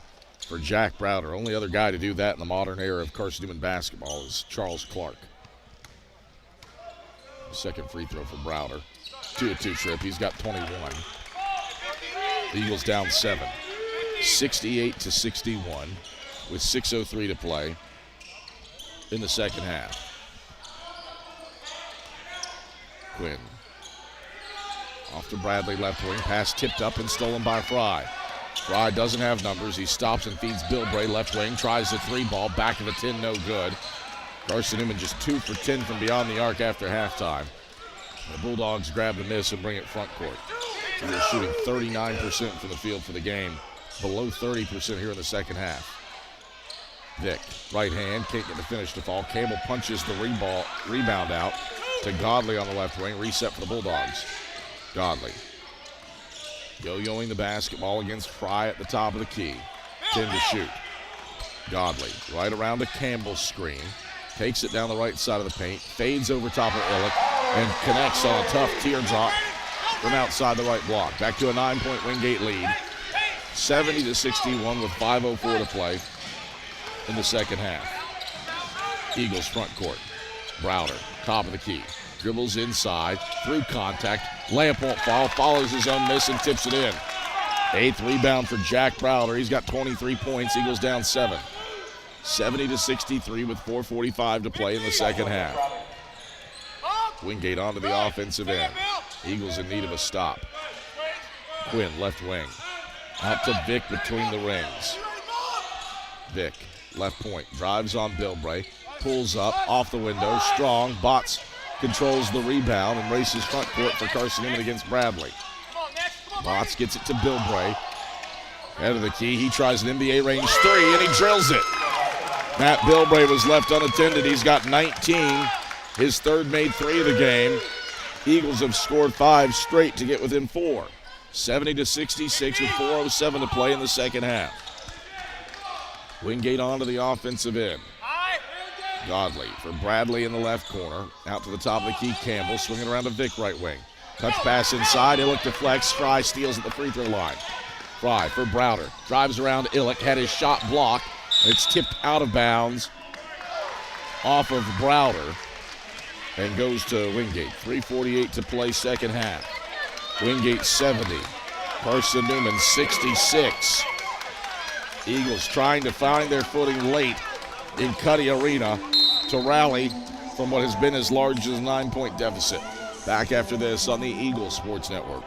for Jack Browder. Only other guy to do that in the modern era of Carson-Newman basketball is Charles Clark. Second free throw for Browder. 2-2 trip. He's got 21. The Eagles down 7. 68-61 with 6:03 to play in the second half. Quinn. Off to Bradley, left wing. Pass tipped up and stolen by Fry. Fry doesn't have numbers. He stops and feeds Bilbray, left wing. Tries the 3 ball. Back of the 10, no good. Carson-Newman just 2 for 10 from beyond the arc after halftime. The Bulldogs grab the miss and bring it front court. They're shooting 39% from the field for the game. Below 30% here in the second half. Vick, right hand, can't get the finish to fall. Campbell punches the rebound out to Godley on the left wing. Reset for the Bulldogs. Godley yo-yoing the basketball against Fry at the top of the key. 10 to shoot. Godley right around to Campbell's screen. Takes it down the right side of the paint. Fades over top of Illick and connects on a tough teardrop from outside the right block. Back to a 9-point Wingate lead. 70-61 with 5:04 to play in the second half. Eagles front court. Browder, top of the key. Dribbles inside, through contact. Layup won't fall, follows his own miss and tips it in. 8th rebound for Jack Browder. He's got 23 points. Eagles down 7. 70-63 with 4:45 to play in the second half. Wingate onto the offensive end. Eagles in need of a stop. Quinn, left wing. Out to Vick between the rings. Vick, left point, drives on Bilbray. Pulls up, off the window, strong. Botts controls the rebound and races front court for Carson-Newman against Bradley. Botts gets it to Bilbray. Head of the key, he tries an NBA range 3 and he drills it. Matt Bilbray was left unattended. He's got 19, his third made 3 of the game. Eagles have scored 5 straight to get within 4. 70-66 with 4:07 to play in the second half. Wingate onto the offensive end. Godley for Bradley in the left corner. Out to the top of the key, Campbell swinging around to Vick right wing. Touch pass inside, Illick deflects, Fry steals at the free throw line. Fry for Browder, drives around Illick, had his shot blocked. It's tipped out of bounds off of Browder and goes to Wingate. 3:48 to play second half. Wingate 70, Carson-Newman 66. Eagles trying to find their footing late in Cuddy Arena to rally from what has been as large as a 9-point deficit. Back after this on the Eagles Sports Network.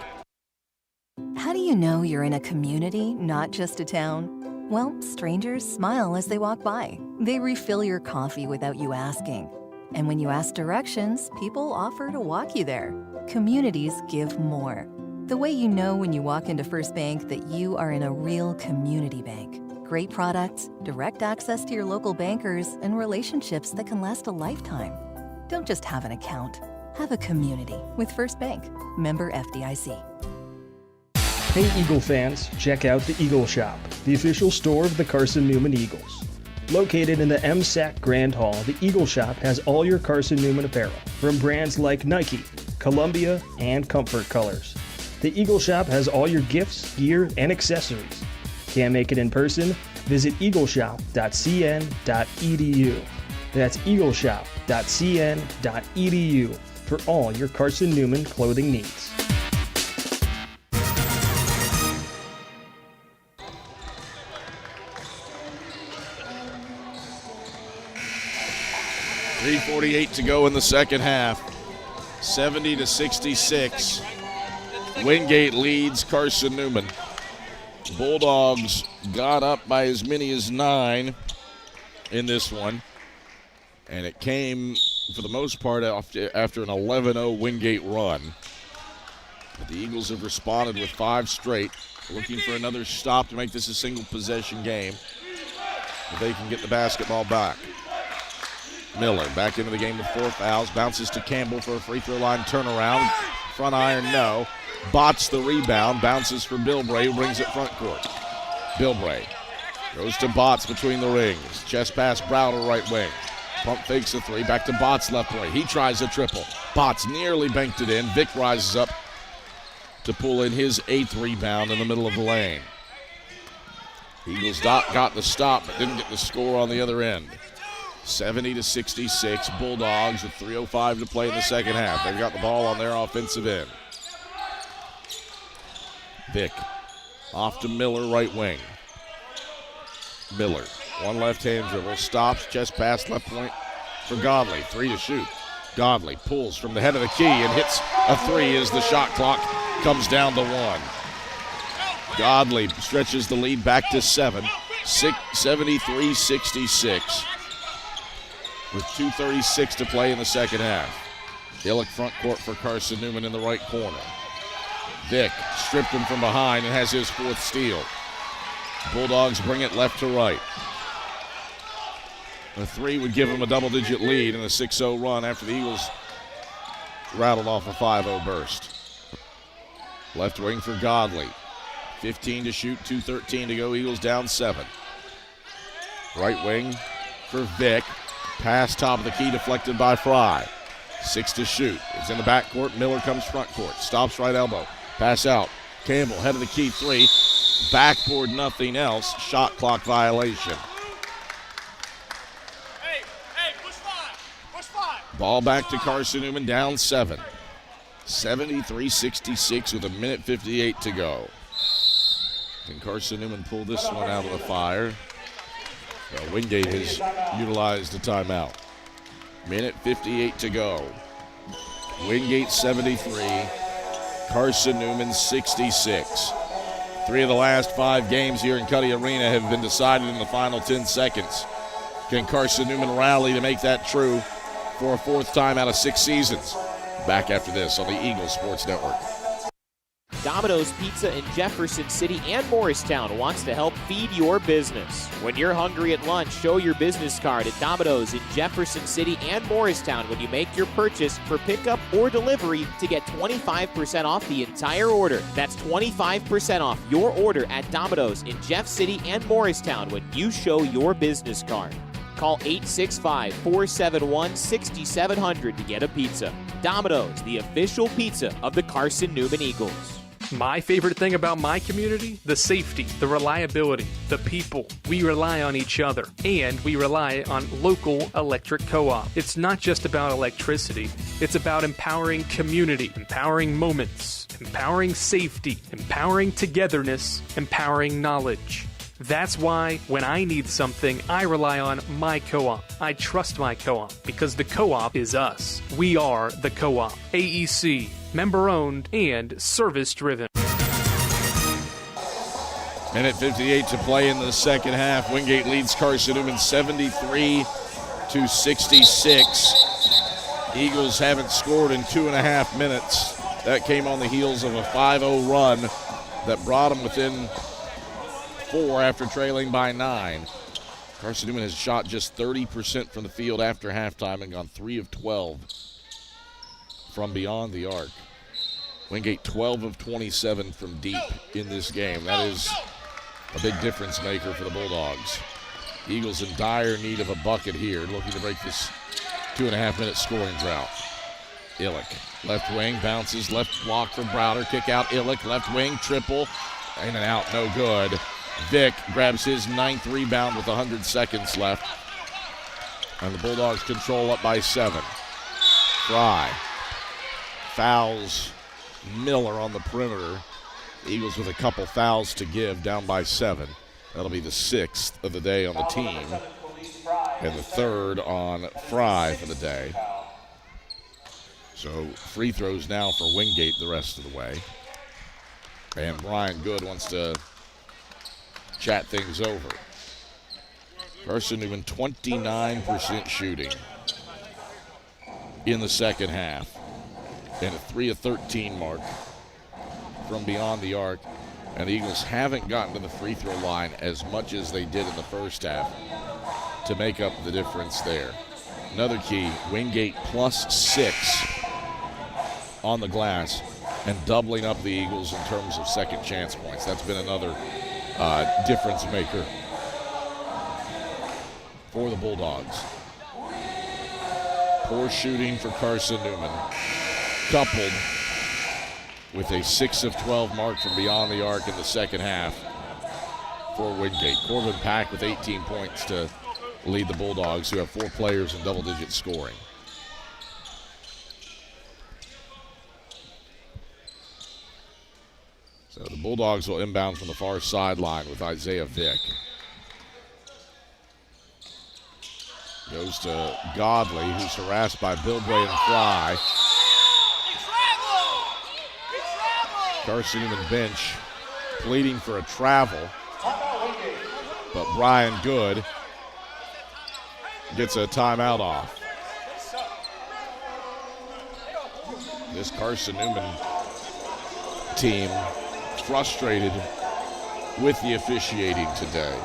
How do you know you're in a community, not just a town? Well, strangers smile as they walk by. They refill your coffee without you asking. And when you ask directions, people offer to walk you there. Communities give more. The way you know when you walk into First Bank that you are in a real community bank. Great products, direct access to your local bankers, and relationships that can last a lifetime. Don't just have an account. Have a community with First Bank. Member FDIC. Hey Eagle fans, check out the Eagle Shop, the official store of the Carson-Newman Eagles. Located in the MSAC Grand Hall, the Eagle Shop has all your Carson-Newman apparel, from brands like Nike, Columbia, and Comfort Colors. The Eagle Shop has all your gifts, gear, and accessories. Can't make it in person? Visit eagleshop.cn.edu. That's eagleshop.cn.edu for all your Carson-Newman clothing needs. .348 to go in the second half. 70-66. Wingate leads Carson-Newman. Bulldogs got up by as many as 9 in this one. And it came, for the most part, after an 11-0 Wingate run. But the Eagles have responded with 5 straight, looking for another stop to make this a single-possession game. If they can get the basketball back. Miller back into the game with 4 fouls. Bounces to Campbell for a free throw line turnaround. Front iron, no. Bots the rebound. Bounces for Bilbray, who brings it front court. Bilbray goes to Bots between the rings. Chest pass, Browder right wing. Pump fakes a 3. Back to Bots left wing. He tries a triple. Bots nearly banked it in. Vick rises up to pull in his 8th rebound in the middle of the lane. Eagles got the stop, but didn't get the score on the other end. 70-66, Bulldogs with 3:05 to play in the second half. They've got the ball on their offensive end. Vick off to Miller, right wing. Miller, one left-hand dribble, stops, chest pass, left point for Godley. 3 to shoot. Godley pulls from the head of the key and hits a 3 as the shot clock comes down to 1. Godley stretches the lead back to 7. 73-66. With 2:36 to play in the second half. Illick front court for Carson-Newman in the right corner. Vick stripped him from behind and has his 4th steal. Bulldogs bring it left to right. The 3 would give them a double-digit lead in a 6-0 run after the Eagles rattled off a 5-0 burst. Left wing for Godley. 15 to shoot, 2:13 to go. Eagles down 7. Right wing for Vick. Pass top of the key deflected by Fry. 6 to shoot. It's in the backcourt. Miller comes front court. Stops right elbow. Pass out. Campbell, head of the key 3. Backboard, nothing else. Shot clock violation. Ball back to Carson-Newman, down 7. 73-66 with 1:58 to go. Can Carson-Newman pull this one out of the fire? Well, Wingate has utilized a timeout. 1:58 to go. Wingate 73, Carson-Newman 66. 3 of the last 5 games here in Cuddy Arena have been decided in the final 10 seconds. Can Carson-Newman rally to make that true for a 4th time out of 6 seasons? Back after this on the Eagles Sports Network. Domino's Pizza in Jefferson City and Morristown wants to help feed your business. When you're hungry at lunch, show your business card at Domino's in Jefferson City and Morristown when you make your purchase for pickup or delivery to get 25% off the entire order. That's 25% off your order at Domino's in Jeff City and Morristown when you show your business card. Call 865-471-6700 to get a pizza. Domino's, the official pizza of the Carson-Newman Eagles. My favorite thing about my community? The safety, the reliability, the people. We rely on each other, and we rely on local electric co-op. It's not just about electricity. It's about empowering community, empowering moments, empowering safety, empowering togetherness, empowering knowledge. That's why when I need something, I rely on my co-op. I trust my co-op because the co-op is us. We are the co-op. AEC, member-owned and service-driven. 1:58 to play in the second half. Wingate leads Carson-Newman 73-66. Eagles haven't scored in 2.5 minutes. That came on the heels of a 5-0 run that brought them within 4 after trailing by 9. Carson-Newman has shot just 30% from the field after halftime and gone 3 of 12 from beyond the arc. Wingate 12 of 27 from deep in this game. That is a big difference maker for the Bulldogs. Eagles in dire need of a bucket here, looking to break this 2.5-minute scoring drought. Illick, left wing, bounces, left block from Browder, kick out Illick, left wing, triple, in and out, no good. Vick grabs his 9th rebound with 100 seconds left. And the Bulldogs control up by 7. Fry fouls Miller on the perimeter. The Eagles with a couple fouls to give, down by 7. That'll be the 6th of the day on the team. And the 3rd on Fry for the day. So free throws now for Wingate the rest of the way. And Brian Good wants to chat things over. Carson-Newman 29% shooting in the second half. And a 3 of 13 mark from beyond the arc. And the Eagles haven't gotten to the free throw line as much as they did in the first half to make up the difference there. Another key, Wingate +6 on the glass and doubling up the Eagles in terms of second chance points. That's been another difference maker for the Bulldogs. Poor shooting for Carson-Newman, coupled with a 6 of 12 mark from beyond the arc in the second half for Wingate. Corbin Pack with 18 points to lead the Bulldogs, who have 4 players in double-digit scoring. So the Bulldogs will inbound from the far sideline with Isaiah Vick. Goes to Godley, who's harassed by Bilbray and Fry. Carson-Newman bench pleading for a travel. But Brian Good gets a timeout off. This Carson-Newman team frustrated with the officiating today.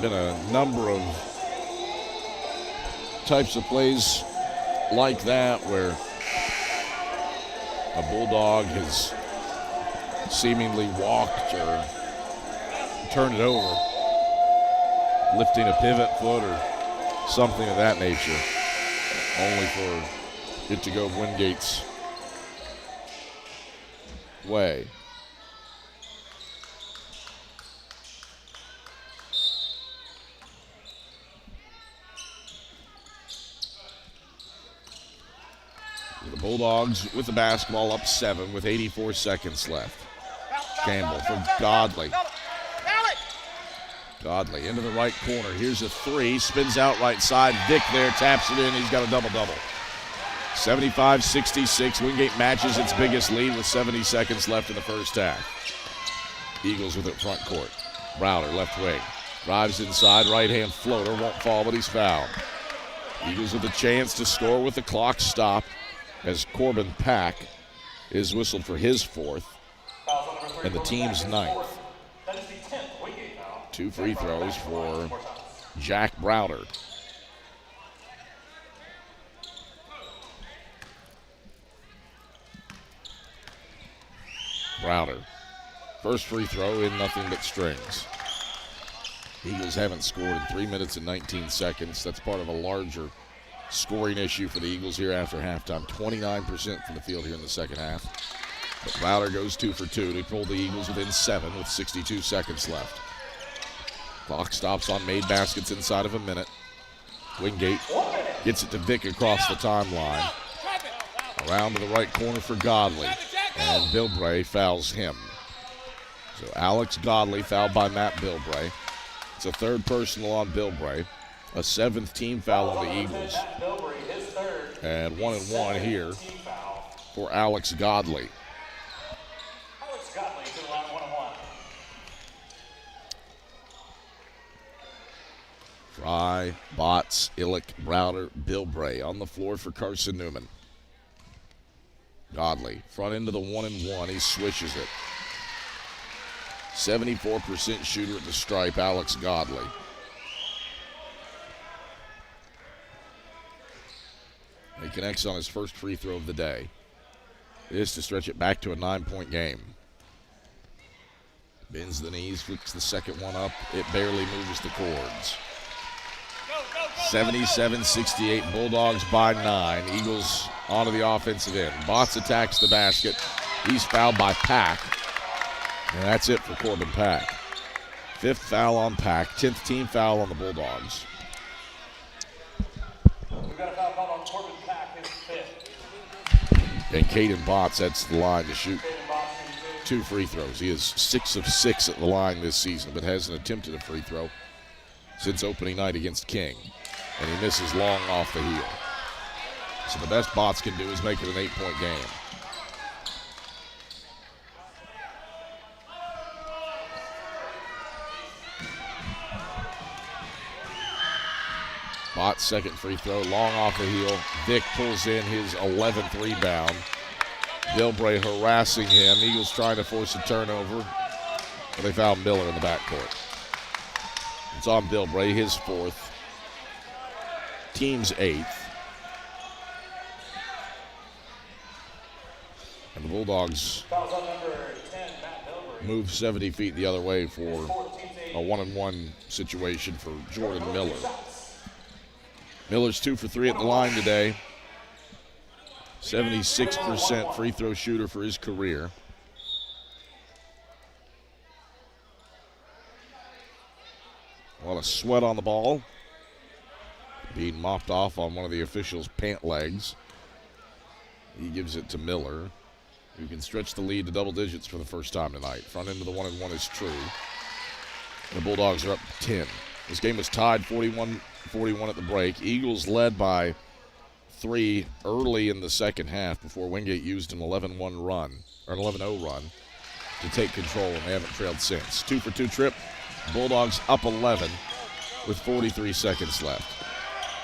Been a number of types of plays like that where a Bulldog has seemingly walked or turned it over, lifting a pivot foot or something of that nature, only for it to go Wingate's way. The Bulldogs with the basketball up 7 with 84 seconds left. Campbell for Godley. Godley into the right corner. Here's a 3. Spins out right side. Vick there taps it in. He's got a double-double. 75-66. Wingate matches its biggest lead with 70 seconds left in the first half. Eagles with it front court. Browder, left wing. Drives inside. Right-hand floater. Won't fall, but he's fouled. Eagles with a chance to score with the clock stopped as Corbin Pack is whistled for his 4th and the team's 9th. 2 free throws for Jack Browder. Browder. First free throw in nothing but strings. Eagles haven't scored in 3 minutes and 19 seconds. That's part of a larger scoring issue for the Eagles here after halftime. 29% from the field here in the second half. But Browder goes 2 for 2 to pull the Eagles within 7 with 62 seconds left. Clock stops on made baskets inside of a minute. Wingate gets it to Vick across the timeline. Around to the right corner for Godley. And Bilbray fouls him. So Alex Godley fouled by Matt Bilbray. It's a 3rd personal on Bilbray. A 7th team foul on the Eagles. And 1-and-1 here for Alex Godley. Fry, Botts, Illick, Browder, Bilbray on the floor for Carson-Newman. Godley, front into the 1-and-1. He swishes it. 74% shooter at the stripe, Alex Godley. He connects on his first free throw of the day. It is to stretch it back to a 9-point game. Bends the knees, flicks the second one up. It barely moves the cords. 77-68, Bulldogs by 9. Eagles onto the offensive end. Botts attacks the basket. He's fouled by Pack. And that's it for Corbin Pack. 5th foul on Pack, 10th team foul on the Bulldogs. We've got a foul called on Corbin Pack, his 5th. And Caden Botts heads to the line to shoot 2 free throws. He is 6 of 6 at the line this season, but hasn't attempted a free throw since opening night against King. And he misses long off the heel. So the best Botts can do is make it an 8-point game. Botts' second free throw, long off the heel. Vick pulls in his 11th rebound. Bilbray harassing him. Eagles trying to force a turnover, but they foul Miller in the backcourt. It's on Bilbray, his 4th. Team's 8th. And the Bulldogs move 70 feet the other way for a 1-and-1 situation for Jordan Miller. Miller's 2 for 3 at the line today. 76% free throw shooter for his career. A lot of sweat on the ball. Being mopped off on one of the officials' pant legs. He gives it to Miller, who can stretch the lead to double digits for the first time tonight. Front end of the 1-and-1 is true. The Bulldogs are up 10. This game was tied 41 at the break. Eagles led by 3 early in the second half before Wingate used an 11-1 run, or an 11-0 run, to take control, and they haven't trailed since. 2 for 2 trip. Bulldogs up 11 with 43 seconds left.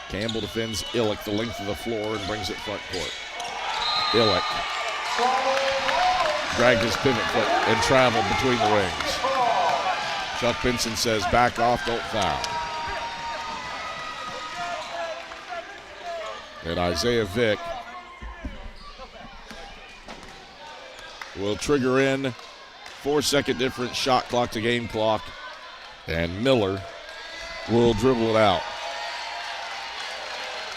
Campbell defends Illick the length of the floor and brings it front court. Illick dragged his pivot foot and traveled between the rings. Chuck Benson says, back off, don't foul. And Isaiah Vick will trigger in 4-second difference, shot clock to game clock, and Miller will dribble it out.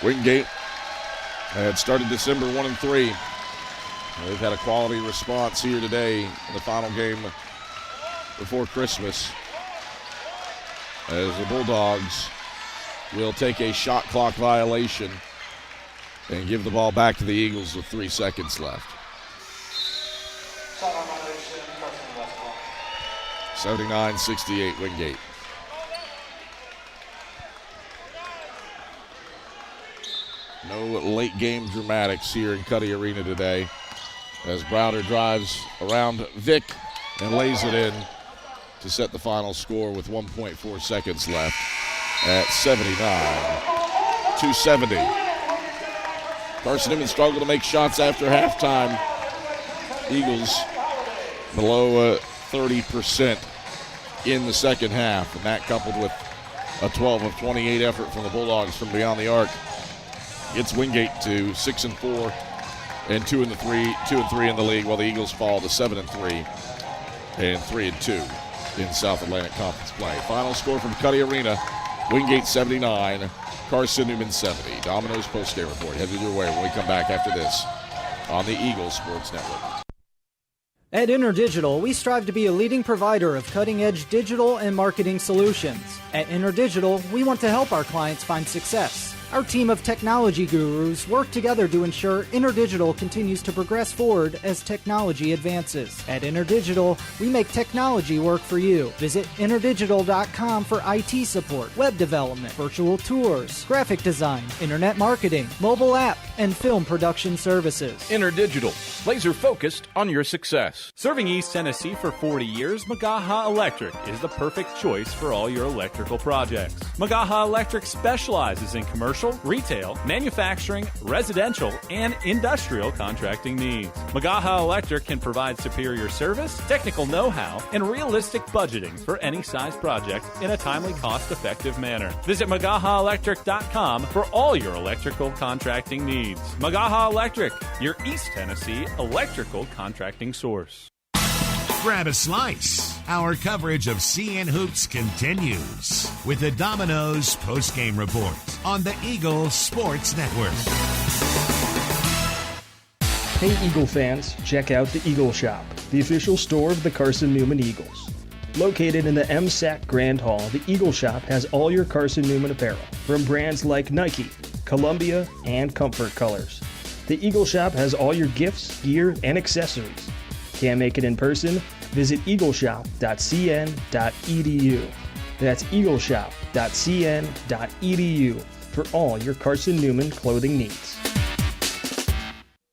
Wingate had started December 1-3. They've had a quality response here today in the final game before Christmas, as the Bulldogs will take a shot clock violation and give the ball back to the Eagles with 3 seconds left. 79-68 Wingate. No late game dramatics here in Cuddy Arena today as Browder drives around Vic and lays it in to set the final score with 1.4 seconds left at 79-70. Carson-Newman struggled to make shots after halftime. Eagles below 30% in the second half, and that coupled with a 12 of 28 effort from the Bulldogs from beyond the arc gets Wingate to 6-4 and 2 and 3 in the league, while the Eagles fall to 7-3 and 3-2 in South Atlantic Conference play. Final score from Cuddy Arena: Wingate 79, Carson-Newman 70. Domino's postgame report headed your way when we come back after this on the Eagles Sports Network. At InterDigital, we strive to be a leading provider of cutting-edge digital and marketing solutions. At InterDigital, we want to help our clients find success. Our team of technology gurus work together to ensure InterDigital continues to progress forward as technology advances. At InterDigital, we make technology work for you. Visit interdigital.com for IT support, web development, virtual tours, graphic design, internet marketing, mobile app, and film production services. InterDigital, laser focused on your success. Serving East Tennessee for 40 years, Magaha Electric is the perfect choice for all your electrical projects. Magaha Electric specializes in commercial, retail, manufacturing, residential, and industrial contracting needs. Magaha Electric can provide superior service, technical know-how, and realistic budgeting for any size project in a timely, cost-effective manner. Visit MagahaElectric.com for all your electrical contracting needs. Magaha Electric, your East Tennessee electrical contracting source. Grab a slice. Our coverage of CN Hoops continues with the Domino's postgame report on the Eagles Sports Network. Hey Eagle fans, check out the Eagle Shop, the official store of the Carson-Newman Eagles. Located in the MSAC Grand Hall, the Eagle Shop has all your Carson-Newman apparel, from brands like Nike, Columbia, and Comfort Colors. The Eagle Shop has all your gifts, gear, and accessories. Can't make it in person? Visit eagleshop.cn.edu. That's eagleshop.cn.edu for all your Carson-Newman clothing needs.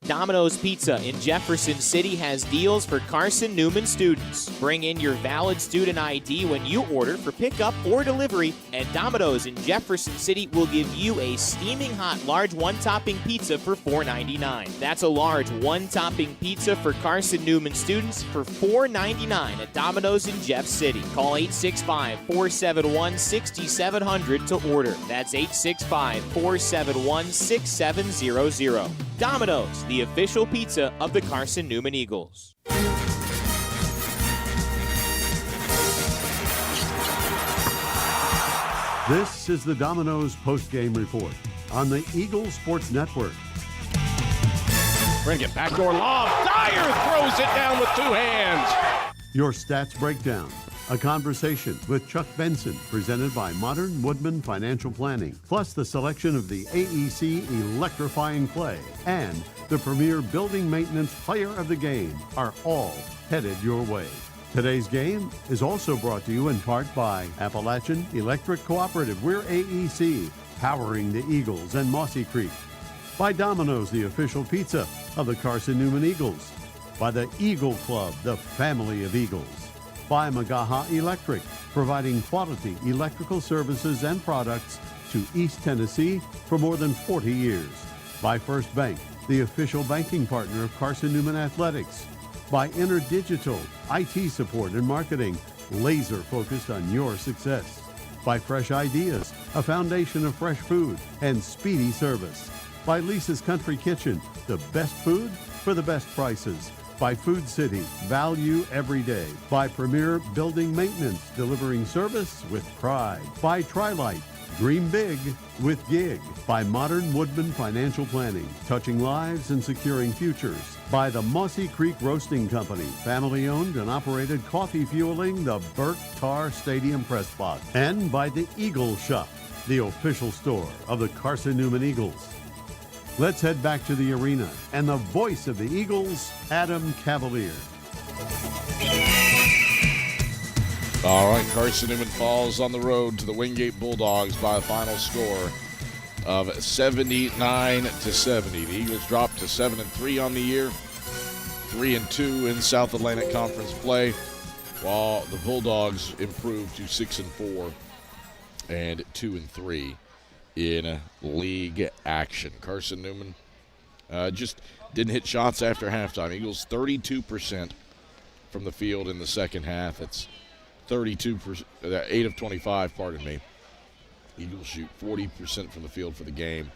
Domino's Pizza in Jefferson City has deals for Carson-Newman students. Bring in your valid student ID when you order for pickup or delivery, and Domino's in Jefferson City will give you a steaming hot large one-topping pizza for $4.99. That's a large one-topping pizza for Carson-Newman students for $4.99 at Domino's in Jeff City. Call 865-471-6700 to order. That's 865-471-6700. Domino's, the official pizza of the Carson-Newman Eagles. This is the Domino's postgame report on the Eagles Sports Network. We're going to get backdoor lob. Dyer throws it down with 2 hands. Your stats breakdown. A conversation with Chuck Benson, presented by Modern Woodman Financial Planning, plus the selection of the AEC Electrifying Play and the premier building maintenance player of the game are all headed your way. Today's game is also brought to you in part by Appalachian Electric Cooperative. We're AEC, powering the Eagles and Mossy Creek. By Domino's, the official pizza of the Carson-Newman Eagles. By the Eagle Club, the family of Eagles. By Magaha Electric, providing quality electrical services and products to East Tennessee for more than 40 years. By First Bank, the official banking partner of Carson-Newman Athletics. By InterDigital, IT support and marketing, laser focused on your success. By Fresh Ideas, a foundation of fresh food and speedy service. By Lisa's Country Kitchen, the best food for the best prices. By Food City, value every day. By Premier Building Maintenance, delivering service with pride. By Trilite, dream big with gig. By Modern Woodman Financial Planning, touching lives and securing futures. By the Mossy Creek Roasting Company, family owned and operated, coffee fueling the Burt Tarr Stadium press box. And by the Eagle Shop, the official store of the Carson-Newman Eagles. Let's head back to the arena and the voice of the Eagles, Adam Cavalier. All right, Carson-Newman falls on the road to the Wingate Bulldogs by a final score of 79-70. The Eagles dropped to 7-3 on the year, 3-2 in South Atlantic Conference play, while the Bulldogs improved to 6-4 and 2-3 in league action. Carson-Newman just didn't hit shots after halftime. Eagles 32% from the field in the second half. That's 32%, 8 of 25, pardon me. Eagles shoot 40% from the field for the game.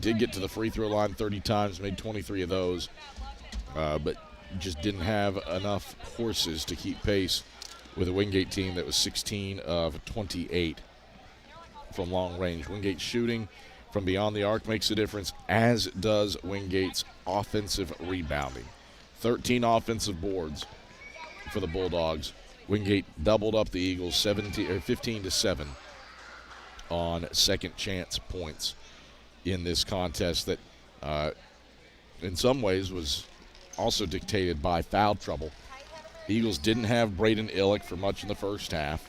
Did get to the free throw line 30 times, made 23 of those, but just didn't have enough horses to keep pace with a Wingate team that was 16 of 28 from long range. Wingate's shooting from beyond the arc makes a difference, as does Wingate's offensive rebounding. 13 offensive boards for the Bulldogs. Wingate doubled up the Eagles 15-7 on second chance points in this contest that in some ways was also dictated by foul trouble. The Eagles didn't have Braden Illick for much in the first half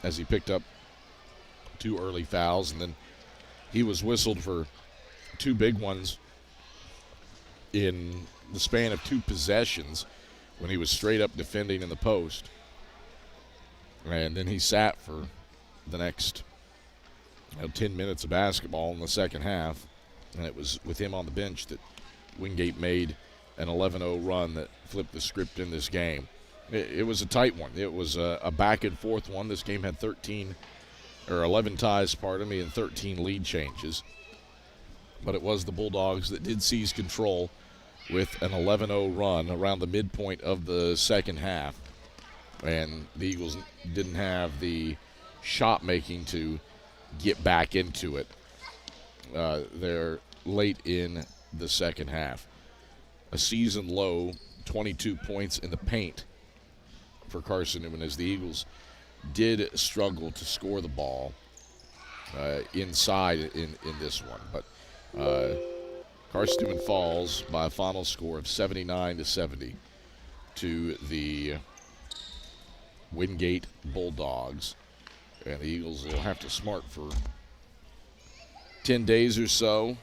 as he picked up 2 early fouls, and then he was whistled for 2 big ones in the span of 2 possessions when he was straight up defending in the post. And then he sat for the next 10 minutes of basketball in the second half, and it was with him on the bench that Wingate made an 11-0 run that flipped the script in this game. It was a tight one. It was a back-and-forth one. This game had 11 ties, and 13 lead changes. But it was the Bulldogs that did seize control with an 11-0 run around the midpoint of the second half. And the Eagles didn't have the shot making to get back into it. They're late in the second half. A season low 22 points in the paint for Carson-Newman, as the Eagles did struggle to score the ball inside in this one. But Carson-Newman falls by a final score of 79-70 to the Wingate Bulldogs. And the Eagles will have to smart for 10 days or so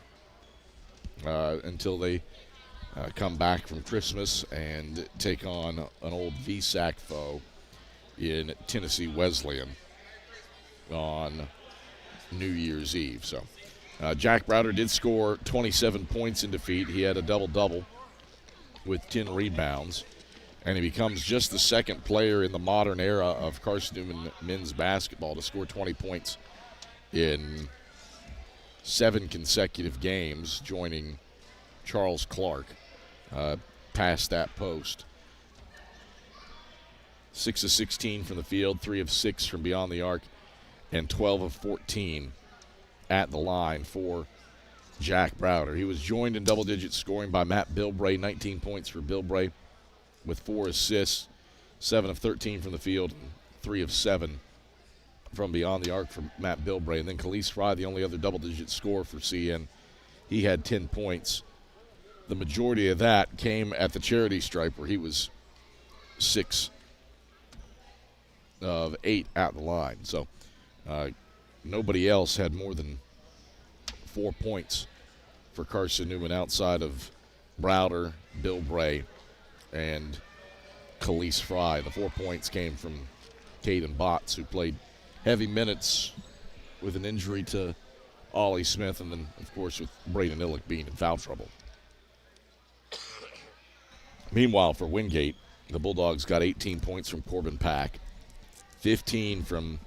until they come back from Christmas and take on an old VSAC foe in Tennessee Wesleyan on New Year's Eve. So Jack Browder did score 27 points in defeat. He had a double-double with 10 rebounds, and he becomes just the second player in the modern era of Carson-Newman men's basketball to score 20 points in 7 consecutive games, joining Charles Clark past that post. 6 of 16 from the field, 3 of 6 from beyond the arc, and 12 of 14 at the line for Jack Browder. He was joined in double-digit scoring by Matt Bilbray, 19 points for Bilbray with 4 assists, 7 of 13 from the field, and 3 of 7 from beyond the arc for Matt Bilbray. And then Khalees Fry, the only other double-digit scorer for CN, he had 10 points. The majority of that came at the charity stripe, where he was 6 of 8 at the line. So nobody else had more than 4 points for Carson-Newman outside of Browder, Bilbray, and Khalees Fry. The 4 points came from Caden Botts, who played heavy minutes with an injury to Ollie Smith, and then, of course, with Braden Illick being in foul trouble. Meanwhile, for Wingate, the Bulldogs got 18 points from Corbin Pack, 15 from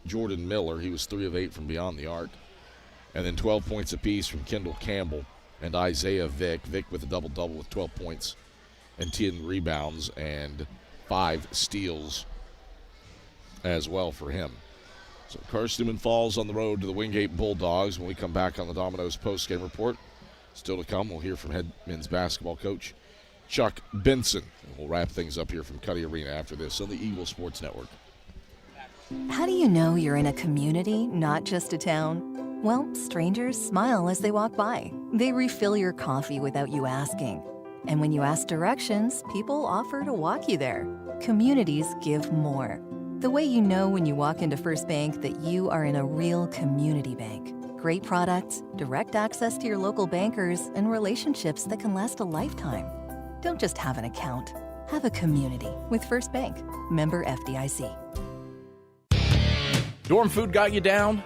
Jordan Miller. He was 3 of 8 from beyond the arc. And then 12 points apiece from Kendall Campbell and Isaiah Vick. Vick with a double-double with 12 points and 10 rebounds and 5 steals as well for him. So Carson-Newman falls on the road to the Wingate Bulldogs. When we come back on the Domino's post-game report, still to come, we'll hear from head men's basketball coach Chuck Benson. And we'll wrap things up here from Cuddy Arena after this on the Eagles Sports Network. How do you know you're in a community, not just a town? Well, strangers smile as they walk by. They refill your coffee without you asking. And when you ask directions, people offer to walk you there. Communities give more. The way you know when you walk into First Bank that you are in a real community bank. Great products, direct access to your local bankers, and relationships that can last a lifetime. Don't just have an account. Have a community with First Bank. Member FDIC. Dorm food got you down?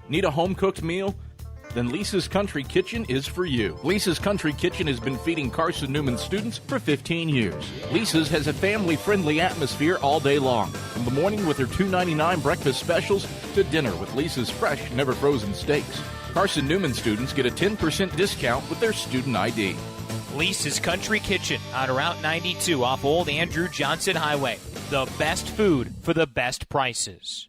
Need a home-cooked meal? Then Lisa's Country Kitchen is for you. Lisa's Country Kitchen has been feeding Carson-Newman students for 15 years. Lisa's has a family-friendly atmosphere all day long. From the morning with their $2.99 breakfast specials to dinner with Lisa's fresh, never-frozen steaks. Carson-Newman students get a 10% discount with their student ID. Lisa's Country Kitchen on Route 92 off Old Andrew Johnson Highway. The best food for the best prices.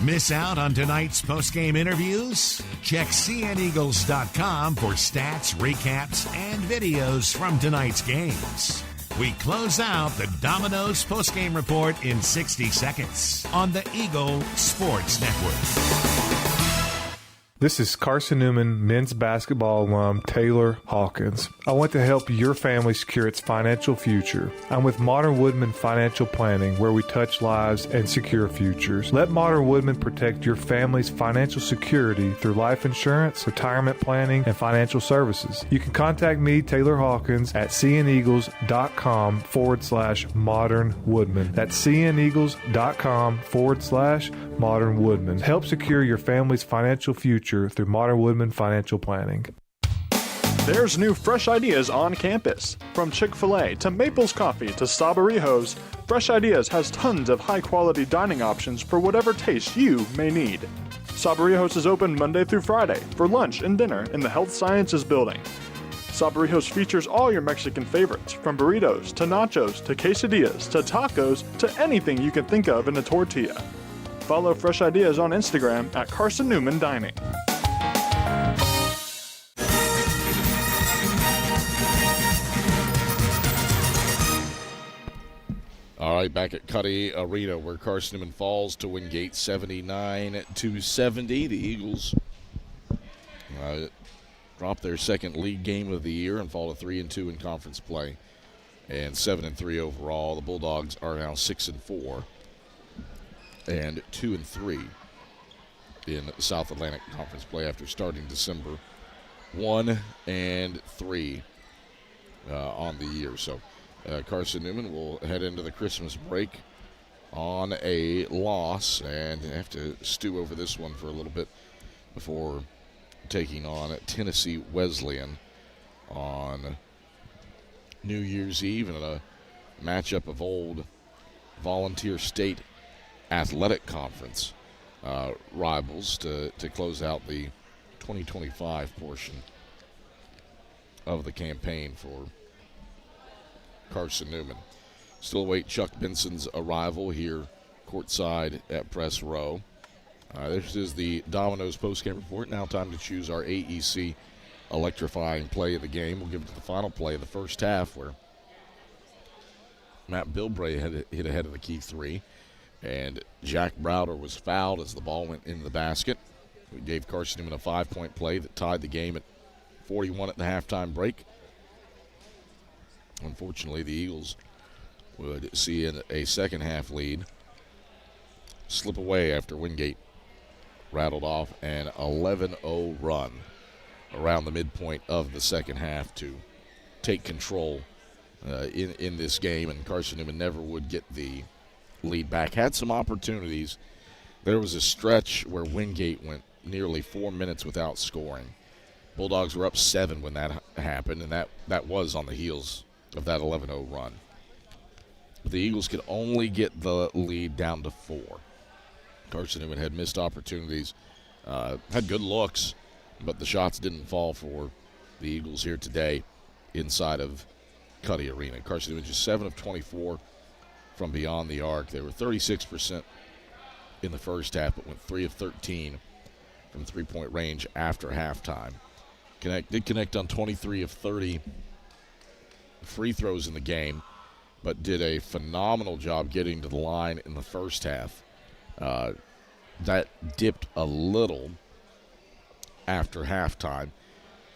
Miss out on tonight's postgame interviews? Check cneagles.com for stats, recaps, and videos from tonight's games. We close out the Domino's postgame report in 60 seconds on the Eagle Sports Network. This is Carson-Newman men's basketball alum Taylor Hawkins. I want to help your family secure its financial future. I'm with Modern Woodman Financial Planning, where we touch lives and secure futures. Let Modern Woodman protect your family's financial security through life insurance, retirement planning, and financial services. You can contact me, Taylor Hawkins, at cneagles.com/Modern Woodman. That's cneagles.com/Modern Woodman. Help secure your family's financial future through Modern Woodman Financial Planning. There's new fresh ideas on campus. From Chick-fil-A to Maples Coffee to Sabarijos, Fresh Ideas has tons of high-quality dining options for whatever taste you may need. Sabarijos is open Monday through Friday for lunch and dinner in the Health Sciences Building. Sabarijos features all your Mexican favorites, from burritos to nachos to quesadillas to tacos to anything you can think of in a tortilla. Follow Fresh Ideas on Instagram at Carson-Newman Dining. All right, back at Cuddy Arena, where Carson-Newman falls to Wingate 79-70. The Eagles drop their second league game of the year and fall to 3-2 in conference play, and 7-3 overall. The Bulldogs are now 6-4 and 2-3 in South Atlantic Conference play after starting December 1-3 on the year. So Carson-Newman will head into the Christmas break on a loss and have to stew over this one for a little bit before taking on Tennessee Wesleyan on New Year's Eve in a matchup of old Volunteer State Athletic Conference rivals to close out the 2025 portion of the campaign for Carson-Newman. Still await Chuck Benson's arrival here courtside at Press Row. This is the Domino's postgame report. Now time to choose our AEC electrifying play of the game. We'll give it to the final play of the first half, where Matt Bilbray hit ahead of the key three, and Jack Browder was fouled as the ball went into the basket. We gave Carson-Newman a 5-point play that tied the game at 41 at the halftime break. Unfortunately, the Eagles would see a second half lead slip away after Wingate rattled off an 11-0 run around the midpoint of the second half to take control in this game, and Carson-Newman never would get the lead back. Had some opportunities. There was a stretch where Wingate went nearly 4 minutes without scoring. Bulldogs were up 7 when that happened, and that was on the heels of that 11-0 run. But the Eagles could only get the lead down to 4. Carson-Newman had missed opportunities, had good looks, but the shots didn't fall for the Eagles here today inside of Cuddy Arena. Carson-Newman just 7 of 24 from beyond the arc. They were 36% in the first half, but went 3 of 13 from three-point range after halftime. Did connect on 23 of 30 free throws in the game, but did a phenomenal job getting to the line in the first half. That dipped a little after halftime.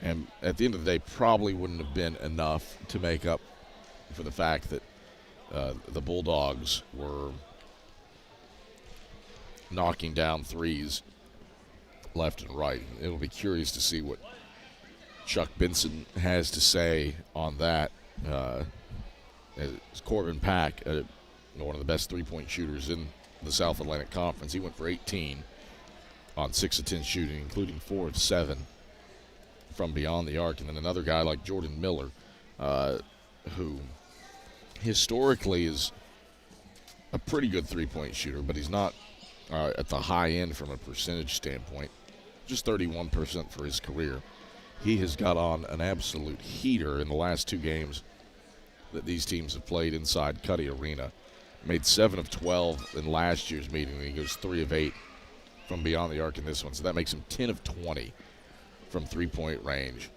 And at the end of the day, probably wouldn't have been enough to make up for the fact that the Bulldogs were knocking down threes left and right. It'll be curious to see what Chuck Benson has to say on that. Corbin Pack, one of the best three-point shooters in the South Atlantic Conference, he went for 18 on 6 of 10 shooting, including 4 of 7 from beyond the arc. And then another guy like Jordan Miller, who historically is a pretty good three-point shooter, but he's not at the high end from a percentage standpoint, just 31% for his career. He has got on an absolute heater in the last 2 games that these teams have played inside Cuddy Arena. Made 7 of 12 in last year's meeting, and he goes 3 of 8 from beyond the arc in this one. So that makes him 10 of 20 from three-point range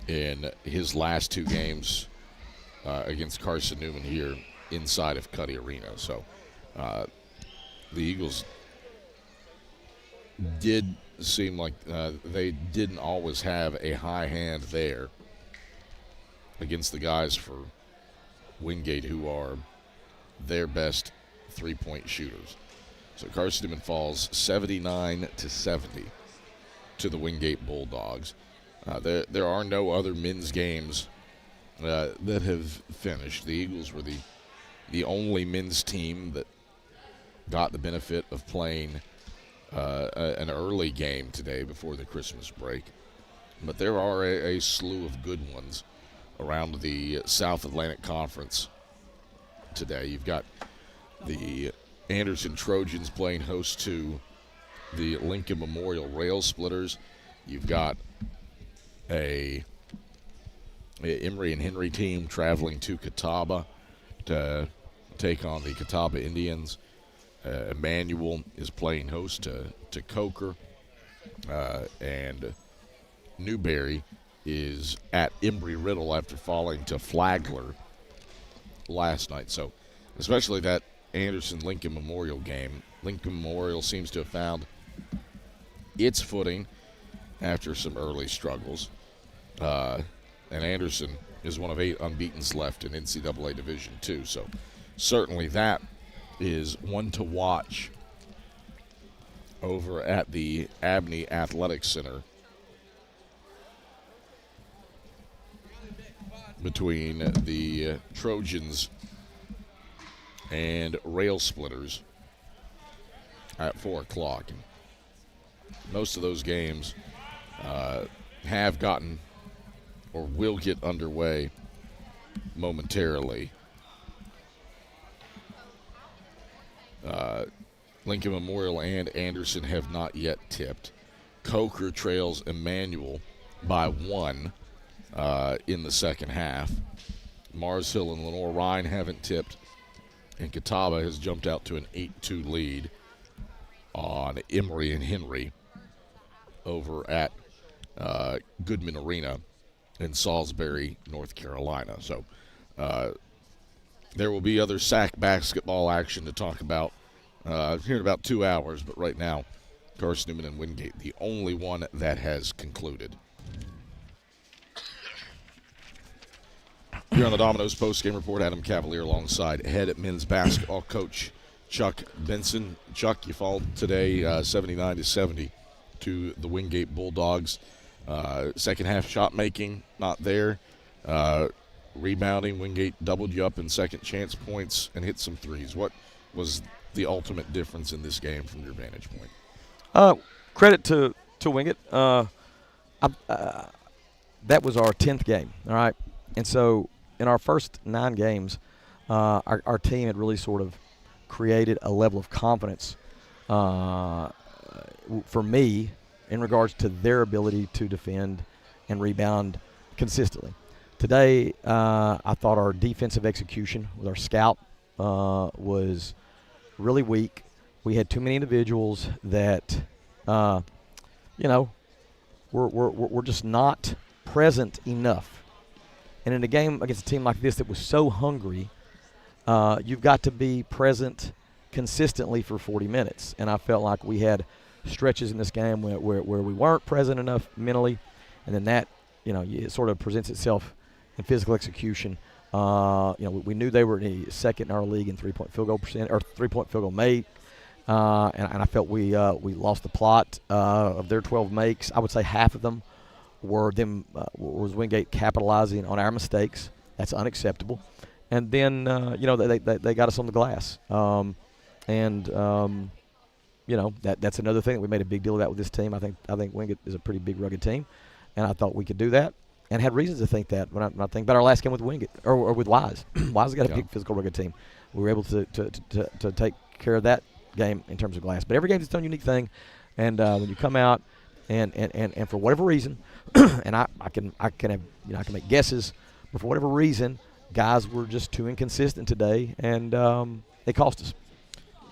in his last 2 games against Carson-Newman here inside of Cuddy Arena. So the Eagles did seem like they didn't always have a high hand there against the guys for Wingate, who are their best three-point shooters. So Carson-Newman falls 79-70 to the Wingate Bulldogs. There are no other men's games that have finished. The Eagles were the only men's team that got the benefit of playing an early game today before the Christmas break. But there are a slew of good ones around the South Atlantic Conference today. You've got the Anderson Trojans playing host to the Lincoln Memorial Rail Splitters. You've got a Emory and Henry team traveling to Catawba to take on the Catawba Indians. Emmanuel is playing host to Coker, and Newberry is at Embry-Riddle after falling to Flagler last night. So especially that Anderson-Lincoln Memorial game, Lincoln Memorial seems to have found its footing after some early struggles. And Anderson is one of 8 unbeatens left in NCAA Division II. So certainly that is one to watch over at the Abney Athletic Center between the Trojans and Rail Splitters at 4 o'clock. Most of those games have gotten or will get underway momentarily. Lincoln Memorial and Anderson have not yet tipped. Coker trails Emmanuel by 1 in the second half. Mars Hill and Lenore Ryan haven't tipped, and Catawba has jumped out to an 8-2 lead on Emory and Henry over at Goodman Arena in Salisbury, North Carolina. So there will be other SAC basketball action to talk about here in about 2 hours, but right now, Carson-Newman and Wingate, the only one that has concluded. Here on the Domino's post-game report, Adam Cavalier alongside head men's basketball coach Chuck Benson. Chuck, you fall today 79-70 to the Wingate Bulldogs. Second half shot making, not there. Rebounding, Wingate doubled you up in second chance points and hit some threes. What was the ultimate difference in this game from your vantage point? Credit to Wingate. That was our 10th game, all right? And so in our first 9 games, our team had really sort of created a level of confidence for me in regards to their ability to defend and rebound consistently. Today, I thought our defensive execution with our scout was really weak. We had too many individuals that, were just not present enough. And in a game against a team like this that was so hungry, you've got to be present consistently for 40 minutes. And I felt like we had stretches in this game where we weren't present enough mentally, and then that, it sort of presents itself in physical execution. We knew they were second in our league in 3-point field goal percent or 3-point field goal made, and I felt we lost the plot of their 12 makes. I would say half of them was Wingate capitalizing on our mistakes. That's unacceptable. And then they got us on the glass, that's another thing that we made a big deal about with this team. I think Wingate is a pretty big, rugged team, and I thought we could do that. And had reasons to think that when I think about our last game with Wingate or with Wise. Wise has got a big physical, rugged team. We were able to take care of that game in terms of glass. But every game's its own unique thing, and when you come out and for whatever reason, and I can make guesses, but for whatever reason, guys were just too inconsistent today, and it cost us.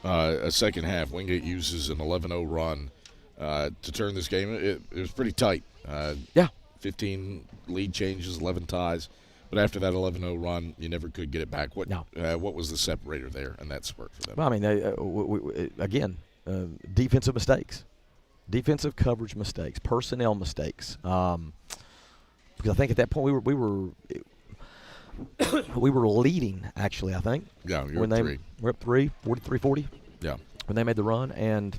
A second half, Wingate uses an 11-0 run to turn this game. It was pretty tight. 15 lead changes, 11 ties. But after that 11-0 run, you never could get it back. What was the separator there in that spurt for them? Well, I mean, defensive mistakes. Defensive coverage mistakes, personnel mistakes. Because I think at that point we were leading, actually, I think. Yeah, we were up 3. We're up 3, 43-40. Yeah. When they made the run. And,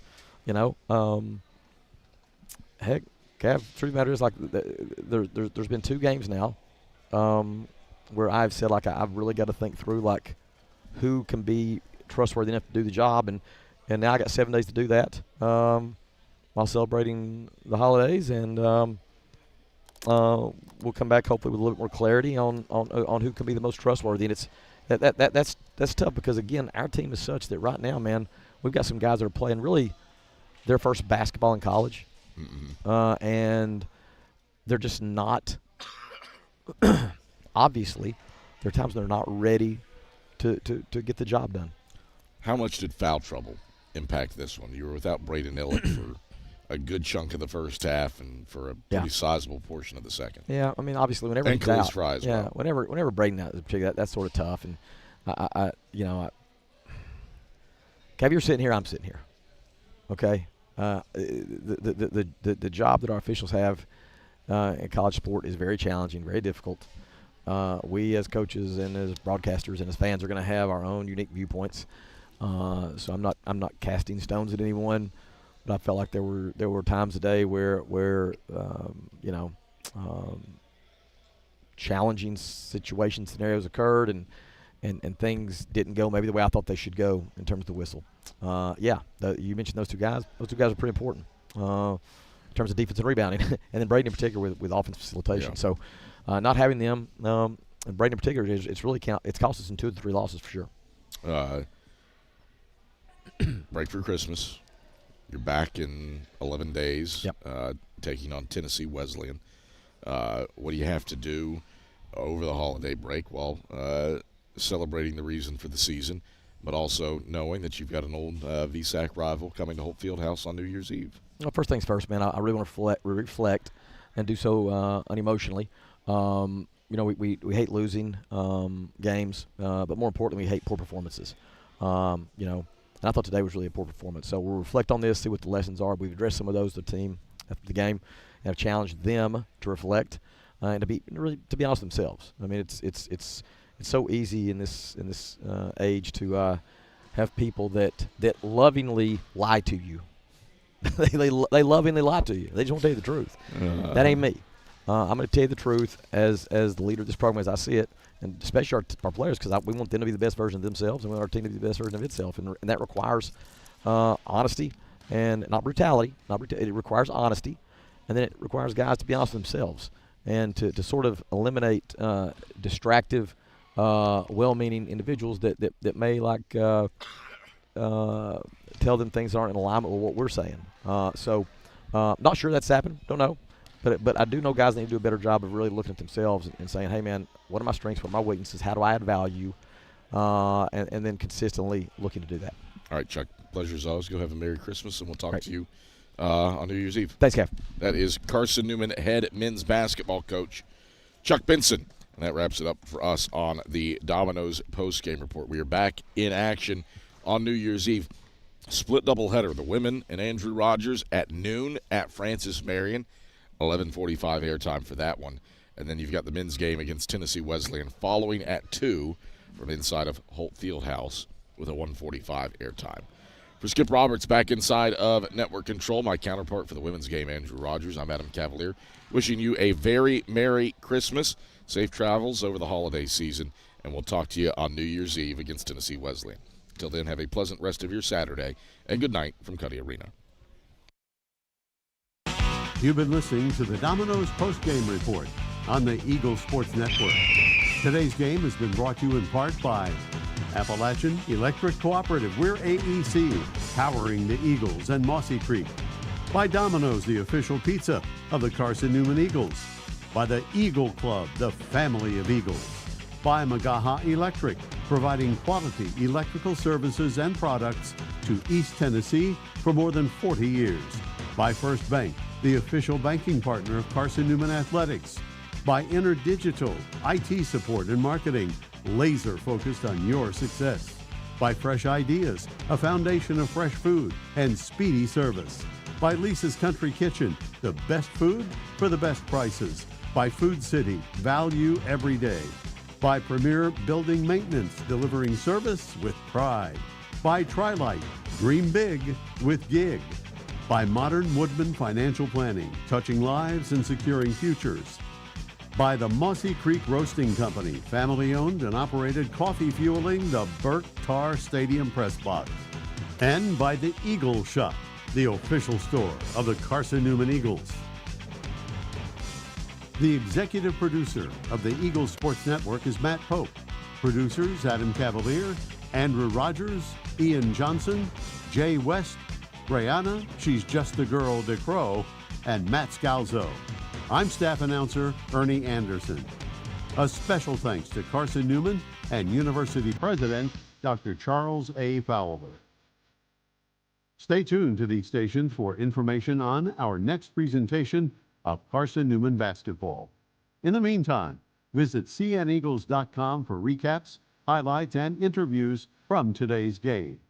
heck, Cav, truth of the matter is, like, there's been 2 games now where I've said, like, I've really got to think through, like, who can be trustworthy enough to do the job. And now I got 7 days to do that while celebrating the holidays. And we'll come back hopefully with a little bit more clarity on who can be the most trustworthy. And it's that's tough because, again, our team is such that right now, man, we've got some guys that are playing really their first basketball in college. And they're just not obviously there are times they're not ready to get the job done. How much did foul trouble impact this one? You were without Braden Illick for a good chunk of the first half and for a pretty sizable portion of the second. Yeah, I mean, obviously whenever he's out, whenever Braden out, that's sort of tough. And Cav, you're sitting here, I'm sitting here. Okay, the job that our officials have in college sport is very challenging, very difficult. We as coaches and as broadcasters and as fans are going to have our own unique viewpoints. So I'm not casting stones at anyone, but I felt like there were times today where challenging scenarios occurred and things didn't go maybe the way I thought they should go in terms of the whistle. You mentioned those 2 guys. Those 2 guys are pretty important in terms of defense and rebounding, and then Braden in particular with offensive facilitation. So not having them, and Braden in particular, it's cost us in 2 of the 3 losses for sure. Break for Christmas. You're back in 11 days, taking on Tennessee Wesleyan. What do you have to do over the holiday break while celebrating the reason for the season, but also knowing that you've got an old VSAC rival coming to Holt Fieldhouse on New Year's Eve? Well, first things first, man, I really want to reflect and do so unemotionally. We hate losing games, but more importantly, we hate poor performances. And I thought today was really a poor performance. So we'll reflect on this, see what the lessons are. We've addressed some of those to the team after the game and have challenged them to reflect and to be honest with themselves. I mean, it's so easy in this age to have people that lovingly lie to you. they lovingly lie to you. They just won't tell you the truth. That ain't me. I'm going to tell you the truth as the leader of this program as I see it, and especially our players, because we want them to be the best version of themselves, and we want our team to be the best version of itself, and that requires honesty and not brutality. It requires honesty, and then it requires guys to be honest with themselves and to sort of eliminate distractive, well-meaning individuals that may tell them things aren't in alignment with what we're saying. Not sure that's happened. Don't know. But I do know guys need to do a better job of really looking at themselves and saying, hey, man, what are my strengths, what are my weaknesses, how do I add value, and then consistently looking to do that. All right, Chuck, pleasure as always. Go have a Merry Christmas, and we'll talk to you on New Year's Eve. Thanks, Kev. That is Carson-Newman head men's basketball coach Chuck Benson. And that wraps it up for us on the Domino's post-game report. We are back in action on New Year's Eve. Split doubleheader, the women and Andrew Rogers at noon at Francis Marion. 11:45 airtime for that one. And then you've got the men's game against Tennessee Wesleyan following at 2 from inside of Holt Fieldhouse with a 1:45 airtime. For Skip Roberts, back inside of Network Control, my counterpart for the women's game, Andrew Rogers, I'm Adam Cavalier, wishing you a very Merry Christmas, safe travels over the holiday season, and we'll talk to you on New Year's Eve against Tennessee Wesleyan. Till then, have a pleasant rest of your Saturday, and good night from Cuddy Arena. You've been listening to the Domino's postgame report on the Eagles Sports Network. Today's game has been brought to you in part by Appalachian Electric Cooperative. We're AEC, powering the Eagles and Mossy Creek. By Domino's, the official pizza of the Carson-Newman Eagles. By the Eagle Club, the family of Eagles. By Magaha Electric, providing quality electrical services and products to East Tennessee for more than 40 years. By First Bank, the official banking partner of Carson-Newman Athletics. By InterDigital, IT support and marketing, laser focused on your success. By Fresh Ideas, a foundation of fresh food and speedy service. By Lisa's Country Kitchen, the best food for the best prices. By Food City, value every day. By Premier Building Maintenance, delivering service with pride. By Trilight, dream big with Gig. By Modern Woodman Financial Planning, touching lives and securing futures. By the Mossy Creek Roasting Company, family-owned and operated, coffee fueling the Burt Tarr Stadium press box. And by the Eagle Shop, the official store of the Carson-Newman Eagles. The executive producer of the Eagles Sports Network is Matt Pope. Producers Adam Cavalier, Andrew Rogers, Ian Johnson, Jay West, Brianna, she's just a girl, DeCrow, and Matt Scalzo. I'm staff announcer Ernie Anderson. A special thanks to Carson-Newman and University President Dr. Charles A. Fowler. Stay tuned to these stations for information on our next presentation of Carson-Newman basketball. In the meantime, visit cneagles.com for recaps, highlights, and interviews from today's game.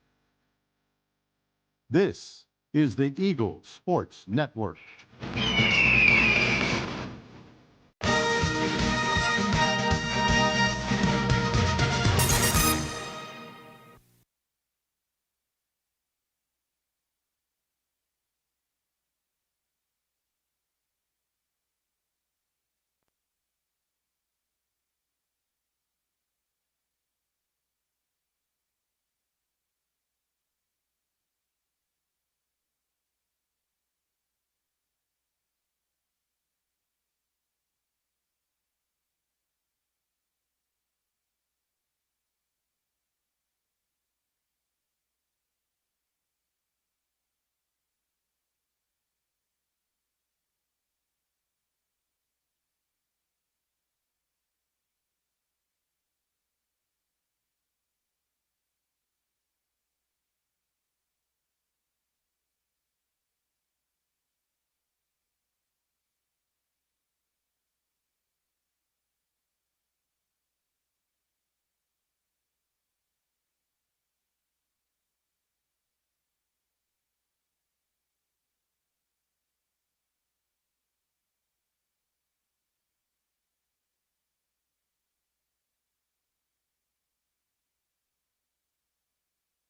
This is the Eagles Sports Network.